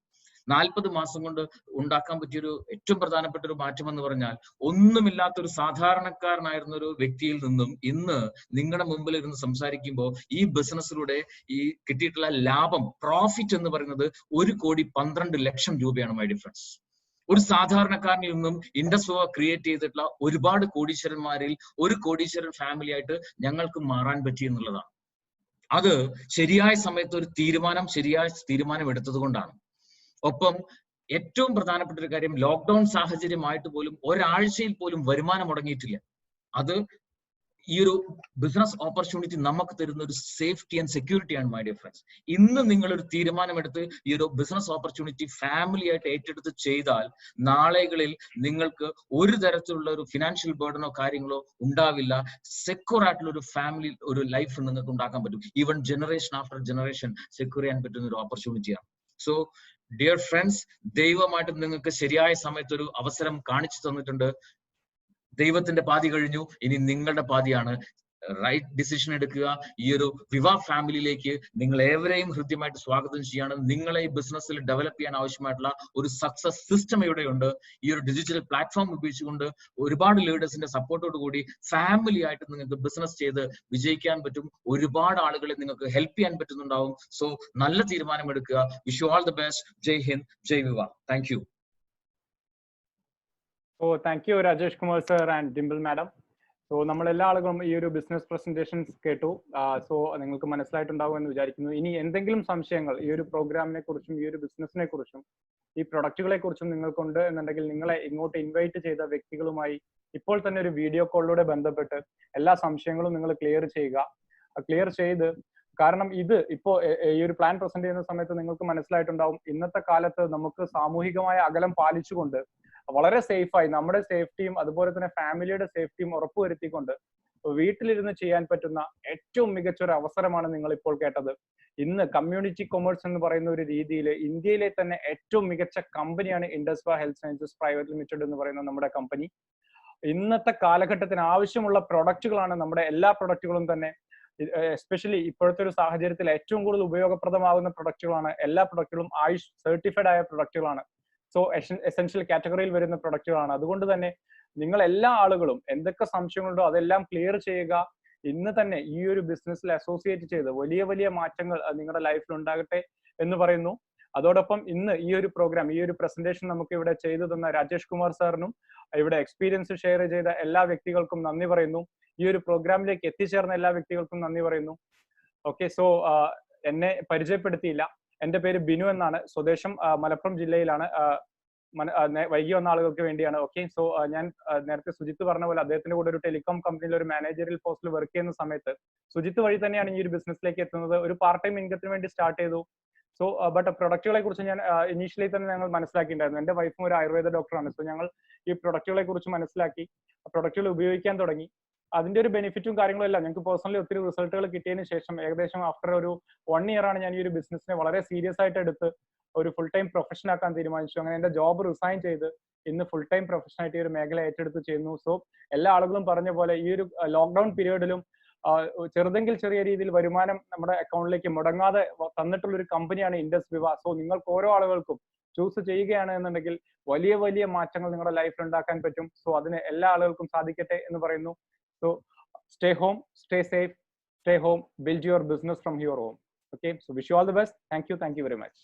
40 മാസം കൊണ്ട് ഉണ്ടാക്കാൻ പറ്റിയൊരു ഏറ്റവും പ്രധാനപ്പെട്ട ഒരു മാറ്റം എന്ന് പറഞ്ഞാൽ, ഒന്നുമില്ലാത്ത ഒരു സാധാരണക്കാരനായിരുന്ന ഒരു വ്യക്തിയിൽ നിന്നും ഇന്ന് നിങ്ങളുടെ മുമ്പിൽ ഇരുന്ന് സംസാരിക്കുമ്പോൾ ഈ ബിസിനസ്സിലൂടെ ഈ കിട്ടിയിട്ടുള്ള ലാഭം, പ്രോഫിറ്റ് എന്ന് പറയുന്നത് 1,12,00,000 രൂപയാണ് മൈ ഡിഫറൻസ്. ഒരു സാധാരണക്കാരനിൽ നിന്നും ഇൻഡസ്വിവ ക്രിയേറ്റ് ചെയ്തിട്ടുള്ള ഒരുപാട് കോടീശ്വരന്മാരിൽ ഒരു കോടീശ്വരൻ ഫാമിലി ആയിട്ട് ഞങ്ങൾക്ക് മാറാൻ പറ്റി എന്നുള്ളതാണ്. അത് ശരിയായ സമയത്ത് ശരിയായ തീരുമാനം എടുത്തത് കൊണ്ടാണ്. ഒപ്പം ഏറ്റവും പ്രധാനപ്പെട്ട ഒരു കാര്യം, ലോക്ക്ഡൌൺ സാഹചര്യമായിട്ട് പോലും ഒരാഴ്ചയിൽ പോലും വരുമാനം മുടങ്ങിയിട്ടില്ല. അത് ഈ ഒരു ബിസിനസ് ഓപ്പർച്യൂണിറ്റി നമുക്ക് തരുന്ന ഒരു സേഫ്റ്റി ആൻഡ് സെക്യൂരിറ്റി ആണ് മൈ ഡിയർ ഫ്രണ്ട്സ്. ഇന്ന് നിങ്ങളൊരു തീരുമാനമെടുത്ത് ഈ ഒരു ബിസിനസ് ഓപ്പർച്യൂണിറ്റി ഫാമിലി ആയിട്ട് ഏറ്റെടുത്ത് ചെയ്താൽ നാളുകളിൽ നിങ്ങൾക്ക് ഒരു തരത്തിലുള്ള ഒരു ഫിനാൻഷ്യൽ ബേർഡനോ കാര്യങ്ങളോ ഉണ്ടാവില്ല. സെക്യൂർ ആയിട്ടുള്ള ഒരു ഫാമിലി, ഒരു ലൈഫ് നിങ്ങൾക്ക് ഉണ്ടാക്കാൻ പറ്റും. Even generation after generation secure ചെയ്യാൻ പറ്റുന്ന ഒരു ഓപ്പർച്യൂണിറ്റിയാണ്. സോ ഡിയർ ഫ്രണ്ട്സ്, ദൈവമായിട്ട് നിങ്ങൾക്ക് ശരിയായ സമയത്ത് ഒരു അവസരം കാണിച്ചു തന്നിട്ടുണ്ട്. ദൈവത്തിന്റെ പാതി കഴിഞ്ഞു, ഇനി നിങ്ങളുടെ പാതിയാണ്. റൈറ്റ് ഡിസിഷൻ എടുക്കുക. ഈ ഒരു വിവാ ഫാമിലിയിലേക്ക് നിങ്ങൾ ഏവരെയും ഹൃദ്യമായിട്ട് സ്വാഗതം ചെയ്യാണ്. നിങ്ങളെ ഈ ബിസിനസ്സിൽ ഡെവലപ്പ് ചെയ്യാൻ ആവശ്യമായിട്ടുള്ള ഒരു സക്സസ് സിസ്റ്റം ഇവിടെയുണ്ട്. ഈ ഒരു ഡിജിറ്റൽ പ്ലാറ്റ്ഫോം ഉപയോഗിച്ചുകൊണ്ട് ഒരുപാട് ലീഡേഴ്സിന്റെ സപ്പോർട്ടോട് കൂടി ഫാമിലി ആയിട്ട് നിങ്ങൾക്ക് ബിസിനസ് ചെയ്ത് വിജയിക്കാൻ പറ്റും. ഒരുപാട് ആളുകളെ നിങ്ങൾക്ക് ഹെൽപ്പ് ചെയ്യാൻ പറ്റുന്നുണ്ടാവും. സോ നല്ല തീരുമാനം എടുക്കുക. Wish you all the best. Jai Hind, Jai Viva. Thank you. Thank you Rajesh Kumar sir and Dimple madam. So നമ്മളെല്ലാ ആളുകളും ഈ ഒരു ബിസിനസ് പ്രസന്റേഷൻസ് കേട്ടു. സോ നിങ്ങൾക്ക് മനസ്സിലായിട്ടുണ്ടാവും എന്ന് വിചാരിക്കുന്നു. ഇനി എന്തെങ്കിലും സംശയങ്ങൾ ഈ ഒരു പ്രോഗ്രാമിനെ കുറിച്ചും ഈ ഒരു ബിസിനസിനെ കുറിച്ചും ഈ പ്രൊഡക്റ്റുകളെ കുറിച്ചും നിങ്ങൾക്കുണ്ട് എന്നുണ്ടെങ്കിൽ നിങ്ങളെ ഇങ്ങോട്ട് ഇൻവൈറ്റ് ചെയ്ത വ്യക്തികളുമായി ഇപ്പോൾ തന്നെ ഒരു വീഡിയോ കോളിലൂടെ ബന്ധപ്പെട്ട് എല്ലാ സംശയങ്ങളും നിങ്ങൾ ക്ലിയർ ചെയ്യുക. ക്ലിയർ ചെയ്ത്, കാരണം ഇത് ഇപ്പോ ഈ ഒരു പ്ലാൻ പ്രസന്റ് ചെയ്യുന്ന സമയത്ത് നിങ്ങൾക്ക് മനസ്സിലായിട്ടുണ്ടാവും, ഇന്നത്തെ കാലത്ത് നമുക്ക് സാമൂഹികമായ അകലം പാലിച്ചുകൊണ്ട് വളരെ സേഫായി നമ്മുടെ സേഫ്റ്റിയും അതുപോലെ തന്നെ ഫാമിലിയുടെ സേഫ്റ്റിയും ഉറപ്പുവരുത്തിക്കൊണ്ട് വീട്ടിലിരുന്ന് ചെയ്യാൻ പറ്റുന്ന ഏറ്റവും മികച്ച ഒരു അവസരമാണ് നിങ്ങൾ ഇപ്പോൾ കേട്ടത്. ഇന്ന് കമ്മ്യൂണിറ്റി കൊമേഴ്സ് എന്ന് പറയുന്ന ഒരു രീതിയിൽ ഇന്ത്യയിലെ തന്നെ ഏറ്റവും മികച്ച കമ്പനിയാണ് ഇൻഡസ്വ ഹെൽത്ത് സയൻസസ് പ്രൈവറ്റ് ലിമിറ്റഡ് എന്ന് പറയുന്ന നമ്മുടെ കമ്പനി. ഇന്നത്തെ കാലഘട്ടത്തിന് ആവശ്യമുള്ള പ്രൊഡക്റ്റുകളാണ് നമ്മുടെ എല്ലാ പ്രൊഡക്റ്റുകളും തന്നെ. എസ്പെഷ്യലി ഇപ്പോഴത്തെ ഒരു സാഹചര്യത്തിൽ ഏറ്റവും കൂടുതൽ ഉപയോഗപ്രദമാകുന്ന പ്രൊഡക്റ്റുകളാണ്. എല്ലാ പ്രൊഡക്റ്റുകളും ആയുഷ് സർട്ടിഫൈഡ് ആയ പ്രൊഡക്റ്റുകളാണ്. സോ എസെൻഷ്യൽ കാറ്റഗറിയിൽ വരുന്ന പ്രൊഡക്റ്റുകളാണ്. അതുകൊണ്ട് തന്നെ നിങ്ങൾ എല്ലാ ആളുകളും എന്തൊക്കെ സംശയങ്ങളുണ്ടോ അതെല്ലാം ക്ലിയർ ചെയ്യുക. ഇന്ന് തന്നെ ഈ ഒരു ബിസിനസ്സിൽ അസോസിയേറ്റ് ചെയ്ത് വലിയ വലിയ മാറ്റങ്ങൾ നിങ്ങളുടെ ലൈഫിൽ ഉണ്ടാകട്ടെ എന്ന് പറയുന്നു. അതോടൊപ്പം ഇന്ന് ഈ ഒരു പ്രോഗ്രാം, ഈ ഒരു പ്രസന്റേഷൻ നമുക്ക് ഇവിടെ ചെയ്തു തന്ന രാജേഷ് കുമാർ സാറിനും ഇവിടെ എക്സ്പീരിയൻസ് ഷെയർ ചെയ്ത എല്ലാ വ്യക്തികൾക്കും നന്ദി പറയുന്നു. ഈ ഒരു പ്രോഗ്രാമിലേക്ക് എത്തിച്ചേർന്ന എല്ലാ വ്യക്തികൾക്കും നന്ദി പറയുന്നു. ഓക്കെ, സോ എന്നെ പരിചയപ്പെടുത്തിയില്ല. എന്റെ പേര് ബിനു എന്നാണ്. സ്വദേശം മലപ്പുറം ജില്ലയിലാണ്. വൈകി വന്ന ആളുകൾക്ക് വേണ്ടിയാണ്. ഓക്കെ, സോ ഞാൻ നേരത്തെ സുജിത്ത് പറഞ്ഞ പോലെ അദ്ദേഹത്തിന്റെ കൂടെ ഒരു ടെലികോം കമ്പനിയിൽ ഒരു മാനേജറിയൽ പോസ്റ്റിൽ വർക്ക് ചെയ്യുന്ന സമയത്ത് സുജിത്ത് വഴി തന്നെയാണ് ഈ ഒരു ബിസിനസ്സിലേക്ക് എത്തുന്നത്. ഒരു പാർട്ട് ടൈം ഇൻകത്തിന് വേണ്ടി സ്റ്റാർട്ട് ചെയ്തു. സോ ബട്ട് പ്രൊഡക്റ്റുകളെ കുറിച്ച് ഞാൻ ഇനീഷ്യലി തന്നെ ഞങ്ങൾ മനസ്സിലാക്കിയിട്ടുണ്ടായിരുന്നു. എന്റെ വൈഫും ഒരു ആയുർവേദ ഡോക്ടറാണ്. സോ ഞങ്ങൾ ഈ പ്രൊഡക്റ്റുകളെ കുറിച്ച് മനസ്സിലാക്കി പ്രൊഡക്റ്റുകൾ ഉപയോഗിക്കാൻ തുടങ്ങി. അതിന്റെ ഒരു ബെനിഫിറ്റും കാര്യങ്ങളും എല്ലാം ഞങ്ങൾക്ക് പേഴ്സണലി ഒത്തിരി റിസൾട്ടുകൾ കിട്ടിയതിന് ശേഷം ഏകദേശം ആഫ്റ്റർ ഒരു 1 year ആണ് ഞാൻ ഈ ഒരു ബിസിനസ്സിനെ വളരെ സീരിയസ് ആയിട്ട് എടുത്ത് ഒരു ഫുൾ ടൈം പ്രൊഫഷൻ ആക്കാൻ തീരുമാനിച്ചു. അങ്ങനെ എന്റെ ജോബ് റിസൈൻ ചെയ്ത് ഇന്ന് ഫുൾ ടൈം പ്രൊഫഷൻ ആയിട്ട് ഈ ഒരു മേഖല ഏറ്റെടുത്ത് ചെയ്യുന്നു. സോ എല്ലാ ആളുകളും പറഞ്ഞ പോലെ ഈ ഒരു ലോക്ക്ഡൌൺ പീരീഡിലും ചെറുതെങ്കിൽ ചെറിയ രീതിയിൽ വരുമാനം നമ്മുടെ അക്കൗണ്ടിലേക്ക് മുടങ്ങാതെ തന്നിട്ടുള്ള ഒരു കമ്പനിയാണ് ഇൻഡസ് വിവ. സോ നിങ്ങൾക്ക് ഓരോ ആളുകൾക്കും ചൂസ് ചെയ്യുകയാണ് എന്നുണ്ടെങ്കിൽ വലിയ വലിയ മാറ്റങ്ങൾ നിങ്ങളുടെ ലൈഫിൽ ഉണ്ടാക്കാൻ പറ്റും. സോ അതിന് എല്ലാ ആളുകൾക്കും സാധിക്കട്ടെ എന്ന് പറയുന്നു. So stay home, stay safe, stay home, build your business from your home. Okay, so wish you all the best. Thank you very much.